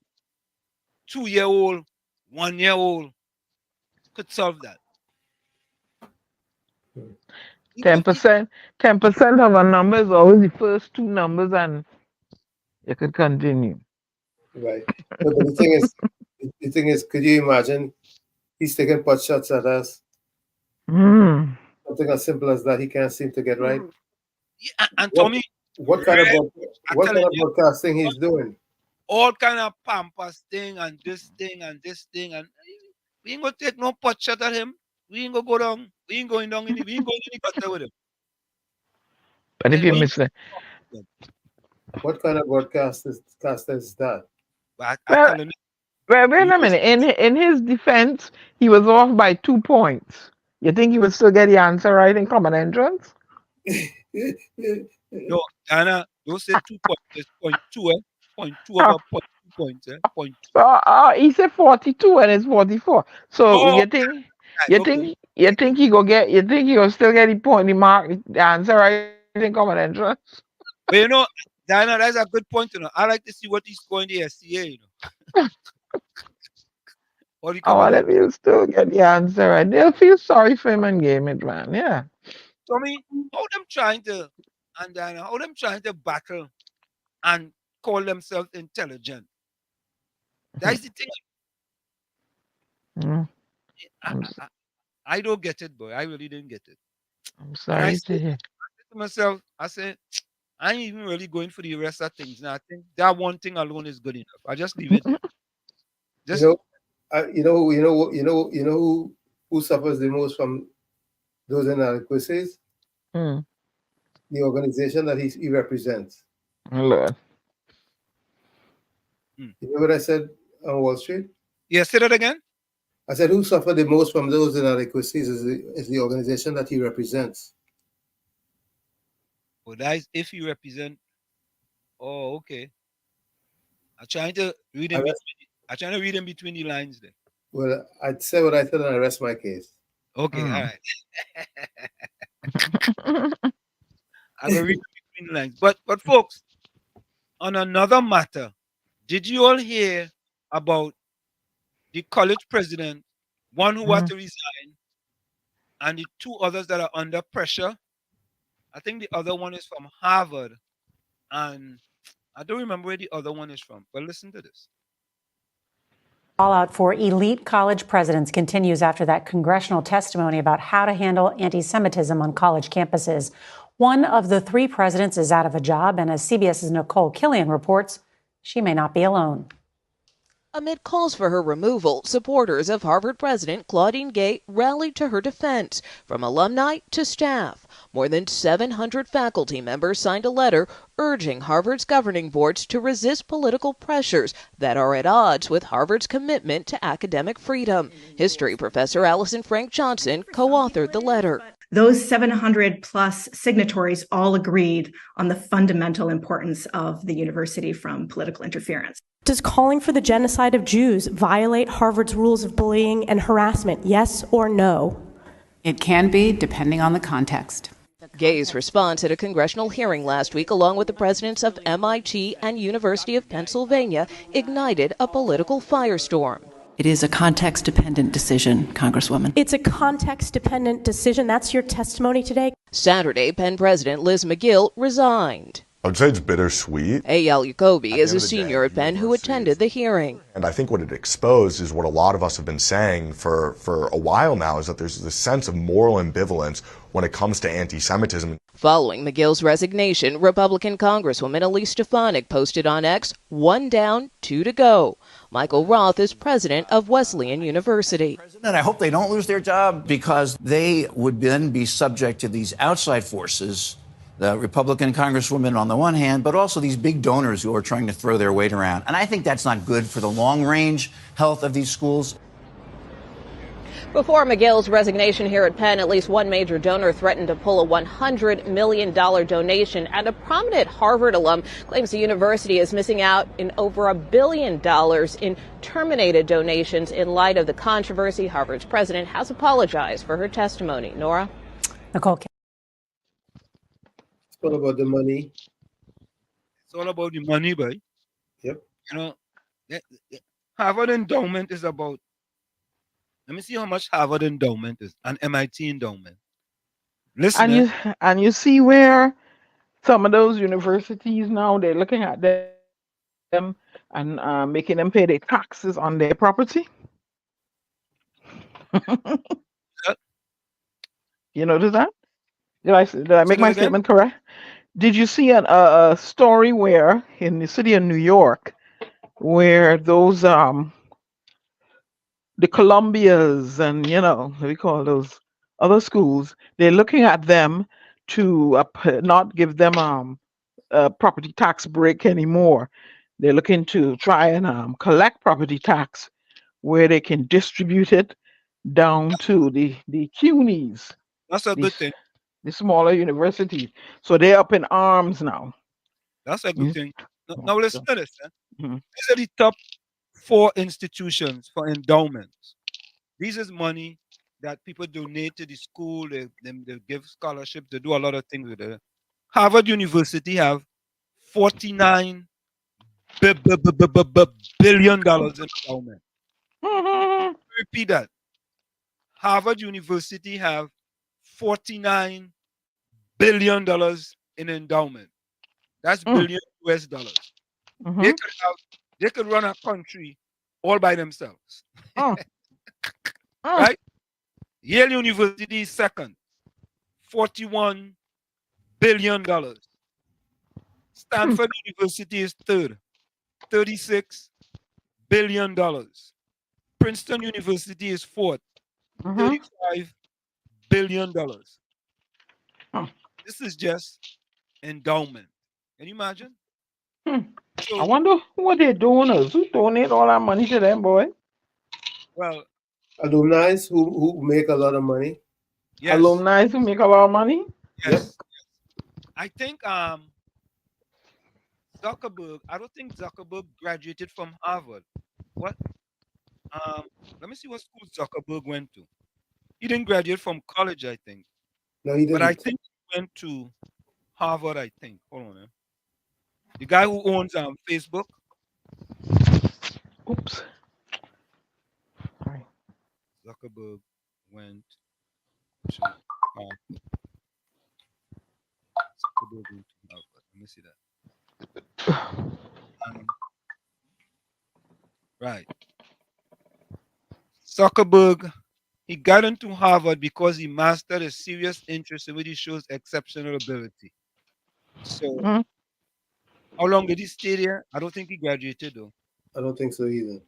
2-year-old, 1-year-old could solve that. 10%, 10% of a number is always the first two numbers, and you could continue. Right. No, but the thing is, could you imagine he's taking pot shots at us? Mm. Something as simple as that he can't seem to get right. Yeah, and Tommy, What kind of broadcasting he's doing? all kind of pampas thing and this thing and this thing, and we ain't gonna take no pot shot at him. We ain't gonna go down. We ain't going down we ain't going any gutter with him. But if you miss it, What kind of broadcaster is that? I well, tell him, well, wait a minute. In his defense, he was off by 2 points. You think he would still get the answer right in common entrance? no, Anna, don't say 2 points. It's 0.2, 0.2 over 0.2 points, 0.2. He said 42 and it's 44. So you think he go get? You think he will still get the point, the answer right in common entrance? But you know, Diana, that's a good point. You know, I like to see what he's scoring the SCA. You know, what do you I want him to still get the answer right. They'll feel sorry for him and game it, man. Yeah. So I mean, how them trying to, and Diana, how them trying to battle and call themselves intelligent? That's the thing. I don't get it, boy. I really didn't get it. I'm sorry to hear. I said to myself, I said, I ain't even really going for the rest of things. Now I think that one thing alone is good enough. I just leave it there. Just you know who suffers the most from those inadequacies? The organization that he represents. Lord. You know what I said on Wall Street? Yeah, say that again. I said who suffered the most from those inadequacies is the organization that he represents. Well, that is if you represent. Oh, okay. I'm trying to read in between the lines there. Well, I'd say what I said and I rest my case. Okay, all right. I will read in between the lines. But folks, on another matter, did you all hear about the college president, one who was to resign, and the 2 others that are under pressure? I think the other one is from Harvard, and I don't remember where the other one is from, but listen to this. Fallout for elite college presidents continues after that congressional testimony about how to handle anti-Semitism on college campuses. One of the 3 presidents is out of a job, and as CBS's Nicole Killian reports, she may not be alone. Amid calls for her removal, supporters of Harvard President Claudine Gay rallied to her defense, from alumni to staff. More than 700 faculty members signed a letter urging Harvard's governing boards to resist political pressures that are at odds with Harvard's commitment to academic freedom. History professor Allison Frank Johnson co-authored the letter. Those 700 plus signatories all agreed on the fundamental importance of the university from political interference. Does calling for the genocide of Jews violate Harvard's rules of bullying and harassment, yes or no? It can be, depending on the context. Gay's response at a congressional hearing last week, along with the presidents of MIT and University of Pennsylvania, ignited a political firestorm. It is a context-dependent decision, Congresswoman. It's a context-dependent decision. That's your testimony today. Saturday, Penn President Liz McGill resigned. I would say it's bittersweet. Eyal Yacobi is a senior at Penn who attended the hearing. And I think what it exposed is what a lot of us have been saying for a while now, is that there's this sense of moral ambivalence when it comes to anti-Semitism. Following McGill's resignation, Republican Congresswoman Elise Stefanik posted on X, 1 down, 2 to go. Michael Roth is president of Wesleyan University. And I hope they don't lose their job, because they would then be subject to these outside forces, the Republican Congresswoman on the one hand, but also these big donors who are trying to throw their weight around. And I think that's not good for the long-range health of these schools. Before McGill's resignation here at Penn, at least one major donor threatened to pull a $100 million donation, and a prominent Harvard alum claims the university is missing out in over $1 billion in terminated donations. In light of the controversy, Harvard's president has apologized for her testimony. Nora? Nicole. It's all about the money. It's all about the money, boy. Yep. You know, Harvard endowment is about. Let me see how much Harvard endowment is and MIT endowment. And Listener, you see where some of those universities now they're looking at them and making them pay their taxes on their property. You notice that? Did I say make that my again. statement correct? Did you see a story where in the city of New York where those the Columbias and what we call those other schools, they're looking at them to not give them a property tax break anymore. They're looking to try and collect property tax where they can distribute it down to the CUNYs, That's a good thing. the smaller universities. So they're up in arms now. That's a good Yes. thing. Now listen to this. Mhm. These are the top 4 institutions for endowments. This is money that people donate to the school. They give scholarships. They do a lot of things with it. Harvard University have $49 billion in endowment. Repeat that. Harvard University have $49 billion in endowment. That's billion US dollars. They could run a country all by themselves. Right? Yale University is second, $41 billion. Stanford University is third, $36 billion. Princeton University is fourth, $35 billion. This is just endowment. Can you imagine? I wonder what they're doing. Who donate all that money to them, boy? Well, alumni who make a lot of money. Yes. Alumni who make a lot of money. Yes. I think Zuckerberg. I don't think Zuckerberg graduated from Harvard. What? Let me see what school Zuckerberg went to. He didn't graduate from college, I think. No, he didn't. But I think he went to Harvard. I think. Hold on. The guy who owns Facebook. Oops. Zuckerberg went to Harvard. Zuckerberg went to Harvard. Let me see that. Right. Zuckerberg, he got into Harvard because he mastered a serious interest in which he shows exceptional ability. So, how long did he stay there? I don't think he graduated though. I don't think so either.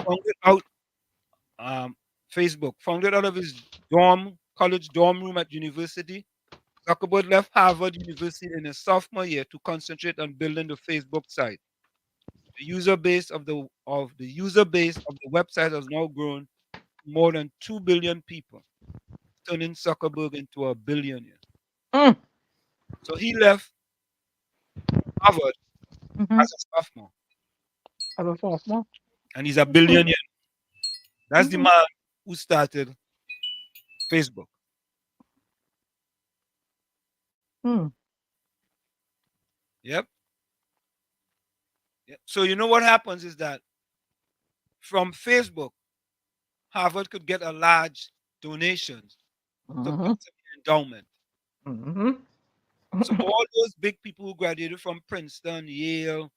Founded out Facebook, founded out of his college dorm room at university. Zuckerberg left Harvard University in his sophomore year to concentrate on building the Facebook site. The user base of the website has now grown to more than 2 billion people, turning Zuckerberg into a billionaire. So he left Harvard as a sophomore. As a sophomore. And he's a billionaire. That's the man who started Facebook. Yep. So you know what happens is that from Facebook, Harvard could get a large donations to endowment. So all those big people who graduated from Princeton, Yale,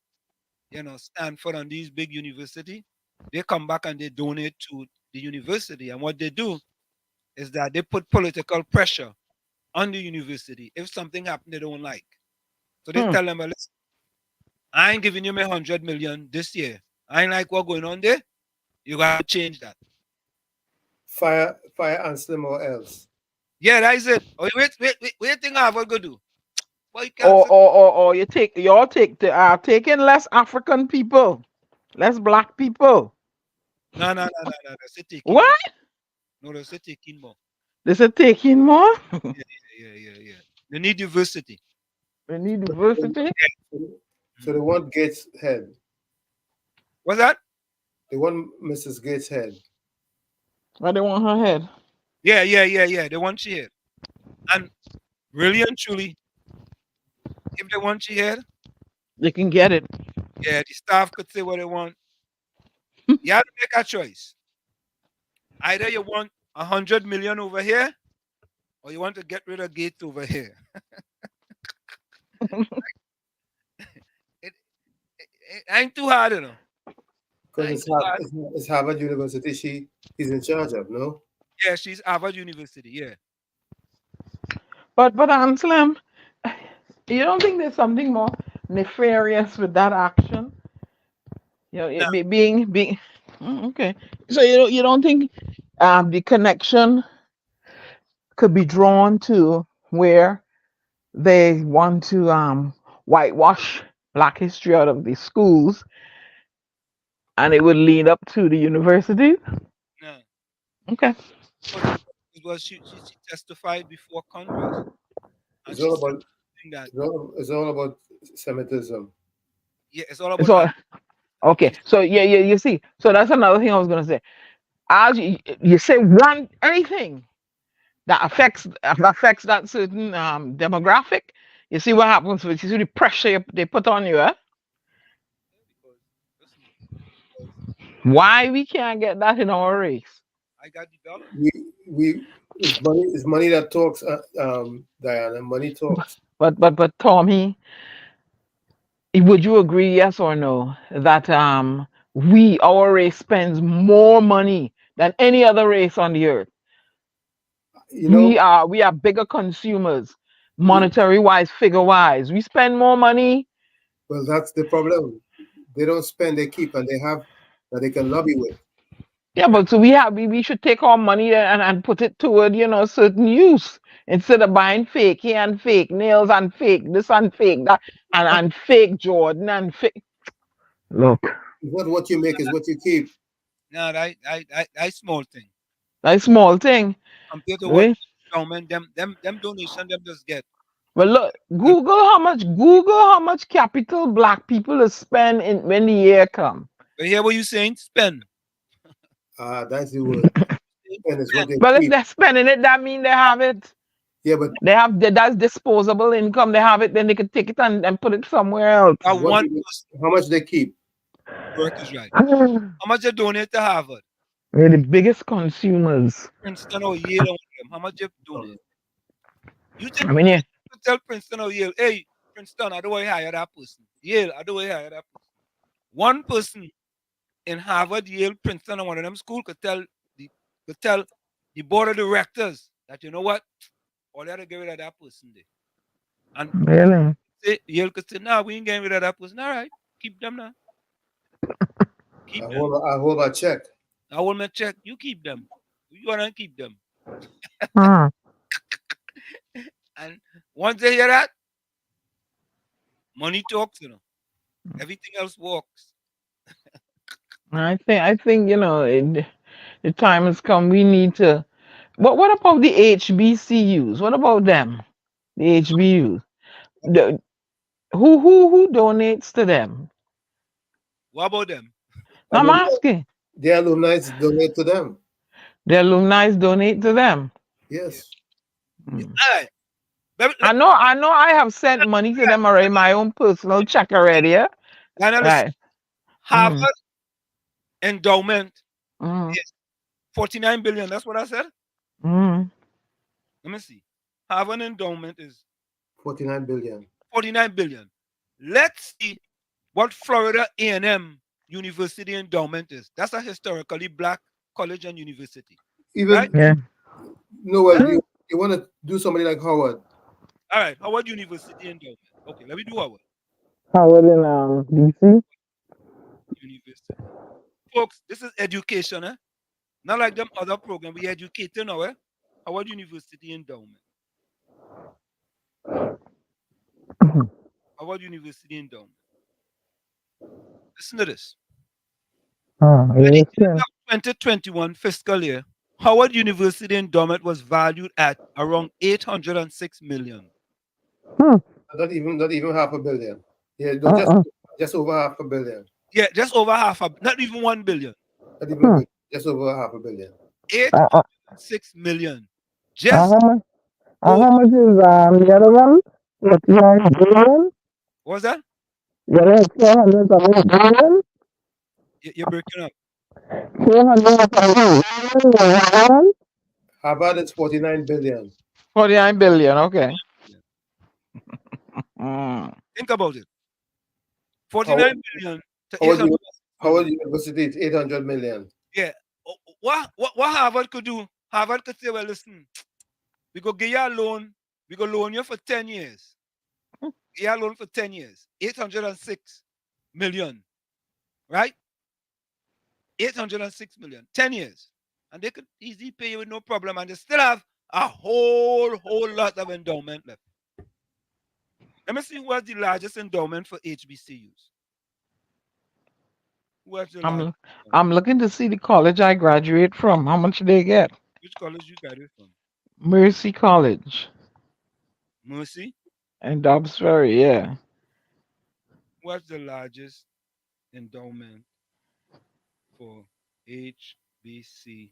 Stanford, and these big universities, they come back and they donate to the university. And what they do is that they put political pressure on the university if something happened they don't like. So they tell them, well, listen, I ain't giving you my 100 million this year. I ain't like what going on there. You got to change that. Fire Anselm or else. Yeah, that is it. Oh, wait, what you think Harvard gonna do? Well, Or taking less African people, less black people. No. That's it. What? No, that's it. Taking more. They said taking more. Yeah. They need diversity. They need diversity. So they want Gates' head. What's that? They want Mrs. Gates' head. Why they want her head? Yeah. They want she head. And really and truly, if they want she head, They can get it. Yeah, the staff could say what they want. You have to make a choice. Either you want 100 million over here, or you want to get rid of Gates over here. It ain't too hard, you know. Because it's Harvard University he's in charge of, no? Yeah, she's Harvard University, yeah. But Slim, you don't think there's something more nefarious with that action? You know, it being okay. So you don't think the connection could be drawn to where they want to whitewash Black history out of the schools, and it would lead up to the universities? No. Okay. Because she testified before Congress. It's all about Semitism. Yeah, it's all about. Okay. So you see. So that's another thing I was gonna say. As you say anything that affects that certain demographic, you see what happens with you see the pressure they put on you, eh? Why we can't get that in our race? I got developed. It's money that talks, Diana. Money talks. But Tommy, would you agree, yes or no, that our race spends more money than any other race on the earth? You know, we are bigger consumers, monetary wise, figure wise. We spend more money. Well, that's the problem. They don't spend, they keep, and they have that they can lobby with. Yeah, but so we should take our money and put it toward certain use instead of buying fake hair and fake nails and fake this and fake that and fake Jordan and fake. Look, what you make is what you keep. No, that small thing. That small thing. Compared to what government them donation them just get. Well, look, Google how much capital Black people spend when the year come. But hear what you saying? Spend. That's the word. But if they're spending it, that means they have it. Yeah, but that's disposable income. They have it, then they can take it and put it somewhere else. How much they keep? Work is right. How much they donate to Harvard? We're the biggest consumers. Princeton or Yale, how much you donate? You think tell Princeton or Yale, hey, Princeton, I don't want to hire that person. Yale, I don't want to hire that person. One person in Harvard, Yale, Princeton, and one of them schools could tell the board of directors that, you know what, all they had to get rid of that person there. And really? Yale could say, no, we ain't getting rid of that person. All right, keep them now. I hold my check. I hold my check. You keep them. You want to keep them. And once they hear that, money talks, Everything else walks. I think the time has come. We need to. What about the HBCUs? What about them? The HBUs. Who donates to them? What about them? I'm asking. Their alumni donate to them. The alumni donate to them. Yes. All right. I know. I have sent money to them already. My own personal check already. Yeah. Right. Harvard endowment is 49 billion. That's what I said. Let me see. Harvard endowment is 49 billion. 49 billion. Let's see what Florida A&M University endowment is. That's a historically Black college and university. Even right? Yeah. No, well, you want to do somebody like Howard. All right, Howard University endowment. Okay, let me do Howard. Howard in DC. University. Folks, this is education, eh? Not like them other programs. We educating now, eh? Howard University endowment. Howard University endowment. Listen to this. In the 2021 fiscal year, Howard University endowment was valued at around 806 million. Not even $500 million. Yeah, just over $500 million. Yeah, just over not even 1 billion. Not even just over $500 million. 806 million. Just how much is the other one? What was that? What was that? You're like 400 billion? You're breaking up. 400 billion? Harvard is 49 billion. 49 billion, okay. Mm. Think about it. 49 billion to Howard, 800. Howard University is 800 million. Yeah. What Harvard could do? Harvard could say, well, listen, we go give you a loan. We go loan you for 10 years. Give you a loan for 10 years. 806 million. Right? 806 million. 10 years. And they could easily pay you with no problem. And they still have a whole lot of endowment left. Let me see who has the largest endowment for HBCUs. Who has the largest? I'm looking to see the college I graduate from. How much they get? Which college you graduate from? Mercy College. Mercy? And Dobbs Ferry, yeah. What's the largest endowment for HBCUs?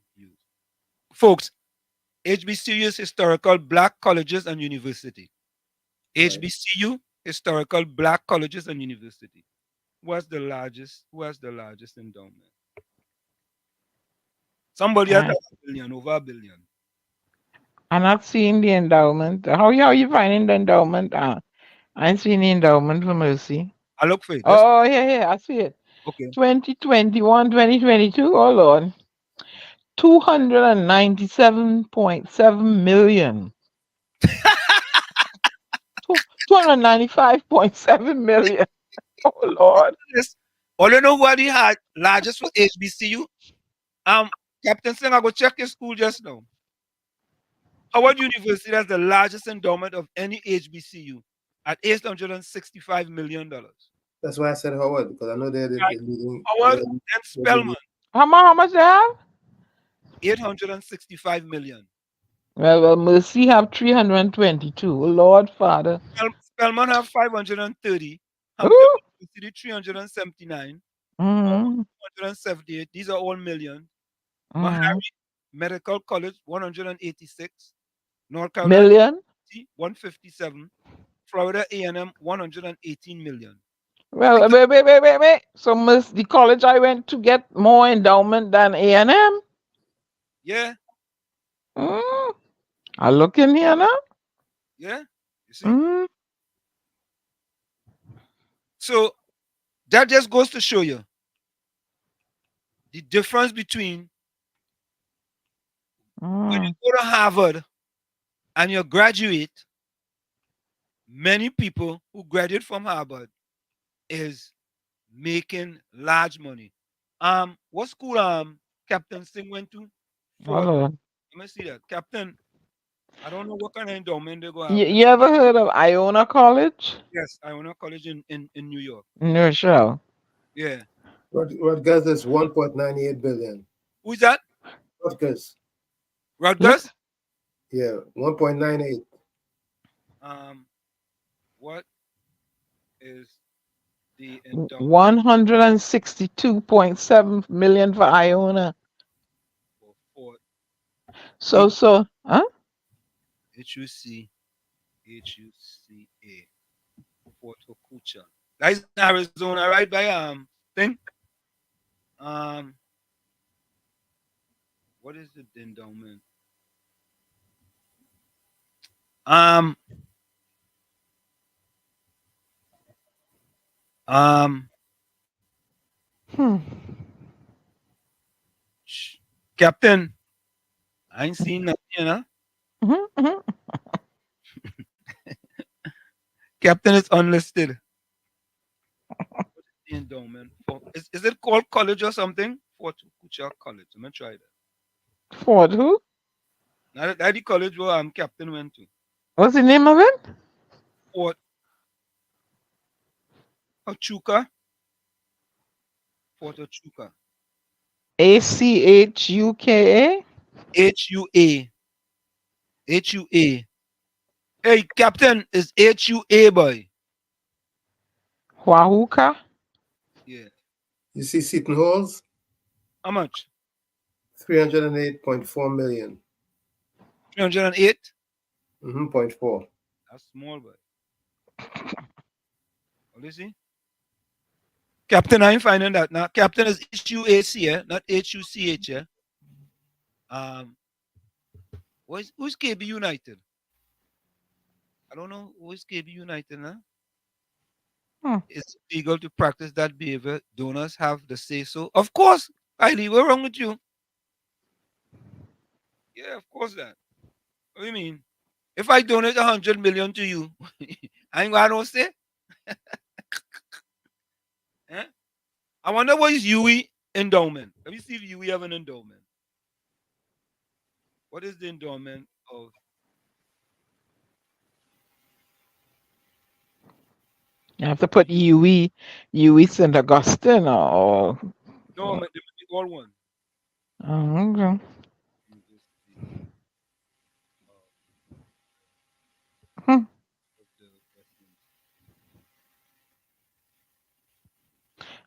Folks, HBCUs, historical black colleges and university. HBCU, historical black colleges and university. Who has the largest endowment? Somebody has a billion, over $1 billion. I'm not seeing the endowment. How are you finding the endowment? I ain't seeing the endowment for Mercy. I look for it. Oh, yeah, I see it. Okay. 2021, 2022, oh Lord. 297.7 million. 295.7 million. Oh Lord. All you know what he had largest for HBCU? Captain Singh, I go check your school just now. Howard University has the largest endowment of any HBCU at $865 million. That's why I said Howard, because I know they're the leading. Howard and Spelman. How much they have? 865 million. Well, Mercy have 322. Lord Father. Spelman have 530. Hampton University 379. 178. These are all million. Mahari Medical College 186. North Carolina Million? 157. Florida A&M 118 million. Well, wait. So the college I went to get more endowment than A&M? Yeah. I look in here now. Yeah. You see? So that just goes to show you the difference between when you go to Harvard and you graduate, many people who graduate from Harvard is making large money. What school Captain Singh went to? Let me see that. Captain, I don't know what kind of endowment they go have. You ever heard of Iona College? Yes, Iona College in New York. No, sure. Yeah. Rutgers is 1.98 billion. Who's that? Rutgers. Rutgers? Yeah, 1.98. What is the endowment? 162.7 million for Iona. Huh? HUCA. Fort Huachuca. That is Arizona, right by thing. What is the endowment? Captain, I ain't seen nothing, you know. Captain is unlisted. The endowment for is it called college or something? Fort Huachuca College. I'm gonna try that. Fort who? Now that the college where Captain went to. What's the name of it? Fort Huachuca. Fort Huachuca. ACHUKA? HUA. HUA. Hey, Captain, is HUA, boy. Huahuka? Yeah. You see Seton Halls? How much? 308.4 million. 308? 0.4. That's small, boy. What is he? Captain, I ain't finding that now. Captain is HUAC, yeah? Not HUCH, yeah? Who's KB United? I don't know who's KB United now. It's legal to practice that behavior. Donors have the say so. Of course, Kylie, what's wrong with you? Yeah, of course that. What do you mean? If I donate 100 million to you, I ain't got no say. Eh? I wonder what is UE endowment. Let me see if UE have an endowment. What is the endowment of? You have to put UE St. Augustine or. No, they all one. Oh, okay.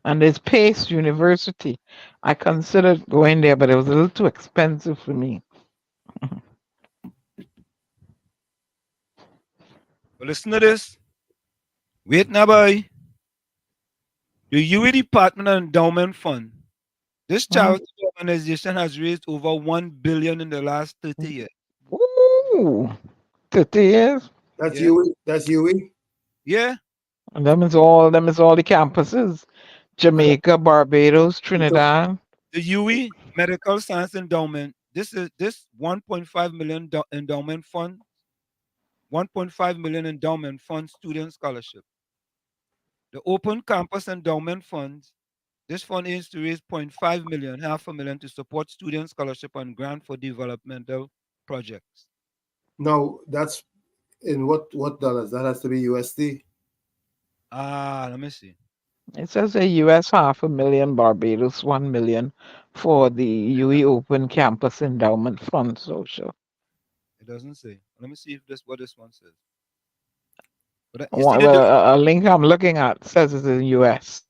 And there's Pace University. I considered going there, but it was a little too expensive for me. But listen to this. Wait now, boy. The UE Department of Endowment Fund. This charity organization has raised over $1 billion in the last 30 years. Ooh, 30 years? That's UE. That's UE. Yeah. And them is all the campuses. Jamaica, Barbados, Trinidad. The UE Medical Science Endowment. This 1.5 million endowment fund. 1.5 million endowment fund student scholarship. The Open Campus Endowment Funds. This fund aims to raise 0.5 million, $500,000 to support student scholarship and grant for developmental projects. No, that's in what dollars? That has to be USD. Let me see. It says a US $500,000, Barbados $1 million for the UE Open Campus Endowment Fund Social. It doesn't say. Let me see if what this one says. But a link I'm looking at says it's in US.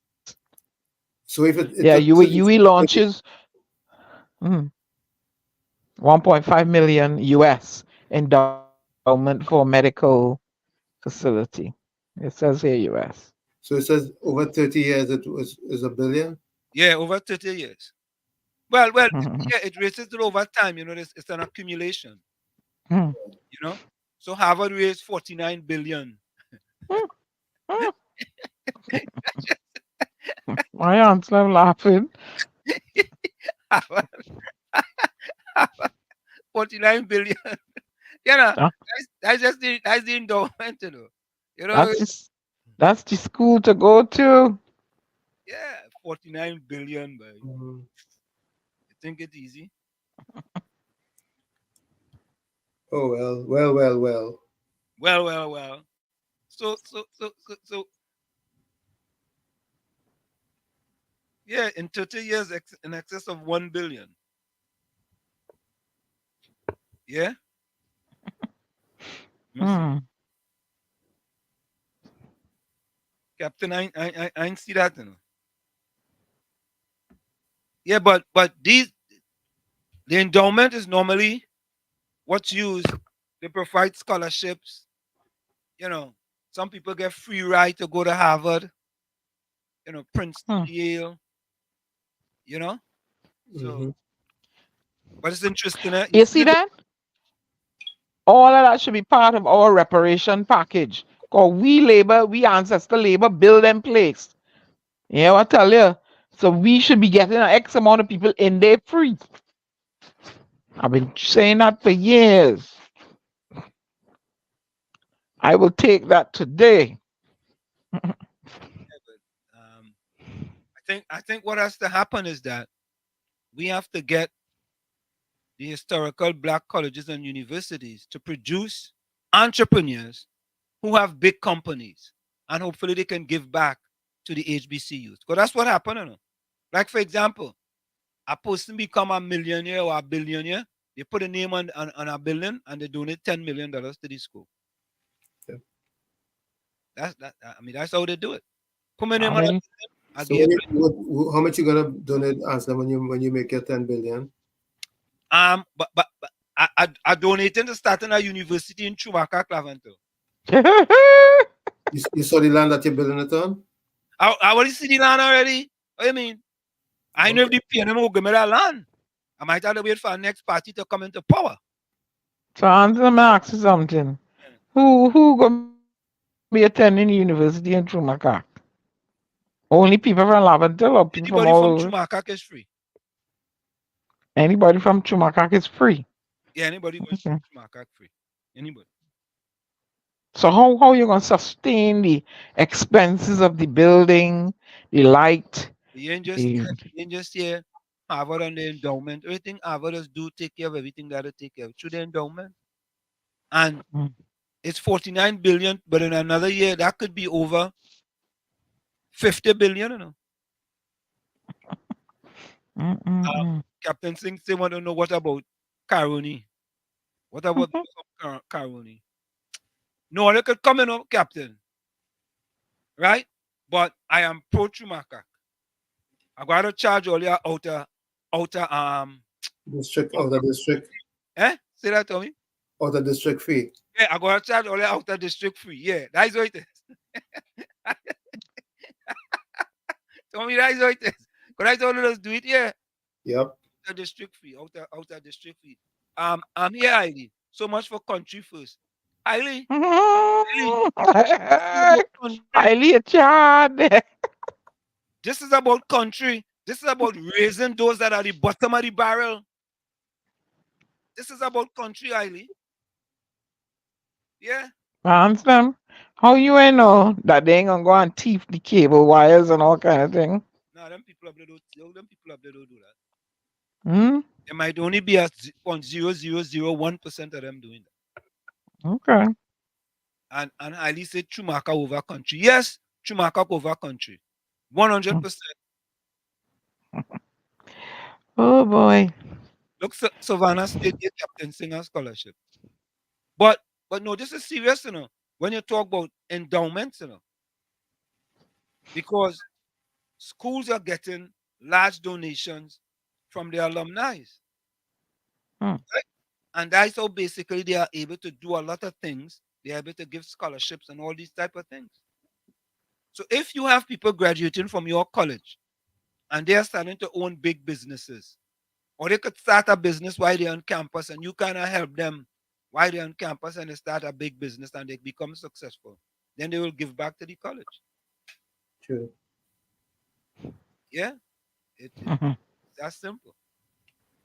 So if UE launches 1.5 million US endowment for medical facility. It says here US. So it says over 30 years is $1 billion? Yeah, over 30 years. Well, yeah, it raises it over time. You know, it's an accumulation. You know, so Harvard raised 49 billion. My aunt's laughing. 49 billion. You know, that's the endowment, you know. That's the school to go to. Yeah, 49 billion, baby. You think it's easy? Oh well. Well. So. Yeah, in 30 years, in excess of 1 billion. Yeah. Captain, I ain't see that, you know. Yeah, but the endowment is normally what's used. They provide scholarships. You know, some people get free ride to go to Harvard. You know, Princeton, Yale. You know, so. But it's interesting. You see that? All of that should be part of our reparation package. Because we ancestor labor, build them place. Yeah, I tell you. So we should be getting an X amount of people in there free. I've been saying that for years. I will take that today. I think what has to happen is that we have to get the historical black colleges and universities to produce entrepreneurs who have big companies, and hopefully they can give back to the HBCUs. Because that's what happened, you know. Like, for example, a person become a millionaire or a billionaire, they put a name on a building and they donate $10 million to the school. Yeah. That's how they do it. Put my name on a so how much you gonna donate, answer, when you make your 10 billion? But I donated to starting a university in Chewbacca, Clavanto. You saw the land that you're building it on? I already see the land already. What do you mean? I know if the PNM will give me that land. I might have to wait for our next party to come into power. So answer me ask you something. Who gonna be attending university in Chumacak? Only people from Laventille or people from Anybody all from over? Chumacak is free. Anybody from Chumacak is free. Yeah, anybody going Okay. to Chumacak free. Anybody. So how you gonna sustain the expenses of the building, the light, You ain't just the you ain't just here. Harvard and the endowment. Everything Harvard does do take care of everything that they take care of through the endowment. And it's 49 billion, but in another year that could be over 50 billion, you know. Captain Singh say want to know what about Karuni? What about Karuni? No, they could come in, Captain. Right? But I am pro Chumaka. I gotta charge all your outer District, outer district, say that to me. outer district fee. Yeah, I gotta charge all your outer district free. Yeah, that's what it is. Tell me that's what it is. Could I tell us do it? Yeah. Yep. Outer district fee, outer district fee. I'm here, Eileen. So much for country first. Eileen. Highly a child. This is about country. This is about raising those that are the bottom of the barrel. This is about country, Eileen. Yeah. Understand? How you ain't know that they ain't gonna go and thief the cable wires and all kind of thing? Nah, them people up there don't do that. Hmm? There might only be a 0.0001% of them doing that. Okay. And Eileen said Chumaka over country. Yes, Chumaka over country. 100%. Oh boy. Look, Savannah State gave Captain Singer scholarship. But no, this is serious, you know, when you talk about endowments, you know. Because schools are getting large donations from their alumni. Right? And that's how basically they are able to do a lot of things. They are able to give scholarships and all these type of things. So if you have people graduating from your college and they are starting to own big businesses, or they could start a business while they're on campus and you kind of help them while they're on campus and they start a big business and they become successful, then they will give back to the college. True. Yeah, that's simple.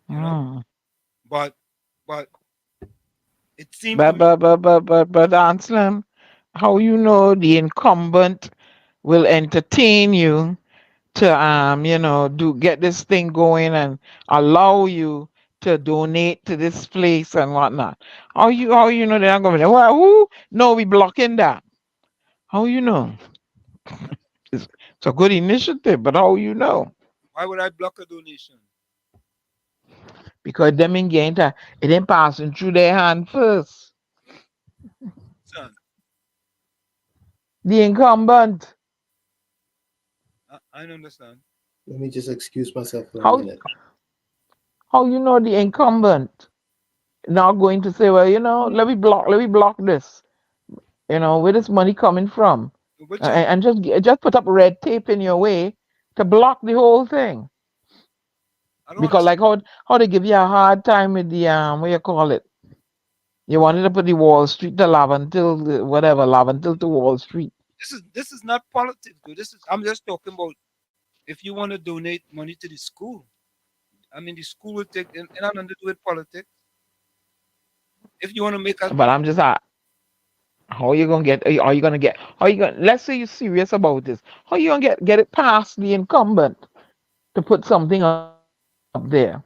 You know, but it seems to me. But Anselm, how you know the incumbent will entertain you to get this thing going and allow you to donate to this place and whatnot? How you know they're not going to? Well, who? No, we blocking that. How you know? It's a good initiative, but how you know? Why would I block a donation? Because them in it ain't passing through their hand first. Son, The incumbent. I don't understand. Let me just excuse myself for a minute. How you know the incumbent not going to say, well, let me block this. Where this money coming from? And just put up red tape in your way to block the whole thing. Because like how they give you a hard time with the what you call it? You wanted to put the Wall Street to Laventille to Wall Street. This is not politics, though. I'm just talking about if you want to donate money to the school. I mean, the school will take it not nothing to do with politics. If you want to make a, but I'm just how you gonna get? Are you gonna get? How you gonna? Let's say you're serious about this. How you gonna get it past the incumbent to put something up there?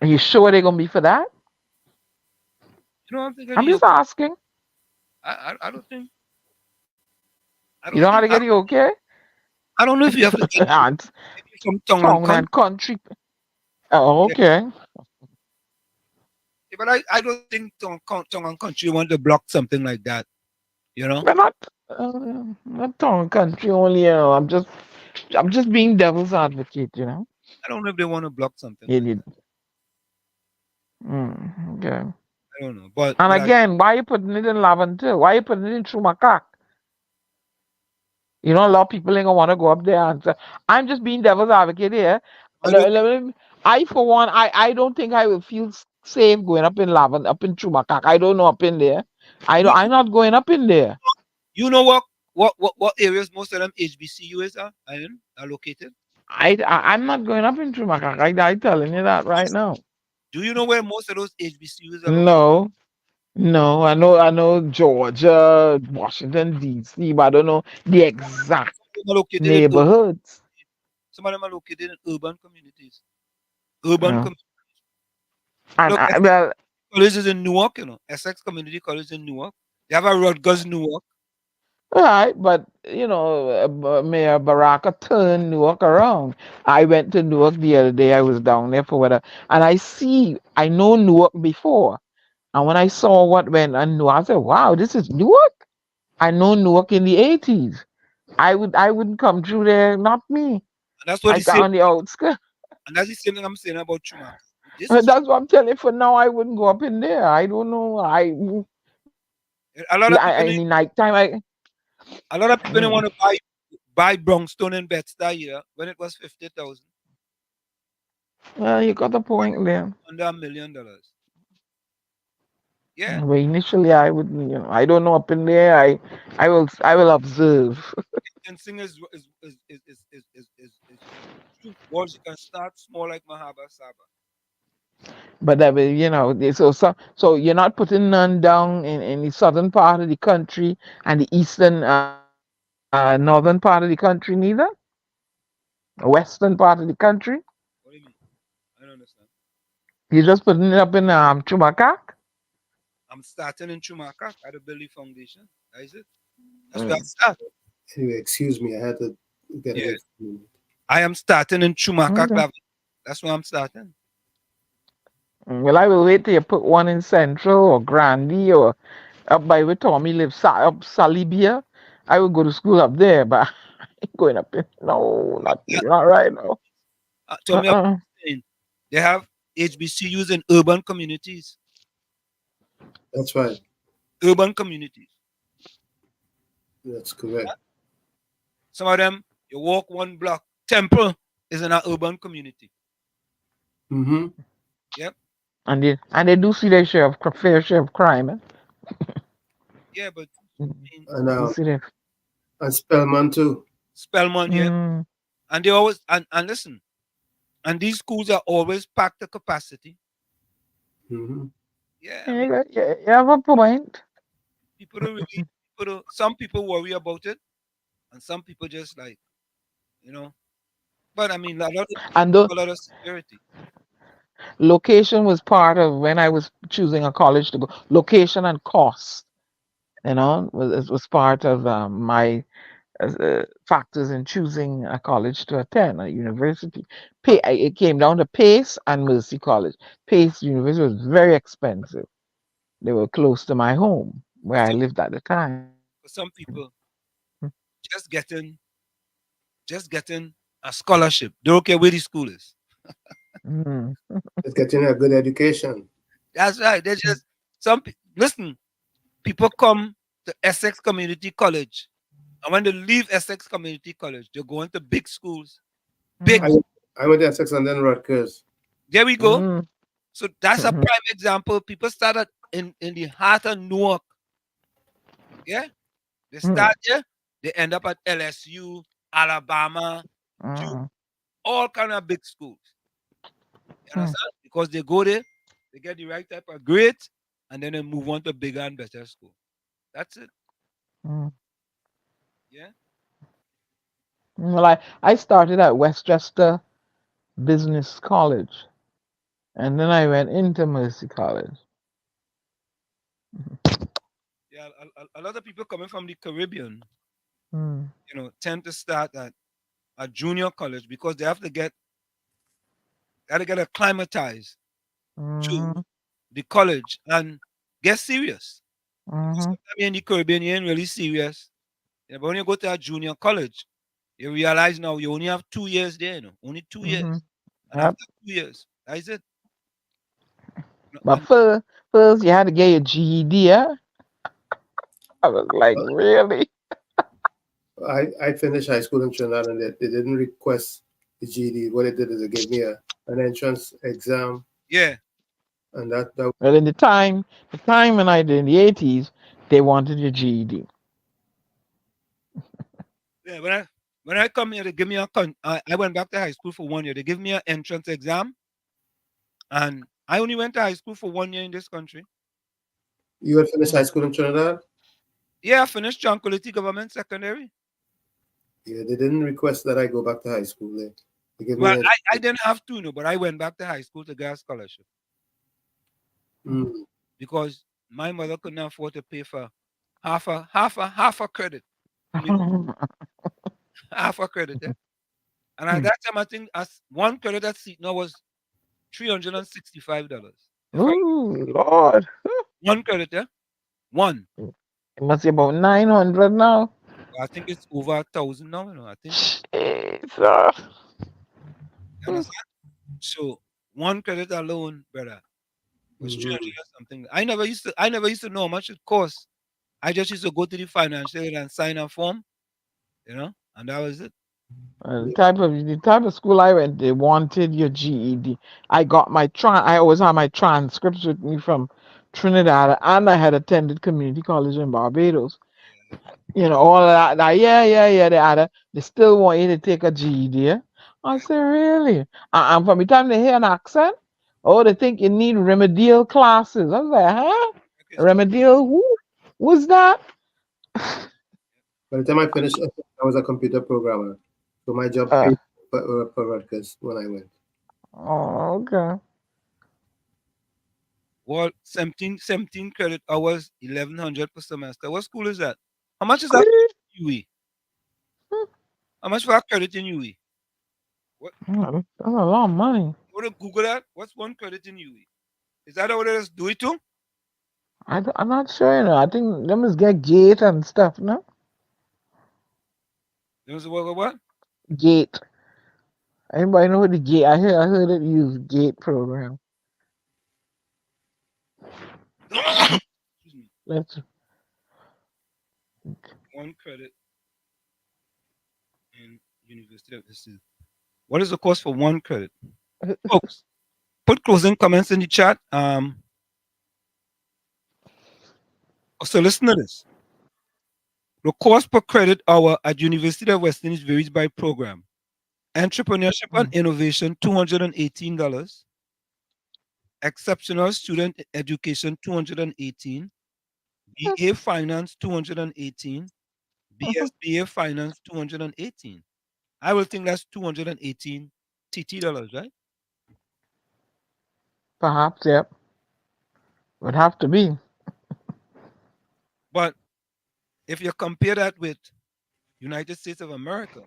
Are you sure they're gonna be for that? I'm thinking. I'm just asking. I don't think. You know how to get it okay? I don't know if you have to get from town and country. Oh, okay. Yeah, but I don't think tongue and country want to block something like that. You know? We're not town country only. I'm just being devil's advocate. I don't know if they want to block something. Okay. I don't know, but again, why are you putting it in Laventille? Why are you putting it in Chumacak? You know, a lot of people ain't gonna want to go up there. And I'm just being devil's advocate here. I, for one, I don't think I will feel safe going up in up in Chumakak. I don't know up in there. I'm not going up in there. You know what areas most of them HBCUs are located? I'm not going up in Chumakak. I'm telling you that right now. Do you know where most of those HBCUs are located? No, I know Georgia, Washington D.C., but I don't know the exact neighborhoods. Some of them are located in urban communities. Urban Yeah. communities. And Look, well, college is in Newark, Essex Community College in Newark. They have a Rutgers Newark. right, but Mayor Baraka turned Newark around. I went to Newark the other day. I was down there for weather, and I know Newark before, and when I saw what went on Newark, I said, "Wow, this is Newark." I know Newark in the '80s. I wouldn't come through there. Not me. And that's what I got on the outskirts. And that's the same thing I'm saying about Chumak. That's what I'm telling you. For now, I wouldn't go up in there. I don't know. A lot of people in the nighttime, a lot of people didn't want to buy Brownstone and Bed-Stuy here when it was 50,000. Well, you got a point there. Under $1 million. Yeah. But initially, I wouldn't. I don't know up in there. I will observe. Fencing is walls you can start small like Mahaba Saba. But so you're not putting none down in the southern part of the country and the eastern northern part of the country neither? Western part of the country? What do you mean? I don't understand. You're just putting it up in Chumakak? I'm starting in Chumakak at the Billy Foundation. That is it. That's where I start. Anyway, excuse me, I had to get away from you. I am starting in Chumakak. Okay. That's where I'm starting. Well, I will wait till you put one in Central or Grandy or up by where Tommy lives, up Salibia. I will go to school up there, but I ain't going up there. No, not right now. Tommy, they have HBCUs in urban communities. That's right. Urban communities. That's correct. Some of them, you walk one block. Temple is in an urban community. Mm-hmm. Yep. And they do see their fair share of crime. Yeah, but and Spelman too. Spelman, yeah. And they always and listen, and these schools are always packed to capacity. Mm-hmm. Yeah, you have a point. Some people worry about it, and some people just like, But I mean, a lot of security. Location was part of when I was choosing a college to go. Location and cost, was part of my factors in choosing a college to attend, a university. It came down to Pace and Mercy College. Pace University was very expensive. They were close to my home where I lived at the time. For some people, just getting a scholarship, they don't care where the school is. Just getting a good education. That's right. They just listen. People come to Essex Community College, and when they leave Essex Community College, they go into big schools. Big. I went to Essex and then Rutgers. There we go. So that's a prime example. People started in the heart of Newark. Yeah, they start there. They end up at LSU, Alabama, Duke, all kind of big schools. You understand? Because they go there, they get the right type of grades, and then they move on to bigger and better school. That's it. Yeah. Well, I started at Westchester Business College, and then I went into Mercy College. Yeah, a lot of people coming from the Caribbean, tend to start at a junior college because they have to get acclimatized to the college and get serious. Sometimes in the Caribbean, you ain't really serious. Yeah, but when you go to a junior college, you realize now you only have 2 years there, only 2 years. And after 2 years, that is it. But first you had to get your GED, yeah? I was like, really? I finished high school in Trinidad, and they didn't request the GED. What they did is they gave me an entrance exam, Yeah. and that Well, in the time when I did in the 80s, they wanted your GED. Yeah, when I come here, they give me I went back to high school for 1 year. They give me an entrance exam, and I only went to high school for 1 year in this country. You had finished high school in Trinidad? Yeah, I finished Tranquility Government Secondary. Yeah, they didn't request that I go back to high school. They gave Well, me I didn't have to, no, but I went back to high school to get a scholarship because my mother couldn't afford to pay for half a credit. Half a credit, yeah. And at that time, I think as one credit at seat now was $365. Ooh, Lord. One credit, yeah? One. It must be about 900 now. I think it's over 1,000 now, you know. I think. Jesus. You understand? So one credit alone, brother, was 300 or something. I never used to know how much it cost. I just used to go to the financial aid and sign a form, you know, and that was it. The type of school I went, they wanted your GED. I always had my transcripts with me from Trinidad, and I had attended community college in Barbados. You know, all of that. Yeah. They still want you to take a GED. Yeah? I said, really? And from the time they hear an accent, they think you need remedial classes. I was like, huh? Remedial? Who? What's that? By the time I finished, I was a computer programmer, so my job paid for Rutgers when I went. Oh, okay. Well, 17 credit hours, 1,100 per semester. What school is that? How much is that in UE? How much for a credit in UE? What? That's a lot of money. Go to Google that. What's one credit in UE? Is that how they just do it too? I'm not sure, you know. I think they must get gate and stuff, no? What? Gate. Anybody know what the gate? I heard it use gate program. Let's One credit in University of this is. What is the cost for one credit? Folks, put closing comments in the chat. So listen to this. The cost per credit hour at University of West Indies varies by program. Entrepreneurship and innovation, $218. Exceptional student education, $218. BA finance, $218. BSBA finance, $218. I will think that's 218 TT dollars, right? perhaps, yep. Would have to be. But if you compare that with United States of America,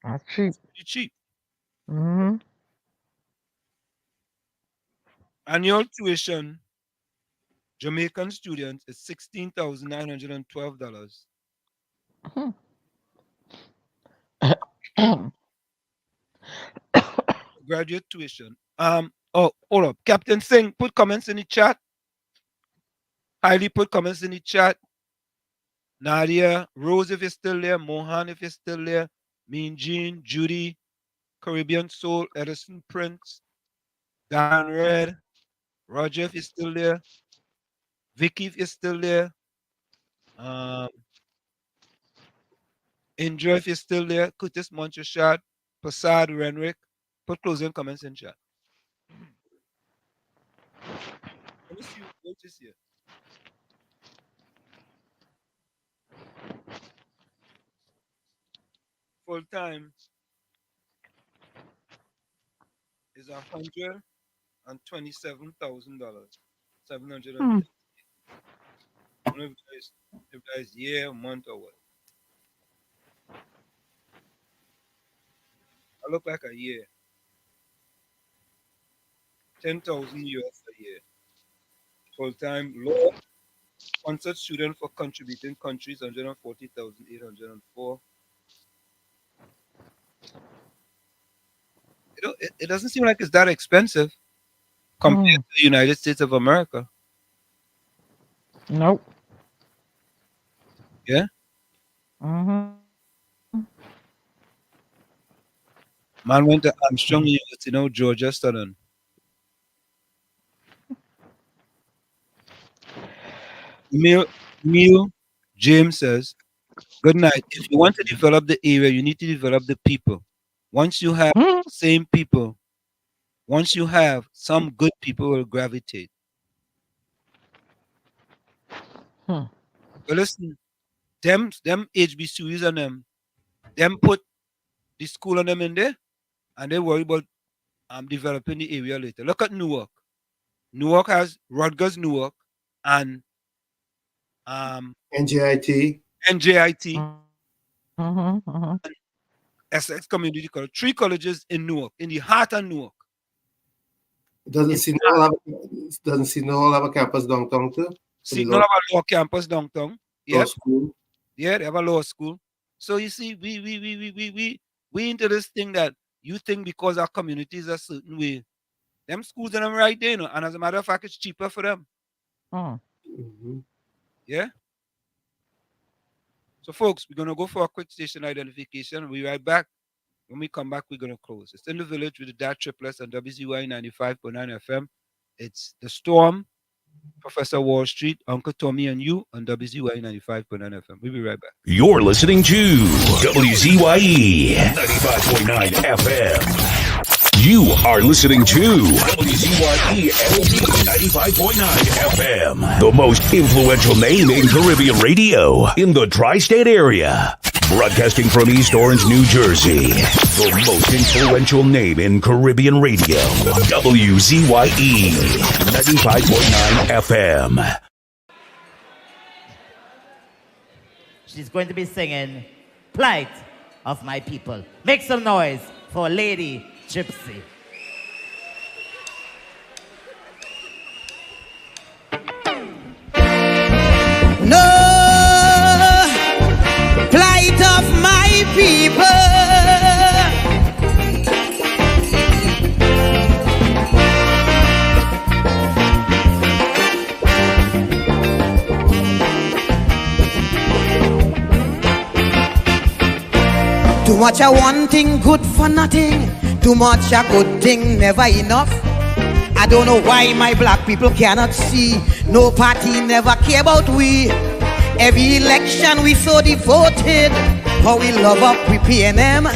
That's cheap. it's pretty cheap. Mm-hmm. Annual tuition, Jamaican students is $16,912. Graduate tuition. Hold up. Captain Singh, put comments in the chat. Highly put comments in the chat. Nadia, Rose, if you're still there. Mohan, if you're still there. Mean Jean, Judy, Caribbean Soul, Edison Prince, Dan Red, Roger, if you're still there. Vicky, if you're still there. Enjoy, if you're still there. Curtis Montchashad, Prasad Renwick. Put closing comments in chat. Let me see what is here. Full time is $127,000, $700. I don't know if that is year, month, or what. I look like a year. 10,000 US a year. Full time law. Sponsored student for contributing countries, 140,804. It doesn't seem like it's that expensive compared to the United States of America. Nope. Yeah. Man went to Armstrong University, now Georgia Southern. Emil James says, good night. If you want to develop the area, you need to develop the people. Once you have same people, once you have some good people will gravitate. But listen, them HBCUs and them put the school on them in there, and they worry about developing the area later. Look at Newark. Newark has Rutgers Newark and NJIT. Essex Community College. 3 colleges in Newark, in the heart of Newark. Doesn't Seton Hall have a campus downtown too? Seton Hall have a law campus downtown. Yeah. Law school. Yeah, they have a law school. So you see, we into this thing that you think because our communities are a certain way. Them schools are them right there, you know, and as a matter of fact, it's cheaper for them. Yeah. So folks, we're gonna go for a quick station identification. We'll be right back. When we come back, we're gonna close. It's in the village with the DAT Triplets and WZYE 95.9 FM. It's The Storm, Professor Wall Street, Uncle Tommy, and you on WZYE 95.9 FM. We'll be right back. You're listening to WZYE 95.9 FM. You are listening to WZYE 95.9 FM, the most influential name in Caribbean radio in the tri-state area. Broadcasting from East Orange, New Jersey, the most influential name in Caribbean radio. WZYE 95.9 FM. She's going to be singing Plight of My People. Make some noise for Lady Gypsy. No plight of my people. Too much a one thing good for nothing. Too much a good thing never enough. I don't know why my black people cannot see. No party never care about we. Every election we so devoted. How we love up we PNM.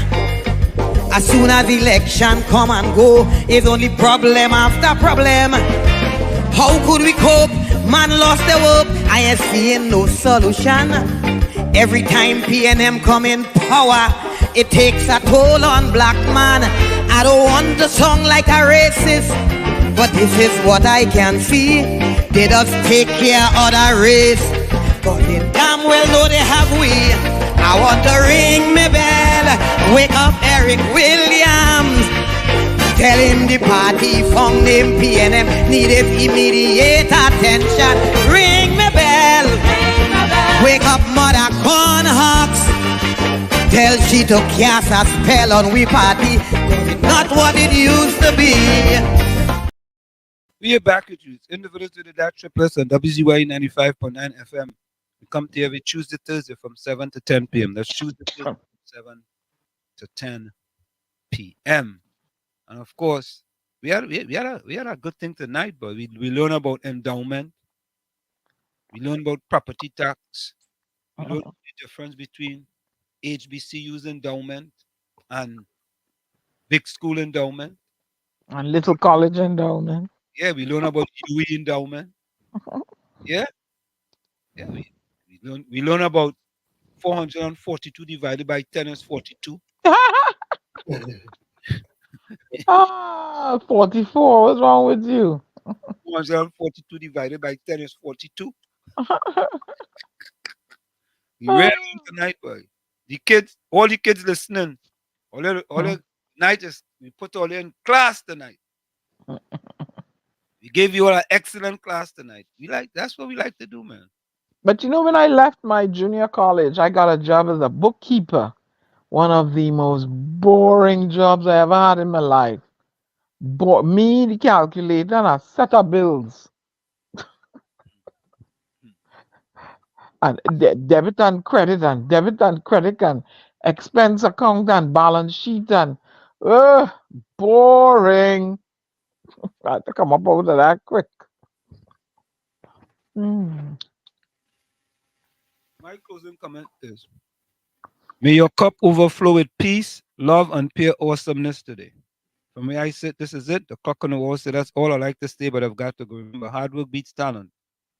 As soon as election come and go, it's only problem after problem. How could we cope? Man lost their hope. I ain't seeing no solution. Every time PNM come in power, it takes a toll on black man. I don't want to sound like a racist, but this is what I can see. They just take care of the race, but they damn well know they have we. I want to ring me bell, wake up Eric Williams, tell him the party found him PNM needed immediate attention. Ring me bell, wake up Mother Cornhawks, tell she to cast a spell on we party. Not what it used to be. We are back with you. In the village with the DAT Triplets and WZYE 95.9 FM. We come to every Tuesday, Thursday from 7 to 10 p.m. That's Tuesday, Thursday from 7 to 10 p.m. And of course, we had a good thing tonight, but we learn about endowment. We learn about property tax. We learn the difference between HBCU's endowment and big school endowment. And little college endowment. Yeah, we learn about UE endowment. Yeah. Yeah, we learn about 442 divided by 10 is 42. 44. What's wrong with you? 442 divided by 10 is 42. We read tonight, boy. The kids, all the kids listening, all the night is we put all in class tonight. We gave you all an excellent class tonight. That's what we like to do, man. But you know, when I left my junior college, I got a job as a bookkeeper. One of the most boring jobs I ever had in my life. Me, the calculator, and a set of bills. and debit and credit and expense account and balance sheet and boring. I had to come up out of that quick. My closing comment is, may your cup overflow with peace, love, and pure awesomeness today. From where I sit, this is it. The clock on the wall said that's all I like to say, but I've got to go. Remember, hard work beats talent.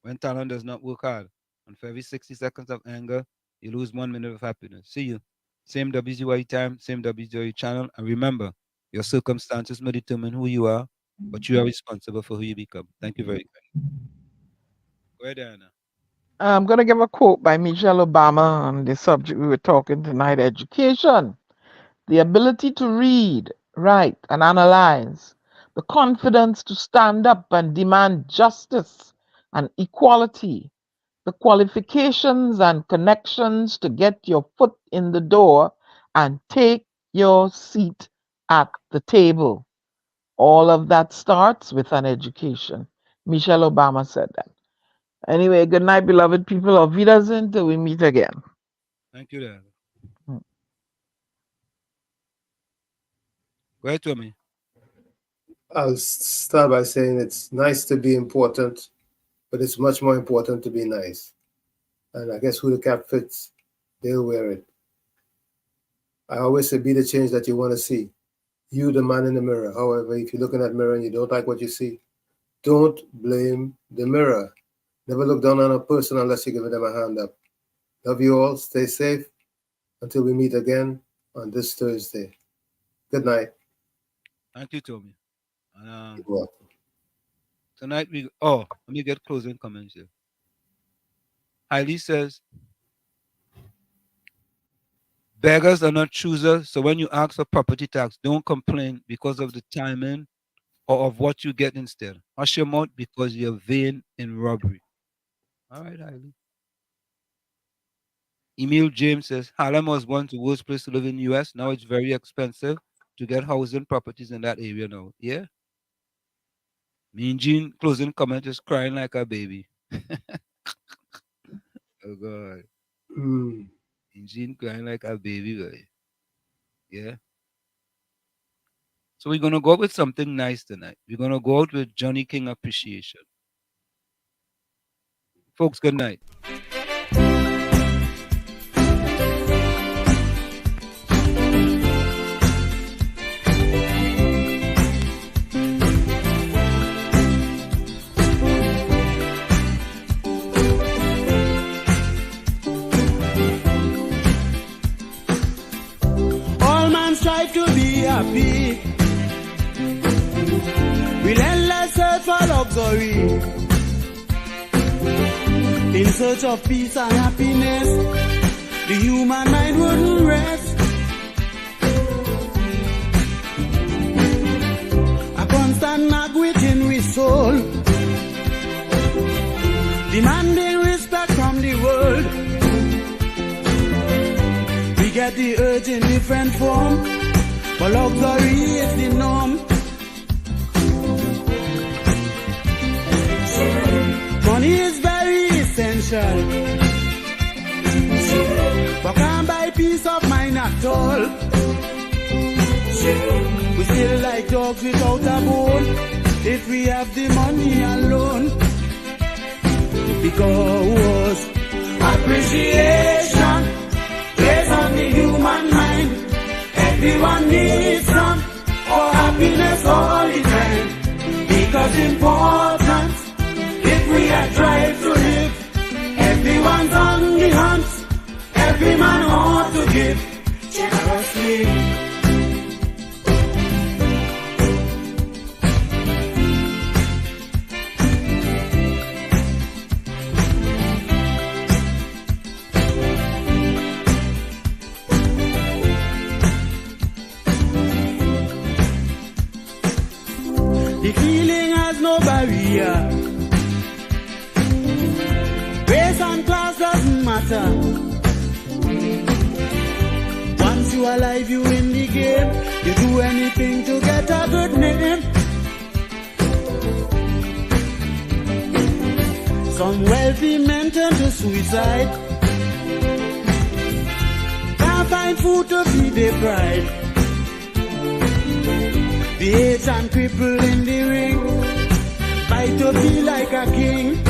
When talent does not work hard, and for every 60 seconds of anger, you lose 1 minute of happiness. See you. Same WZYE time, same WZYE channel. And remember, your circumstances may determine who you are, but you are responsible for who you become. Thank you very much. Go ahead, Anna. I'm going to give a quote by Michelle Obama on the subject we were talking tonight, education. The ability to read, write, and analyze, the confidence to stand up and demand justice and equality, the qualifications and connections to get your foot in the door and take your seat at the table. All of that starts with an education. Michelle Obama said that. Anyway, good night, beloved people. Auf Wiedersehen till we meet again. Thank you, Dad. Go ahead, Tommy. I'll start by saying it's nice to be important, but it's much more important to be nice. And I guess who the cap fits, they'll wear it. I always say be the change that you want to see. You, the man in the mirror. However, if you look in that mirror and you don't like what you see, don't blame the mirror. Never look down on a person unless you're giving them a hand up. Love you all. Stay safe until we meet again on this Thursday. Good night. Thank you, Tommy. And, You're welcome. tonight let me get closing comments here. Heidi says, beggars are not choosers, so when you ask for property tax, don't complain because of the timing or of what you get instead. Hush your mouth because you're vain in robbery. All right, Heidi. Emil James says, Harlem was once the worst place to live in the U.S. Now it's very expensive to get housing properties in that area now. Yeah? Mean Jean, closing comment, is crying like a baby. Oh, God. Mean Jean crying like a baby, boy. Yeah? So we're going to go out with something nice tonight. We're going to go out with Johnny King Appreciation. Folks, good night. All man strive to be happy. Relentless search for luxury. In search of peace and happiness, the human mind wouldn't rest. A constant nag within we soul, demanding respect from the world. We get the urge in different form, but luxury is the norm. Money is very essential, but can't buy peace of mind at all. We still like dogs without a bone if we have the money alone. Because appreciation plays on the human mind. Everyone needs some for happiness all the time. Because importance, if we are trying to live, everyone's on the hunt. Every man ought to give generously. The feeling has no barrier. Race and class doesn't matter. Once you are alive, you in the game. You do anything to get a good name. Some wealthy men turn to suicide. Can't find food to feed their pride. The aged and crippled in the ring fight to be like a king.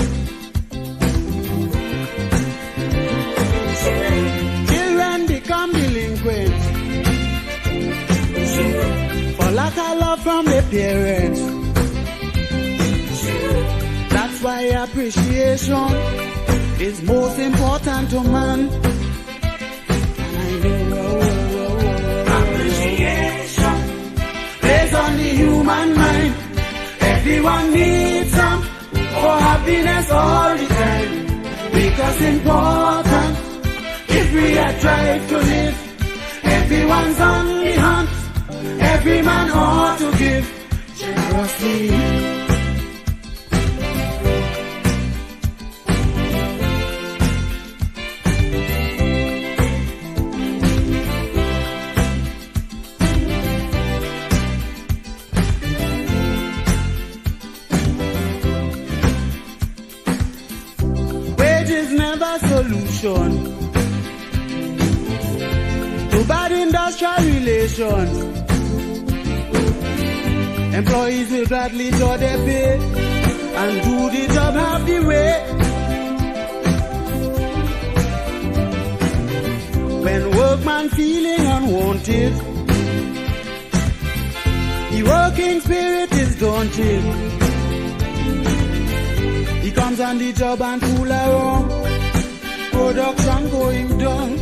Children become delinquent for lack of love from their parents. That's why appreciation is most important to man. Appreciation plays on the human mind. Everyone needs some for happiness all the time. Because important, if we are drive to live, everyone's on the hunt. Every man ought to give generously. Solution to bad industrial relations. Employees will gladly draw their pay and do the job half the way. When workman feeling unwanted, the working spirit is daunted. He comes on the job and fool around. Production going down.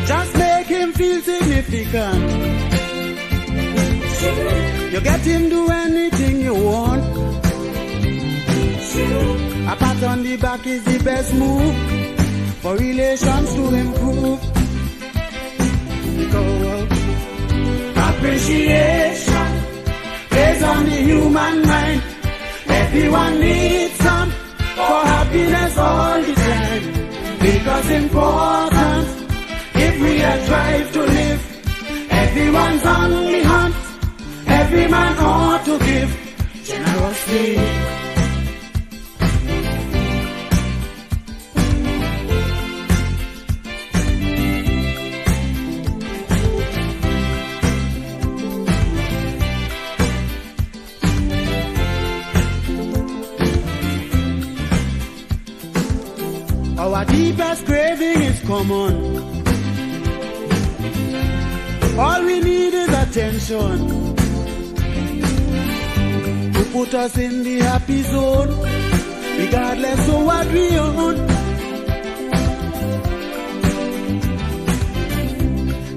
Just make him feel significant. You get him do anything you want. A pat on the back is the best move for relations to improve. Appreciation based on the human mind. Everyone needs some for happiness all the time. Because important, if we are drive to live, everyone's on the hunt. Every man ought to give generously. Our deepest craving is common. All we need is attention to put us in the happy zone, regardless of what we own.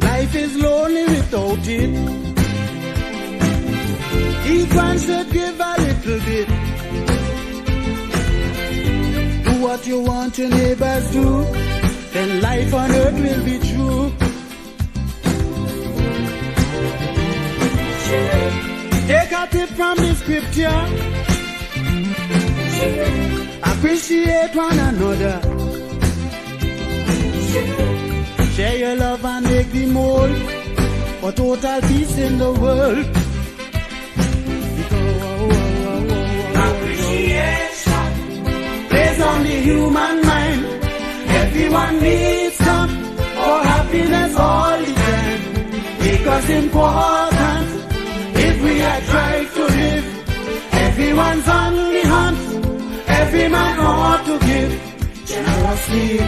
Life is lonely without it. Each one should give a little bit. What you want your neighbors do, then life on earth will be true. Take a tip from the scripture. Appreciate one another. Share your love and make the mold for total peace in the world. Appreciation plays on the human mind. Everyone needs some for happiness all the time. Because important, if we are trying to live, everyone's on the hunt. Every man ought to give generously.